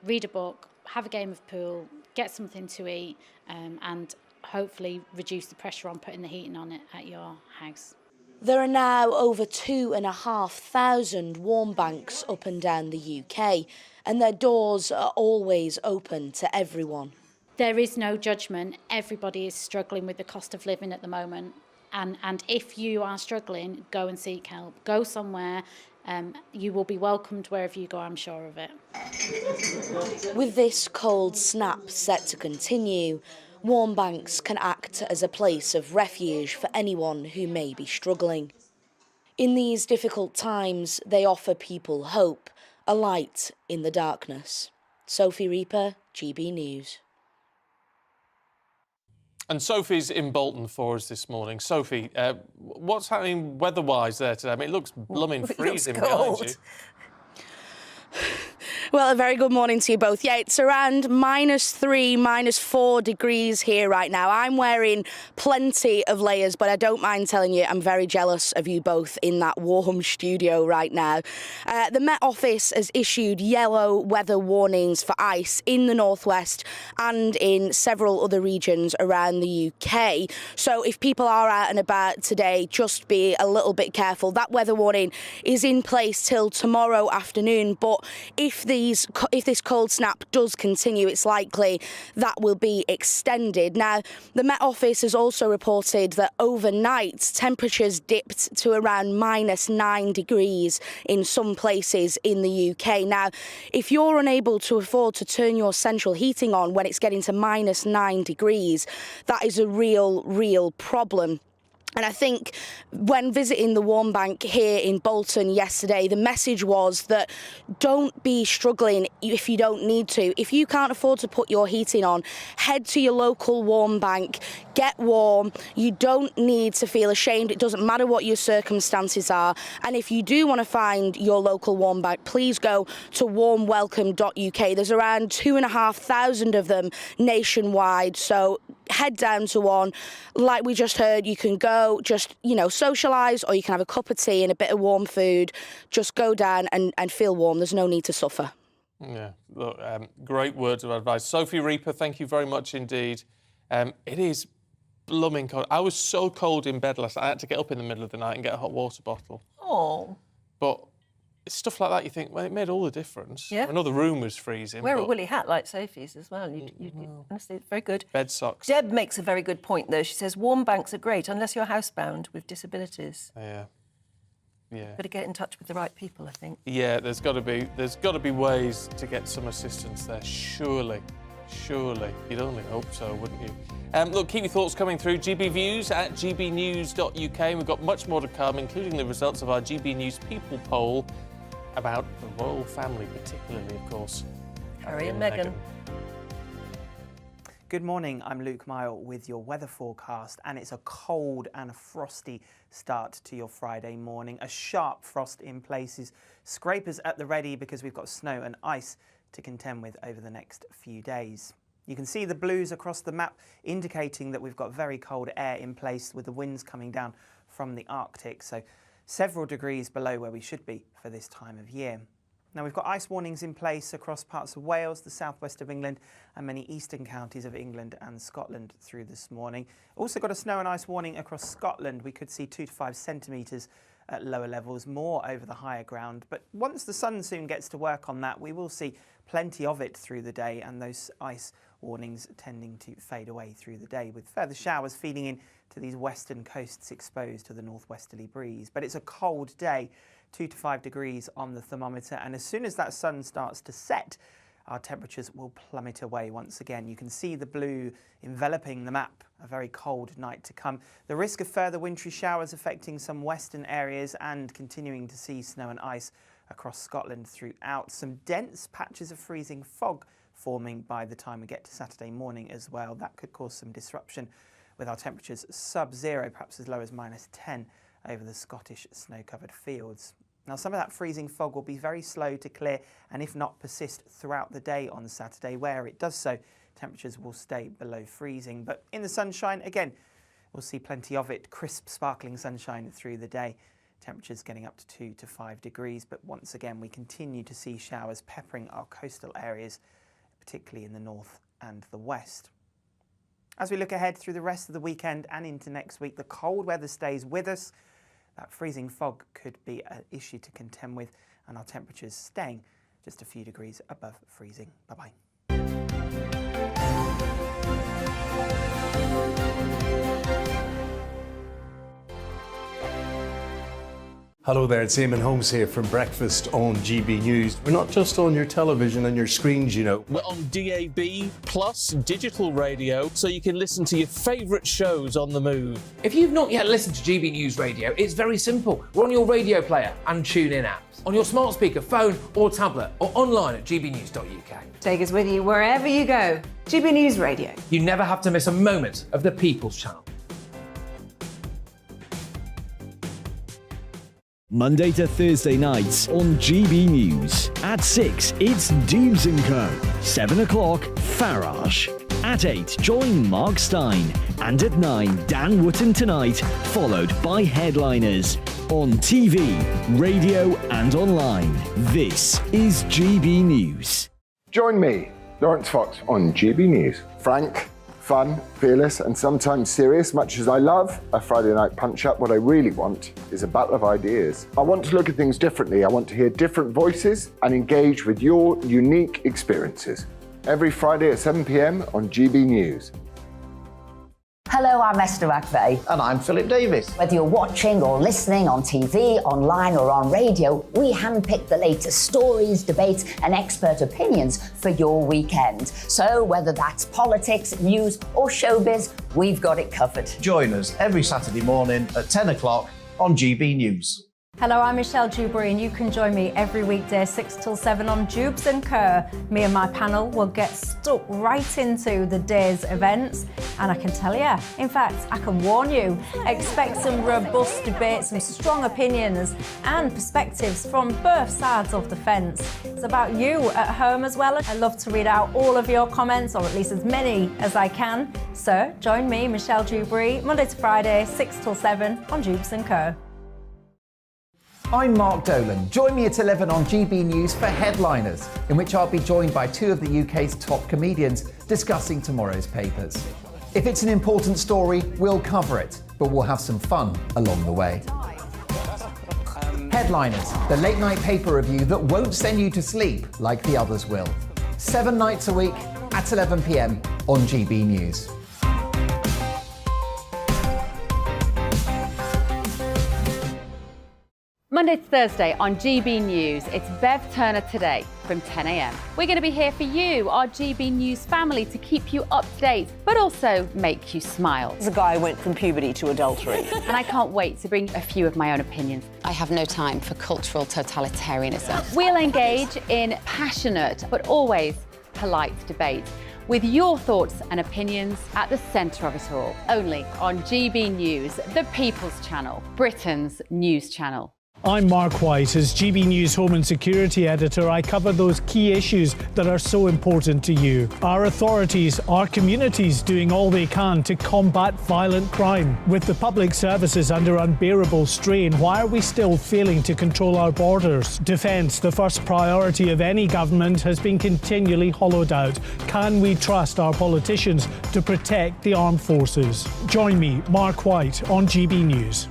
read a book, have a game of pool, get something to eat, and hopefully reduce the pressure on putting the heating on it at your house. There are now over 2,500 warm banks up and down the UK, and their doors are always open to everyone. There is no judgment. Everybody is struggling with the cost of living at the moment. And if you are struggling, go and seek help. Go somewhere. You will be welcomed wherever you go, I'm sure of it. With this cold snap set to continue, warm banks can act as a place of refuge for anyone who may be struggling. In these difficult times, they offer people hope, a light in the darkness. Sophie Reaper, GB News. And Sophie's in Bolton for us this morning. Sophie, what's happening weather-wise there today? I mean, it looks blooming freezing behind you. Well, a very good morning to you both. Yeah, it's around -3, -4 degrees here right now. I'm wearing plenty of layers, but I don't mind telling you, I'm very jealous of you both in that warm studio right now. The Met Office has issued yellow weather warnings for ice in the northwest and in several other regions around the UK. So if people are out and about today, just be a little bit careful. That weather warning is in place till tomorrow afternoon, but if this cold snap does continue, it's likely that will be extended. Now, the Met Office has also reported that overnight temperatures dipped to around -9 degrees in some places in the UK. Now, if you're unable to afford to turn your central heating on when it's getting to -9 degrees, that is a real problem. And I think when visiting the warm bank here in Bolton yesterday, the message was that don't be struggling if you don't need to. If you can't afford to put your heating on, head to your local warm bank, get warm. You don't need to feel ashamed. It doesn't matter what your circumstances are. And if you do want to find your local warm bank, please go to warmwelcome.uk. There's around 2,500 of them nationwide. So head down to one. Like we just heard, you can go just, socialise, or you can have a cup of tea and a bit of warm food. Just go down and feel warm. There's no need to suffer. Yeah, look, great words of advice. Sophie Reaper, thank you very much indeed. It is blooming cold. I was so cold in bed last night, I had to get up in the middle of the night and get a hot water bottle. Oh. But it's stuff like that you think, well, it made all the difference. Yeah. I know the room was freezing. Wear a but woolly hat like Sophie's as well. Honestly, it's very good. Bed socks. Deb makes a very good point, though. She says warm banks are great unless you're housebound with disabilities. Yeah. Got to get in touch with the right people, I think. Yeah, there's got to be ways to get some assistance there. Surely. You'd only hope so, wouldn't you? Look, keep your thoughts coming through. GB Views at gbnews.uk. We've got much more to come, including the results of our GB News People poll about the royal family, particularly, of course, Harry and Meghan. Good morning, I'm Luke Mile with your weather forecast, and it's a cold and a frosty start to your Friday morning. A sharp frost in places, scrapers at the ready because we've got snow and ice to contend with over the next few days. You can see the blues across the map indicating that we've got very cold air in place with the winds coming down from the Arctic, so several degrees below where we should be for this time of year. Now, we've got ice warnings in place across parts of Wales, the southwest of England and many eastern counties of England and Scotland through this morning. Also got a snow and ice warning across Scotland. We could see 2 to 5 centimetres at lower levels, more over the higher ground. But once the sun soon gets to work on that, we will see plenty of it through the day, and those ice warnings tending to fade away through the day, with further showers feeding in to these western coasts exposed to the northwesterly breeze. But it's a cold day, 2 to 5 degrees on the thermometer, and as soon as that sun starts to set, our temperatures will plummet away once again. You can see the blue enveloping the map, a very cold night to come. The risk of further wintry showers affecting some western areas, and continuing to see snow and ice across Scotland throughout. Some dense patches of freezing fog forming by the time we get to Saturday morning as well. That could cause some disruption with our temperatures sub-zero, perhaps as low as -10 over the Scottish snow-covered fields. Now, some of that freezing fog will be very slow to clear, and if not persist throughout the day on Saturday. Where it does so, temperatures will stay below freezing. But in the sunshine, again, we'll see plenty of it. Crisp, sparkling sunshine through the day. Temperatures getting up to 2 to 5 degrees. But once again, we continue to see showers peppering our coastal areas, particularly in the north and the west. As we look ahead through the rest of the weekend and into next week, the cold weather stays with us. That freezing fog could be an issue to contend with, and our temperatures staying just a few degrees above freezing. Bye-bye. Hello there, it's Eamon Holmes here from Breakfast on GB News. We're not just on your television and your screens, you know. We're on DAB plus digital radio, so you can listen to your favourite shows on the move. If you've not yet listened to GB News Radio, it's very simple. We're on your radio player and TuneIn apps, on your smart speaker, phone or tablet, or online at gbnews.uk. Take us with you wherever you go. GB News Radio. You never have to miss a moment of the People's Channel. Monday to Thursday nights on GB News. At 6, it's Dubes & Co. 7 o'clock, Farage. At 8, join Mark Stein. And at 9, Dan Wootton Tonight, followed by Headliners. On TV, radio and online. This is GB News. Join me, Lawrence Fox, on GB News. Frank, fun, fearless and sometimes serious. Much as I love a Friday night punch-up, what I really want is a battle of ideas. I want to look at things differently. I want to hear different voices and engage with your unique experiences. Every Friday at 7 p.m. on GB News. Hello, I'm Esther McVeigh. And I'm Philip Davis. Whether you're watching or listening on TV, online or on radio, we handpick the latest stories, debates and expert opinions for your weekend. So whether that's politics, news or showbiz, we've got it covered. Join us every Saturday morning at 10 o'clock on GB News. Hello, I'm Michelle Dubry, and you can join me every weekday 6 till 7 on Dubes & Kerr. Me and my panel will get stuck right into the day's events, and I can tell you, in fact, I can warn you, expect some robust debates, some strong opinions and perspectives from both sides of the fence. It's about you at home as well. I love to read out all of your comments, or at least as many as I can. So join me, Michelle Dubry, Monday to Friday, 6 till 7 on Dubes & Kerr. I'm Mark Dolan. Join me at 11 on GB News for Headliners, in which I'll be joined by 2 of the UK's top comedians discussing tomorrow's papers. If it's an important story, we'll cover it, but we'll have some fun along the way. Headliners, the late night paper review that won't send you to sleep like the others will. 7 nights a week at 11 p.m. on GB News. Monday to Thursday on GB News, it's Bev Turner Today from 10 a.m. We're going to be here for you, our GB News family, to keep you up to date, but also make you smile. The guy went from puberty to adultery. And I can't wait to bring a few of my own opinions. I have no time for cultural totalitarianism. We'll engage in passionate, but always polite debate with your thoughts and opinions at the centre of it all. Only on GB News, the People's Channel, Britain's news channel. I'm Mark White. As GB News Home and Security Editor, I cover those key issues that are so important to you. Our authorities, our communities doing all they can to combat violent crime. With the public services under unbearable strain, why are we still failing to control our borders? Defence, the first priority of any government, has been continually hollowed out. Can we trust our politicians to protect the armed forces? Join me, Mark White, on GB News.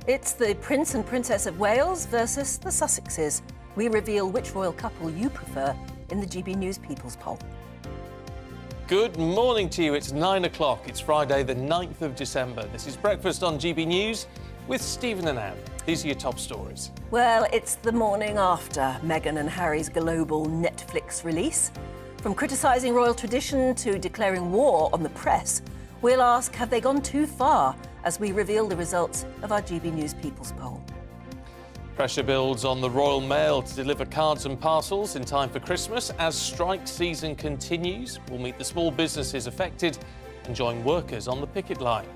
It's the Prince and Princess of Wales versus the Sussexes. We reveal which royal couple you prefer in the GB News People's Poll. Good morning to you. It's 9 o'clock. It's Friday, the 9th of December. This is Breakfast on GB News with Stephen and Anne. These are your top stories. Well, it's the morning after Meghan and Harry's global Netflix release. From criticising royal tradition to declaring war on the press, we'll ask, have they gone too far, as we reveal the results of our GB News People's Poll. Pressure builds on the Royal Mail to deliver cards and parcels in time for Christmas. As strike season continues, we'll meet the small businesses affected and join workers on the picket line.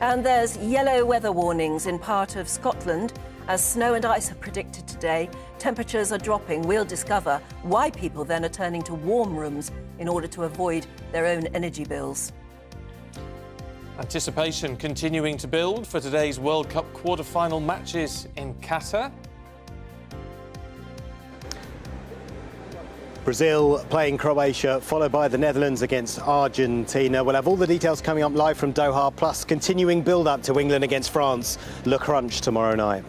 And there's yellow weather warnings in part of Scotland. As snow and ice are predicted today, temperatures are dropping. We'll discover why people then are turning to warm rooms in order to avoid their own energy bills. Anticipation continuing to build for today's World Cup quarter-final matches in Qatar. Brazil playing Croatia, followed by the Netherlands against Argentina. We'll have all the details coming up live from Doha, plus continuing build-up to England against France. Le Crunch tomorrow night.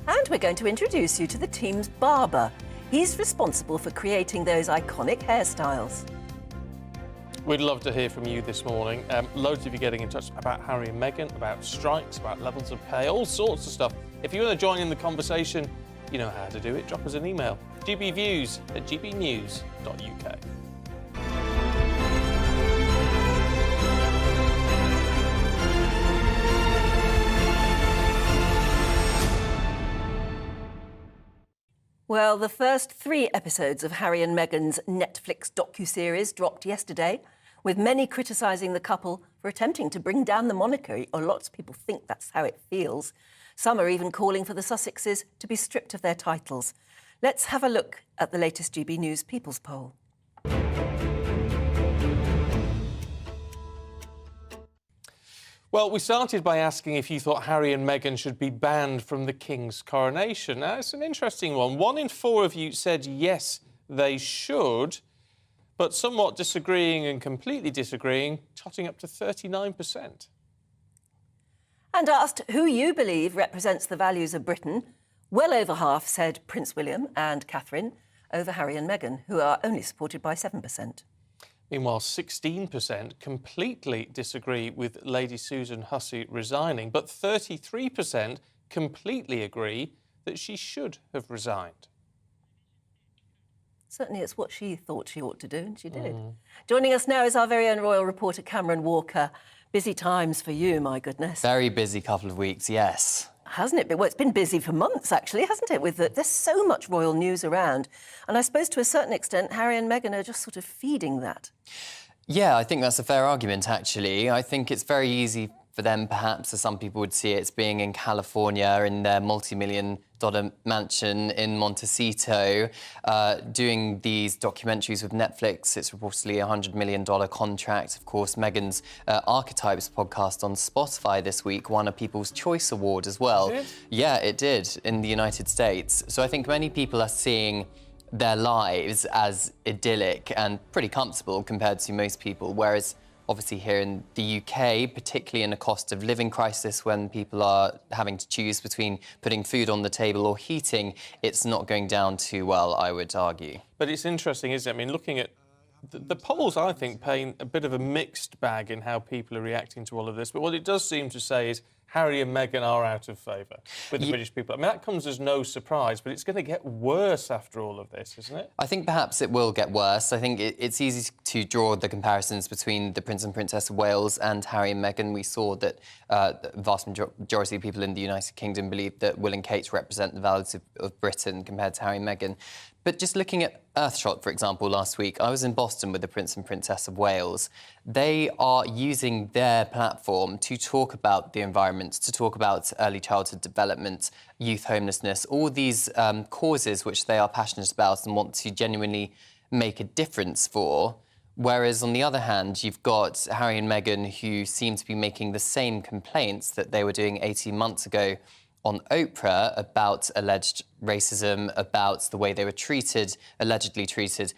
And we're going to introduce you to the team's barber. He's responsible for creating those iconic hairstyles. We'd love to hear from you this morning. Loads of you getting in touch about Harry and Meghan, about strikes, about levels of pay, all sorts of stuff. If you want to join in the conversation, you know how to do it. Drop us an email, gbviews@gbnews.uk. Well, the first 3 episodes of Harry and Meghan's Netflix docuseries dropped yesterday, with many criticising the couple for attempting to bring down the monarchy, or lots of people think that's how it feels. Some are even calling for the Sussexes to be stripped of their titles. Let's have a look at the latest GB News People's Poll. Well, we started by asking if you thought Harry and Meghan should be banned from the King's coronation. Now, it's an interesting one. 1 in 4 of you said yes, they should, but somewhat disagreeing and completely disagreeing, totting up to 39%. And asked who you believe represents the values of Britain, well over half said Prince William and Catherine over Harry and Meghan, who are only supported by 7%. Meanwhile, 16% completely disagree with Lady Susan Hussey resigning, but 33% completely agree that she should have resigned. Certainly it's what she thought she ought to do, and she did. Joining us now is our very own royal reporter, Cameron Walker. Busy times for you, my goodness. Very busy couple of weeks, yes. Hasn't it been? Well, it's been busy for months, actually, hasn't it? There's so much royal news around. And I suppose to a certain extent, Harry and Meghan are just sort of feeding that. Yeah, I think that's a fair argument, actually. I think it's very easy for them, perhaps, as some people would see it, as being in California in their multi-million-dollar mansion in Montecito, doing these documentaries with Netflix. It's reportedly a $100 million contract. Of course, Meghan's Archetypes podcast on Spotify this week won a People's Choice Award as well. It did? Yeah, it did, in the United States. So I think many people are seeing their lives as idyllic and pretty comfortable compared to most people, whereas obviously here in the UK, particularly in a cost of living crisis when people are having to choose between putting food on the table or heating, it's not going down too well, I would argue. But it's interesting, isn't it? I mean, looking at the polls, I think, paint a bit of a mixed bag in how people are reacting to all of this. But what it does seem to say is Harry and Meghan are out of favour with the British people. I mean, that comes as no surprise, but it's going to get worse after all of this, isn't it? I think perhaps it will get worse. I think it's easy to draw the comparisons between the Prince and Princess of Wales and Harry and Meghan. We saw that the vast majority of people in the United Kingdom believe that Will and Kate represent the values of Britain compared to Harry and Meghan. But just looking at Earthshot, for example, last week, I was in Boston with the Prince and Princess of Wales. They are using their platform to talk about the environment, to talk about early childhood development, youth homelessness, all these causes which they are passionate about and want to genuinely make a difference for. Whereas, on the other hand, you've got Harry and Meghan, who seem to be making the same complaints that they were doing 18 months ago on Oprah about alleged racism, about the way they were treated, allegedly treated,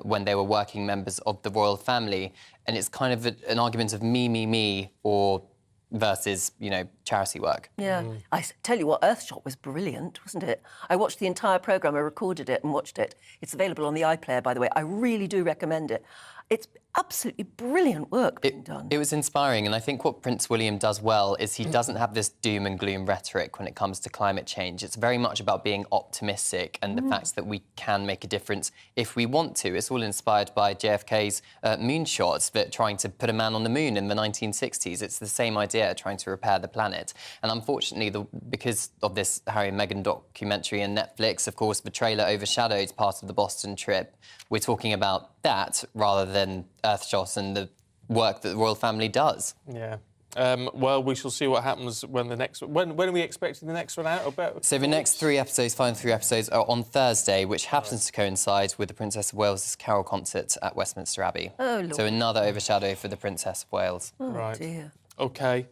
when they were working members of the royal family. And it's kind of an argument of me, or versus, you know, charity work. Yeah. I tell you what, Earthshot was brilliant, wasn't it? I watched the entire programme, I recorded it and watched it. It's available on the iPlayer, by the way. I really do recommend it. It's absolutely brilliant work being done. It was inspiring, and I think what Prince William does well is he doesn't have this doom and gloom rhetoric when it comes to climate change. It's very much about being optimistic and the fact that we can make a difference if we want to. It's all inspired by JFK's moonshots, that trying to put a man on the moon in the 1960s. It's the same idea, trying to repair the planet. And unfortunately, because of this Harry and Meghan documentary and Netflix, of course, the trailer overshadowed part of the Boston trip. We're talking about that rather than Earthshot and the work that the royal family does. Yeah. Well, we shall see what happens when the next... When are we expecting the next one out? About so the next final 3 episodes are on Thursday, which happens to coincide with the Princess of Wales' carol concert at Westminster Abbey. Oh, Lord. So another overshadow for the Princess of Wales. Oh, right. dear. OK.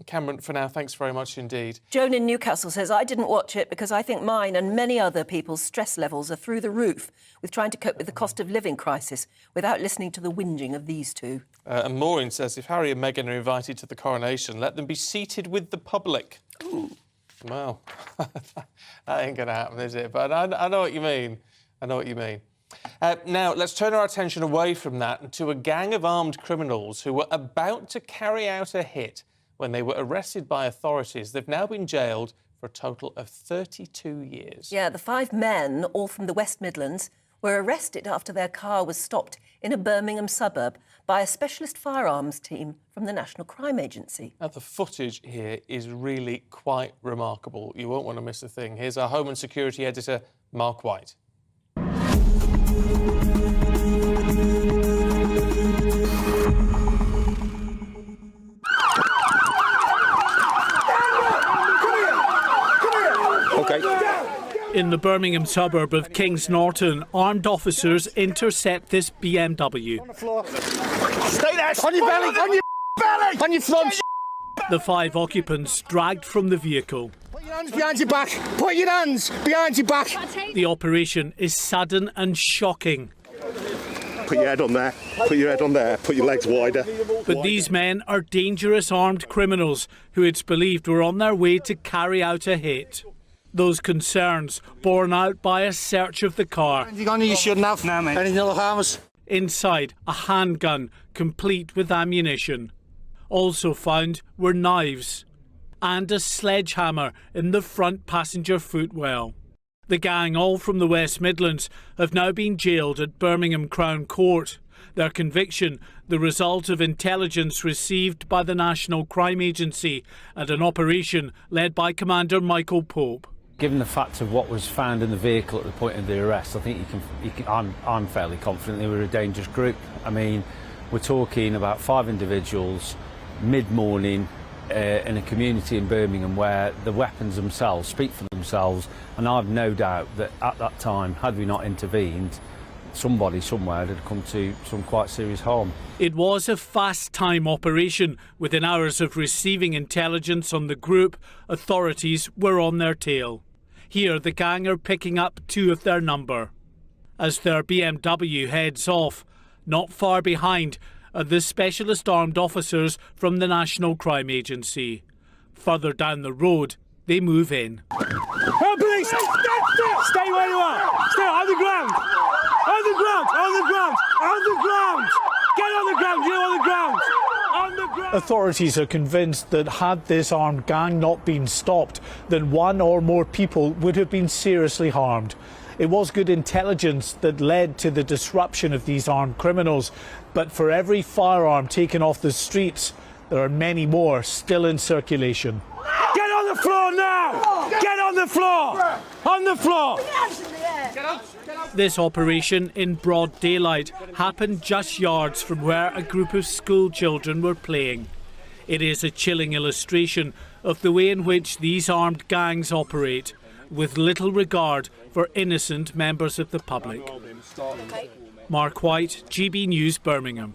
Cameron, for now, thanks very much indeed. Joan in Newcastle says, I didn't watch it because I think mine and many other people's stress levels are through the roof with trying to cope with the cost of living crisis without listening to the whinging of these two. And Maureen says, if Harry and Meghan are invited to the coronation, let them be seated with the public. Ooh. Well, that ain't going to happen, is it? But I know what you mean. I know what you mean. Now, let's turn our attention away from that and to a gang of armed criminals who were about to carry out a hit when they were arrested by authorities. They've now been jailed for a total of 32 years. Yeah, the 5 men, all from the West Midlands, were arrested after their car was stopped in a Birmingham suburb by a specialist firearms team from the National Crime Agency. Now, the footage here is really quite remarkable. You won't want to miss a thing. Here's our Home and Security editor, Mark White. In the Birmingham suburb of Kings Norton, armed officers intercept this BMW. Stay there! On your belly! On your belly! On your front! The 5 occupants dragged from the vehicle. Put your hands behind your back! Put your hands behind your back! The operation is sudden and shocking. Put your head on there. Put your head on there. Put your legs wider. But these men are dangerous armed criminals who it's believed were on their way to carry out a hit. Those concerns borne out by a search of the car. You shouldn't have. No, mate. Any yellow hammers? Inside, a handgun, complete with ammunition. Also found were knives and a sledgehammer in the front passenger footwell. The gang, all from the West Midlands, have now been jailed at Birmingham Crown Court. Their conviction, the result of intelligence received by the National Crime Agency and an operation led by Commander Michael Pope. Given the fact of what was found in the vehicle at the point of the arrest, I think I'm fairly confident they were a dangerous group. I mean, we're talking about 5 individuals, mid-morning, in a community in Birmingham where the weapons themselves speak for themselves, and I've no doubt that at that time, had we not intervened, somebody somewhere had come to some quite serious harm. It was a fast-time operation. Within hours of receiving intelligence on the group, authorities were on their tail. Here, the gang are picking up 2 of their number. As their BMW heads off, not far behind are the specialist armed officers from the National Crime Agency. Further down the road, they move in. Oh, police! Stay where you are! Stay on the ground! On the ground! On the ground! On the ground! Get on the ground! Get on the ground! On the ground! Authorities are convinced that had this armed gang not been stopped, then one or more people would have been seriously harmed. It was good intelligence that led to the disruption of these armed criminals, but for every firearm taken off the streets, there are many more still in circulation. Get on the floor now! Get on the floor! On the floor! This operation in broad daylight happened just yards from where a group of school children were playing. It is a chilling illustration of the way in which these armed gangs operate, with little regard for innocent members of the public. Mark White, GB News, Birmingham.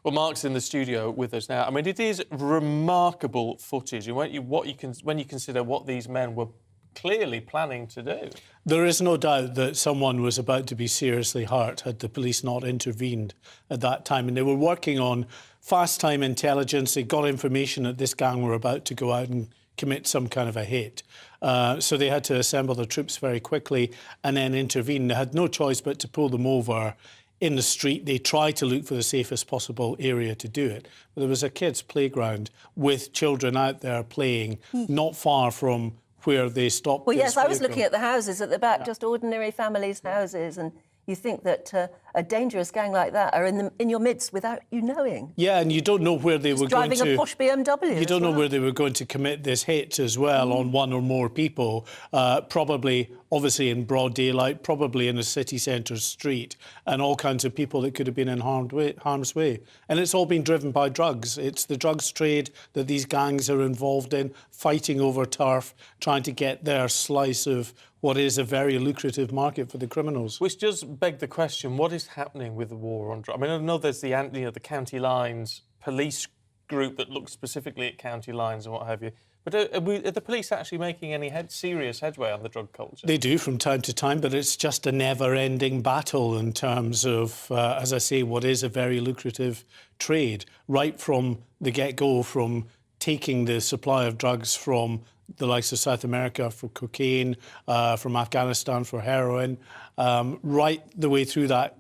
Well, Mark's in the studio with us now. I mean, it is remarkable footage, and when you consider what these men were clearly planning to do. There is no doubt that someone was about to be seriously hurt had the police not intervened at that time. And they were working on fast-time intelligence. They got information that this gang were about to go out and commit some kind of a hit. So they had to assemble the troops very quickly and then intervene. They had no choice but to pull them over in the street. They tried to look for the safest possible area to do it. But there was a kids' playground with children out there playing not far from where they stopped. Well, yes, I was looking at the houses at the back, just ordinary families' houses, and you think that a dangerous gang like that are in your midst without you knowing. Yeah, and you don't know where they were going to... Driving a posh BMW. You don't know where they were going to commit this hit as well on one or more people, probably, obviously, in broad daylight, probably in a city centre street, and all kinds of people that could have been in harm's way. And it's all been driven by drugs. It's the drugs trade that these gangs are involved in, fighting over turf, trying to get their slice of what is a very lucrative market for the criminals. Which does beg the question, what is happening with the war on drugs? I mean, I know there's the county lines police group that looks specifically at county lines and what have you. But are the police actually making any serious headway on the drug culture? They do from time to time, but it's just a never-ending battle in terms of, as I say, what is a very lucrative trade. Right from the get-go, from taking the supply of drugs from the likes of South America for cocaine, from Afghanistan for heroin, right the way through that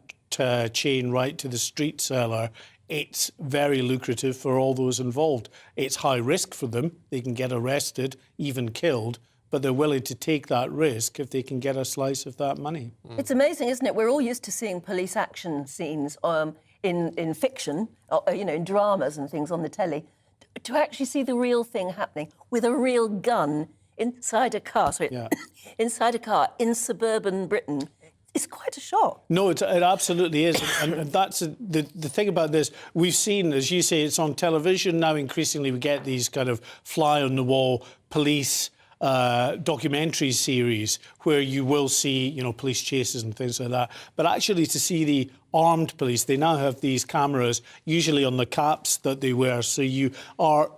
chain, right to the street seller. It's very lucrative for all those involved. It's high risk for them. They can get arrested, even killed, but they're willing to take that risk if they can get a slice of that money. It's amazing, isn't it? We're all used to seeing police action scenes in fiction, in dramas and things on the telly. To actually see the real thing happening with a real gun inside a car, inside a car in suburban Britain, it's quite a shock. No, it absolutely is. And that's the thing about this. We've seen, as you say, it's on television now. Increasingly, we get these kind of fly-on-the-wall police documentary series where you will see, police chases and things like that. But actually, to see the armed police, they now have these cameras, usually on the caps that they wear, so you are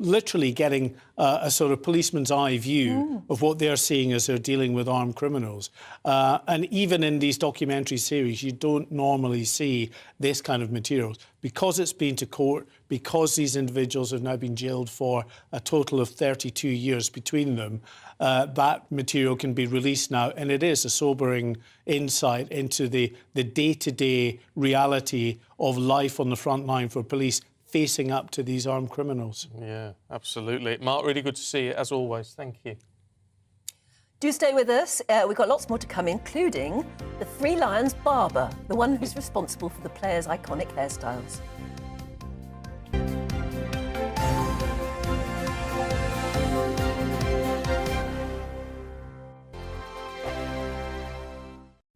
literally getting a sort of policeman's eye view of what they're seeing as they're dealing with armed criminals. And even in these documentary series, you don't normally see this kind of material. Because it's been to court, because these individuals have now been jailed for a total of 32 years between them, that material can be released now. And it is a sobering insight into the day-to-day reality of life on the front line for police, facing up to these armed criminals. Yeah, absolutely. Mark, really good to see you, as always. Thank you. Do stay with us. We've got lots more to come, including the Three Lions barber, the one who's responsible for the players' iconic hairstyles.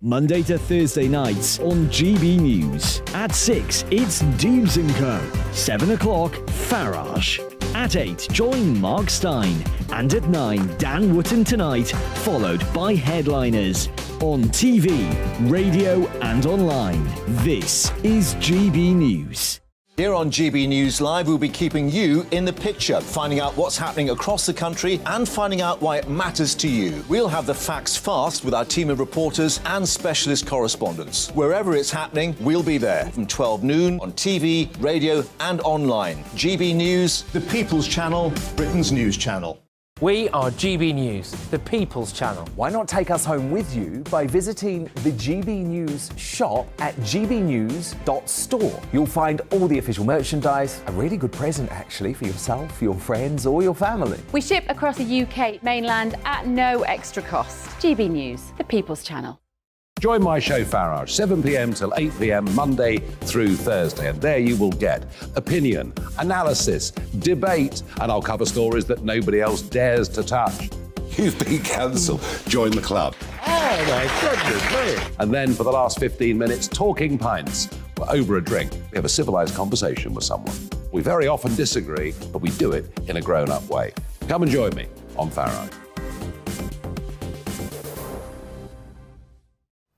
Monday to Thursday nights on GB News. At 6, it's Dubes & Co. 7 o'clock, Farage. At 8, join Mark Stein. And at 9, Dan Wootton Tonight, followed by Headliners. On TV, radio and online. This is GB News. Here on GB News Live, we'll be keeping you in the picture, finding out what's happening across the country and finding out why it matters to you. We'll have the facts fast with our team of reporters and specialist correspondents. Wherever it's happening, we'll be there from 12 noon on TV, radio and online. GB News, the People's Channel, Britain's news channel. We are GB News, the People's Channel. Why not take us home with you by visiting the GB News shop at gbnews.store? You'll find all the official merchandise, a really good present actually for yourself, your friends or your family. We ship across the UK mainland at no extra cost. GB News, the People's Channel. Join my show Farage, 7 p.m. till 8 p.m. Monday through Thursday, and there you will get opinion, analysis, debate, and I'll cover stories that nobody else dares to touch. You've been cancelled. Join the club. Oh my goodness me. And then for the last 15 minutes, talking pints. We're over a drink. We have a civilised conversation with someone. We very often disagree, but we do it in a grown-up way. Come and join me on Farage.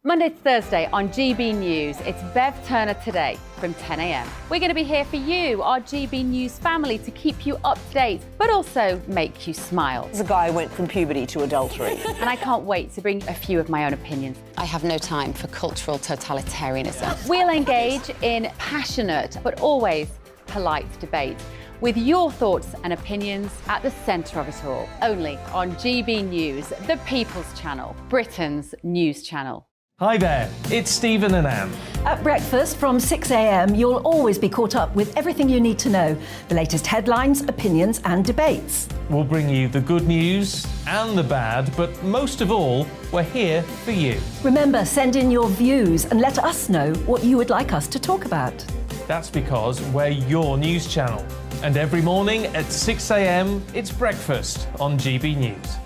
Monday to Thursday on GB News, it's Bev Turner Today from 10 a.m. We're going to be here for you, our GB News family, to keep you up to date, but also make you smile. The guy went from puberty to adultery. And I can't wait to bring a few of my own opinions. I have no time for cultural totalitarianism. We'll engage in passionate, but always polite debate, with your thoughts and opinions at the centre of it all. Only on GB News, the People's Channel, Britain's news channel. Hi there, it's Stephen and Anne. At breakfast from 6 a.m, you'll always be caught up with everything you need to know, the latest headlines, opinions and debates. We'll bring you the good news and the bad, but most of all, we're here for you. Remember, send in your views and let us know what you would like us to talk about. That's because we're your news channel. And every morning at 6 a.m, it's breakfast on GB News.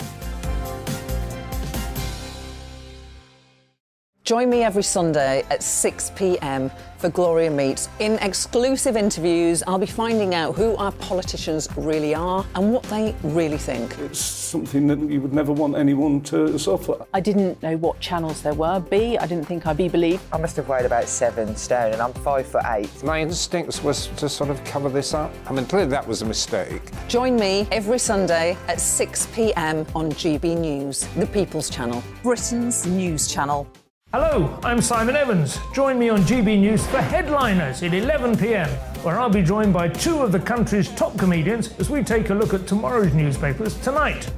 Join me every Sunday at 6 p.m. for Gloria Meets. In exclusive interviews, I'll be finding out who our politicians really are and what they really think. It's something that you would never want anyone to suffer. I didn't know what channels there were. I didn't think I'd be believed. I must have weighed about 7 stone and I'm 5'8". My instincts was to sort of cover this up. I mean, clearly that was a mistake. Join me every Sunday at 6 p.m. on GB News, the People's Channel, Britain's news channel. Hello, I'm Simon Evans. Join me on GB News for Headliners at 11 p.m, where I'll be joined by 2 of the country's top comedians as we take a look at tomorrow's newspapers tonight.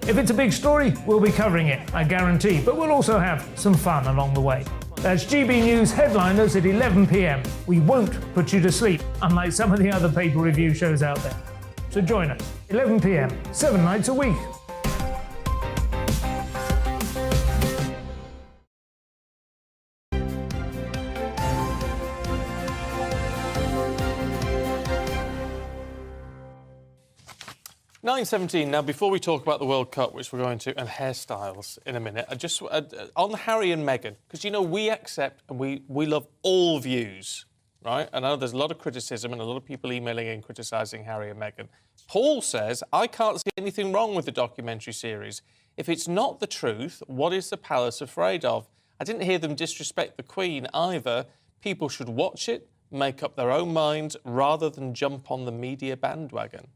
If it's a big story, we'll be covering it, I guarantee, but we'll also have some fun along the way. That's GB News Headliners at 11 p.m. We won't put you to sleep, unlike some of the other paper review shows out there. So join us, 11 p.m, 7 nights a week. (9:17). Now, before we talk about the World Cup, which we're going to, and hairstyles in a minute, I just on Harry and Meghan, because, you know, we accept and we love all views, right? I know there's a lot of criticism and a lot of people emailing in criticising Harry and Meghan. Paul says, I can't see anything wrong with the documentary series. If it's not the truth, what is the palace afraid of? I didn't hear them disrespect the Queen either. People should watch it, make up their own minds, rather than jump on the media bandwagon.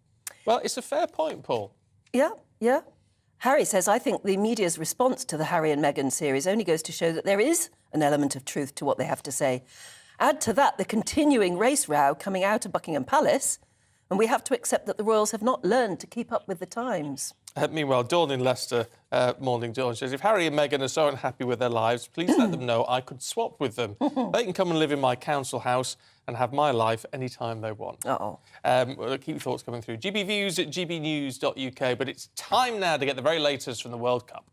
Well, it's a fair point, Paul. Yeah. Harry says, I think the media's response to the Harry and Meghan series only goes to show that there is an element of truth to what they have to say. Add to that the continuing race row coming out of Buckingham Palace, and we have to accept that the royals have not learned to keep up with the times. Meanwhile, Dawn in Leicester, morning Dawn, says, if Harry and Meghan are so unhappy with their lives, please let them know I could swap with them. They can come and live in my council house and have my life any time they want. We'll keep your thoughts coming through. GBviews at gbnews.uk, but it's time now to get the very latest from the World Cup.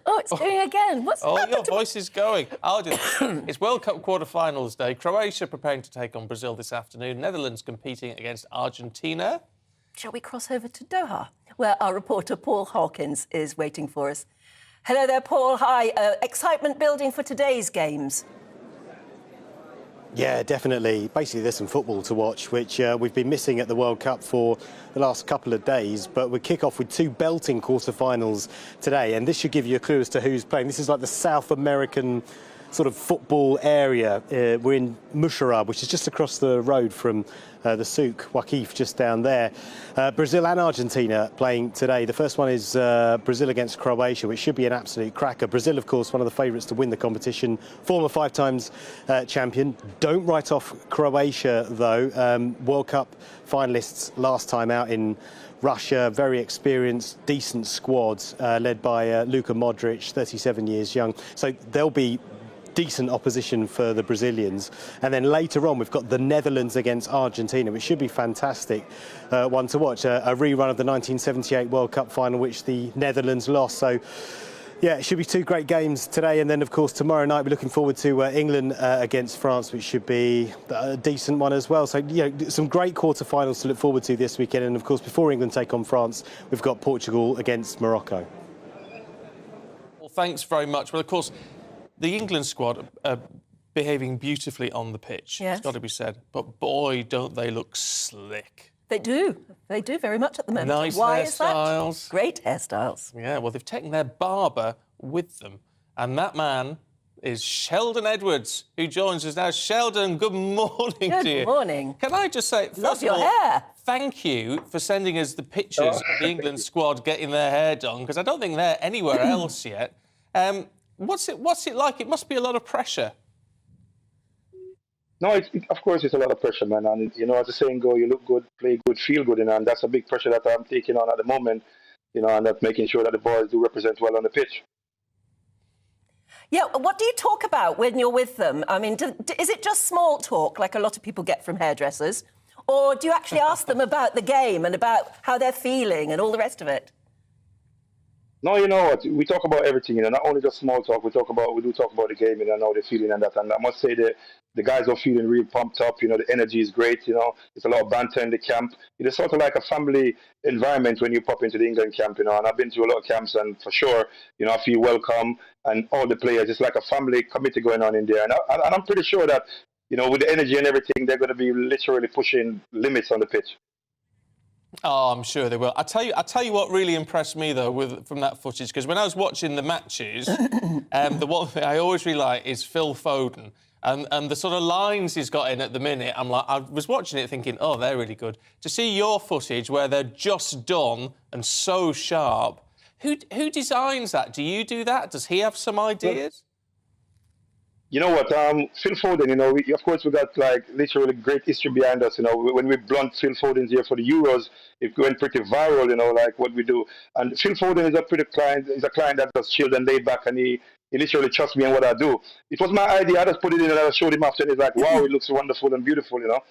Oh, it's doing again. What's happened? Your voice is going. I'll do it. It's World Cup quarter-finals day. Croatia preparing to take on Brazil this afternoon. Netherlands competing against Argentina. Shall we cross over to Doha, where our reporter Paul Hawkins is waiting for us? Hello there, Paul. Hi. Excitement building for today's games. Yeah, definitely. Basically, there's some football to watch, which we've been missing at the World Cup for the last couple of days. But we kick off with 2 belting quarter-finals today, and this should give you a clue as to who's playing. This is like the South American sort of football area. We're in Musharraf, which is just across the road from the souk, Waqif, just down there. Brazil and Argentina playing today. The first one is Brazil against Croatia, which should be an absolute cracker. Brazil, of course, one of the favourites to win the competition. Former 5 times champion. Don't write off Croatia, though. World Cup finalists last time out in Russia, very experienced, decent squads, led by Luka Modric, 37 years young. So they'll be decent opposition for the Brazilians. And then later on, we've got the Netherlands against Argentina, which should be fantastic one to watch. A rerun of the 1978 World Cup final, which the Netherlands lost. So, yeah, it should be 2 great games today. And then, of course, tomorrow night, we're looking forward to England against France, which should be a decent one as well. So, you know, some great quarterfinals to look forward to this weekend. And, of course, before England take on France, we've got Portugal against Morocco. Well, thanks very much. Well, of course, the England squad are behaving beautifully on the pitch. Yes. It's got to be said. But boy, don't they look slick. They do. They do very much at the moment. Nice Why is that? hairstyles. Great hairstyles. Yeah, well, they've taken their barber with them. And that man is Sheldon Edwards, who joins us now. Sheldon, good morning to you. Good morning. Can I just say, Love first your of all, hair. thank you for sending us the pictures of the England squad getting their hair done, because I don't think they're anywhere else yet. What's it like? It must be a lot of pressure. No, of course it's a lot of pressure, man. And, you know, as the saying goes, you look good, play good, feel good, and that's a big pressure that I'm taking on at the moment, you know, and that's making sure that the boys do represent well on the pitch. Yeah, what do you talk about when you're with them? I mean, is it just small talk, like a lot of people get from hairdressers? Or do you actually ask them about the game and about how they're feeling and all the rest of it? No, you know what? We talk about everything, you know, not only just small talk. We do talk about the game, you know, how they're feeling and that. And I must say that the guys are feeling real pumped up. You know, the energy is great. You know, there's a lot of banter in the camp. It's sort of like a family environment when you pop into the England camp. You know, and I've been to a lot of camps, and for sure, you know, I feel welcome. And all the players, it's like a family committee going on in there. And I'm pretty sure that, you know, with the energy and everything, they're going to be literally pushing limits on the pitch. Oh, I'm sure they will. I tell you what really impressed me though from that footage, because when I was watching the matches, the one thing I always really like is Phil Foden and the sort of lines he's got in at the minute. I was watching it thinking, oh, they're really good. To see your footage where they're just done and so sharp, who designs that? Do you do that? Does he have some ideas? You know what, Phil Foden, you know, of course we got like literally great history behind us, you know. When we blunt Phil Foden here for the Euros, it went pretty viral, you know, like what we do. And Phil Foden is a client that just chilled and laid back, and he literally trusts me in what I do. It was my idea, I just put it in and I showed him after, and he's like, wow, it looks wonderful and beautiful, you know.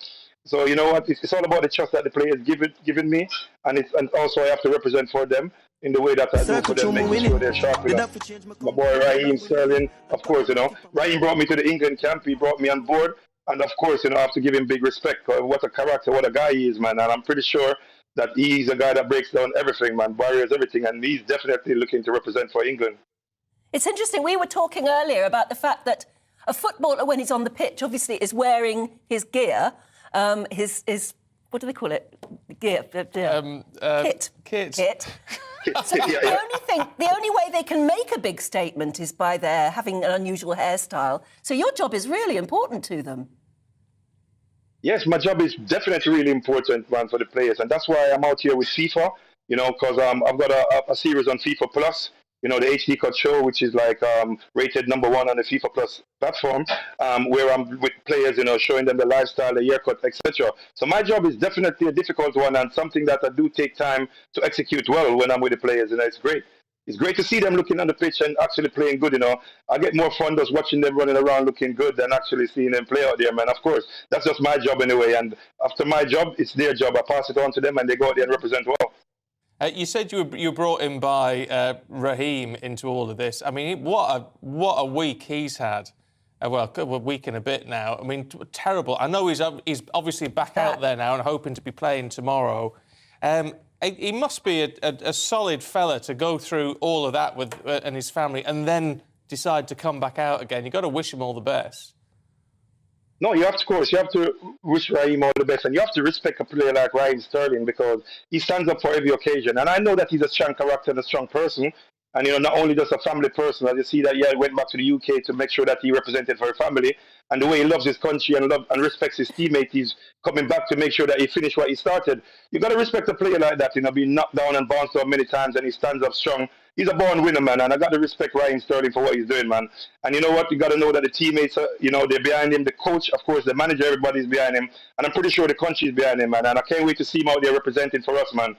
So, you know what, it's all about the trust that the players given me, and also I have to represent for them in the way that I do for them, making sure they're sharp enough. My boy Raheem Sterling, of course, you know. Raheem brought me to the England camp, he brought me on board, and of course, you know, I have to give him big respect. What a character, what a guy he is, man, and I'm pretty sure that he's a guy that breaks down everything, man, barriers, everything, and he's definitely looking to represent for England. It's interesting, we were talking earlier about the fact that a footballer, when he's on the pitch, obviously is wearing his gear, his what do they call it? Gear. Kit. So the only way they can make a big statement is by their having an unusual hairstyle. So your job is really important to them. Yes, my job is definitely really important, man, for the players, and that's why I'm out here with FIFA. You know, because I've got a series on FIFA Plus. You know, the HD Cut show, which is like rated #1 on the FIFA Plus platform, where I'm with players, you know, showing them the lifestyle, the haircut, etc. So my job is definitely a difficult one and something that I do take time to execute well when I'm with the players, and it's great. It's great to see them looking on the pitch and actually playing good, you know. I get more fun just watching them running around looking good than actually seeing them play out there, man. Of course, that's just my job anyway, and after my job, it's their job. I pass it on to them and they go out there and represent well. You said you were brought in by Raheem into all of this. I mean, what a week he's had. Well, a week and a bit now. I mean, terrible. I know he's obviously back out there now and hoping to be playing tomorrow. He must be a solid fella to go through all of that with and his family and then decide to come back out again. You've got to wish him all the best. No, you have to wish Raheem all the best, and you have to respect a player like Raheem Sterling because he stands up for every occasion. And I know that he's a strong character and a strong person, And, not only just a family person, as you see that he went back to the UK to make sure that he represented for his family. And the way he loves his country and respects his teammates, he's coming back to make sure that he finished what he started. You got to respect a player like that, being knocked down and bounced out many times, and he stands up strong. He's a born winner, man, and I got to respect Ryan Sterling for what he's doing, man. And you know what? You got to know that the teammates, they're behind him. The coach, of course, the manager, everybody's behind him. And I'm pretty sure the country's behind him, man. And I can't wait to see him out there representing for us, man.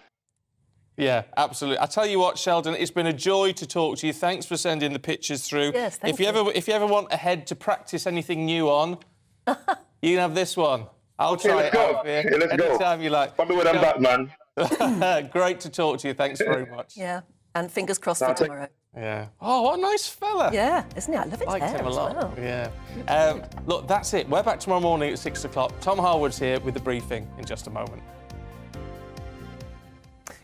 Yeah, absolutely. I tell you what, Sheldon, it's been a joy to talk to you. Thanks for sending the pictures through. Yes, thank you. If you ever want a head to practice anything new on, you can have this one. I'll try it out here. Okay, let's go. Anytime you like. Probably when I'm back, man. Great to talk to you. Thanks very much. Yeah, and fingers crossed for tomorrow. Yeah. Oh, what a nice fella. Yeah, isn't he? I love his Liked hair him a as lot. well. Yeah. Look, that's it. We're back tomorrow morning at 6 o'clock. Tom Harwood's here with the briefing in just a moment.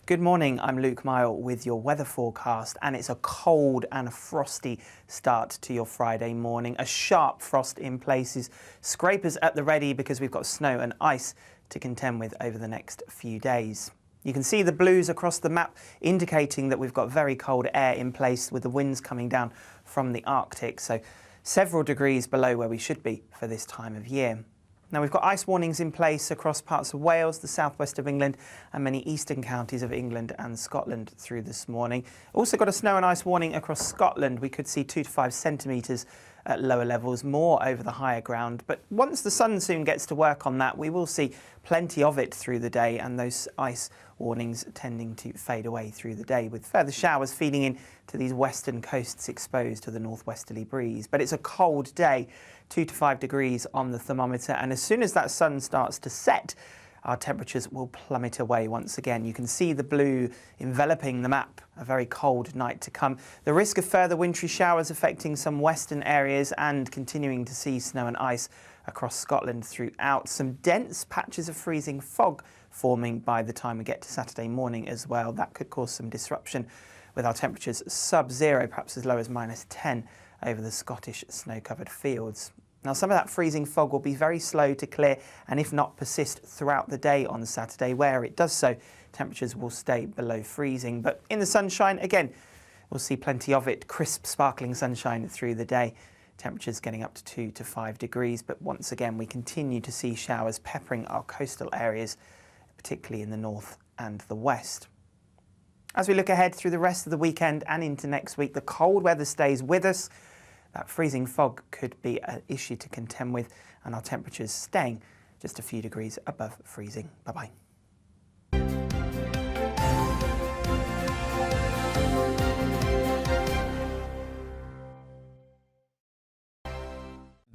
Good morning, I'm Luke Mile with your weather forecast, and it's a cold and a frosty start to your Friday morning. A sharp frost in places, scrapers at the ready because we've got snow and ice to contend with over the next few days. You can see the blues across the map indicating that we've got very cold air in place with the winds coming down from the Arctic, so several degrees below where we should be for this time of year. Now, we've got ice warnings in place across parts of Wales, the southwest of England and many eastern counties of England and Scotland through this morning. Also got a snow and ice warning across Scotland. We could see 2 to 5 centimetres at lower levels, more over the higher ground. But once the sun soon gets to work on that, we will see plenty of it through the day, and those ice warnings tending to fade away through the day, with further showers feeding in to these western coasts exposed to the northwesterly breeze. But it's a cold day, 2 to 5 degrees on the thermometer, and as soon as that sun starts to set, our temperatures will plummet away once again. You can see the blue enveloping the map, a very cold night to come. The risk of further wintry showers affecting some western areas and continuing to see snow and ice across Scotland throughout. Some dense patches of freezing fog forming by the time we get to Saturday morning as well. That could cause some disruption with our temperatures sub-zero, perhaps as low as -10 over the Scottish snow-covered fields. Now, some of that freezing fog will be very slow to clear and, if not, persist throughout the day on Saturday. Where it does so, temperatures will stay below freezing. But in the sunshine, again, we'll see plenty of it. Crisp, sparkling sunshine through the day. Temperatures getting up to 2 to 5 degrees. But once again, we continue to see showers peppering our coastal areas, particularly in the north and the west. As we look ahead through the rest of the weekend and into next week, the cold weather stays with us. That freezing fog could be an issue to contend with, and our temperatures staying just a few degrees above freezing. Bye-bye.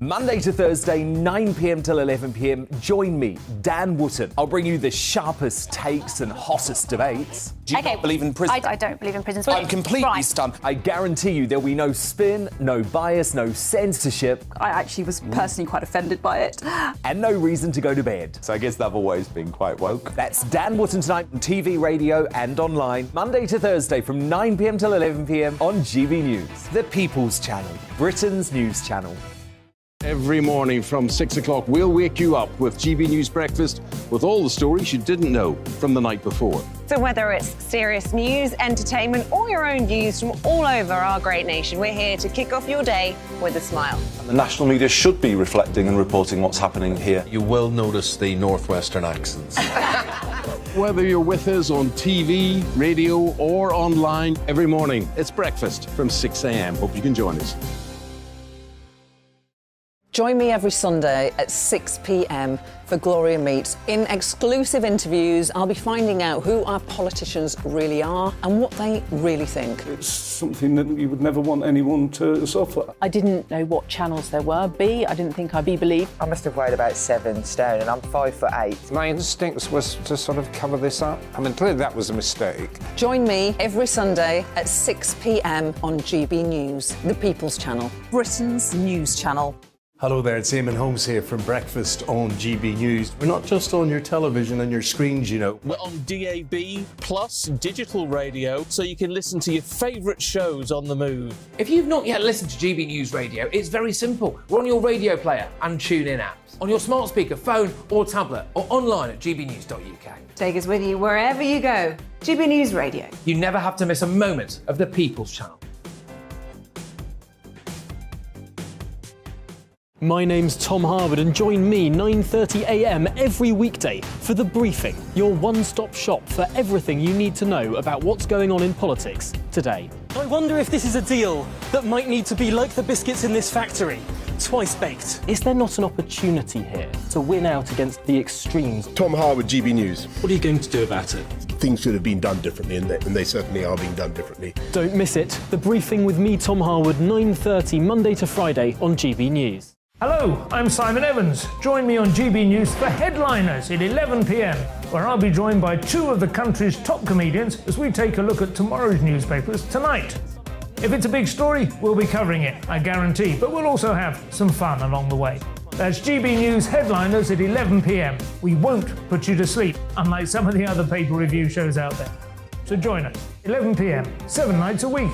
Monday to Thursday, 9 p.m. till 11 p.m. Join me, Dan Wootton. I'll bring you the sharpest takes and hottest debates. Do you not believe in prisons? I don't believe in prisons. I'm completely stunned. I guarantee you there'll be no spin, no bias, no censorship. I actually was personally quite offended by it. And no reason to go to bed. So I guess they've always been quite woke. That's Dan Wootton tonight on TV, radio and online. Monday to Thursday from 9 p.m. till 11 p.m. on GB News. The People's Channel, Britain's news channel. Every morning from 6 o'clock, we'll wake you up with GB News Breakfast with all the stories you didn't know from the night before. So whether it's serious news, entertainment or your own views from all over our great nation, we're here to kick off your day with a smile. The national media should be reflecting and reporting what's happening here. You will notice the northwestern accents. Whether you're with us on TV, radio or online, every morning it's breakfast from 6 a.m. Hope you can join us. Join me every Sunday at 6 p.m. for Gloria Meets. In exclusive interviews, I'll be finding out who our politicians really are and what they really think. It's something that you would never want anyone to suffer. I didn't know what channels there were. I didn't think I'd be believed. I must have weighed about 7 stone and I'm 5'8". My instincts was to sort of cover this up. I mean, clearly that was a mistake. Join me every Sunday at 6 p.m. on GB News, the People's Channel, Britain's news channel. Hello there, it's Eamon Holmes here from Breakfast on GB News. We're not just on your television and your screens, you know. We're on DAB plus digital radio, so you can listen to your favourite shows on the move. If you've not yet listened to GB News Radio, it's very simple. We're on your radio player and TuneIn apps, on your smart speaker, phone or tablet, or online at gbnews.uk. Take us with you wherever you go. GB News Radio. You never have to miss a moment of the People's Channel. My name's Tom Harwood and join me 9:30 a.m. every weekday for The Briefing, your one-stop shop for everything you need to know about what's going on in politics today. I wonder if this is a deal that might need to be like the biscuits in this factory, twice baked. Is there not an opportunity here to win out against the extremes? Tom Harwood, GB News. What are you going to do about it? Things should have been done differently, and they certainly are being done differently. Don't miss it. The Briefing with me, Tom Harwood, 9:30 Monday to Friday on GB News. Hello, I'm Simon Evans. Join me on GB News for Headliners at 11 p.m, where I'll be joined by two of the country's top comedians as we take a look at tomorrow's newspapers tonight. If it's a big story, we'll be covering it, I guarantee, but we'll also have some fun along the way. That's GB News Headliners at 11 p.m. We won't put you to sleep, unlike some of the other paper review shows out there. So join us, 11 p.m, 7 nights a week.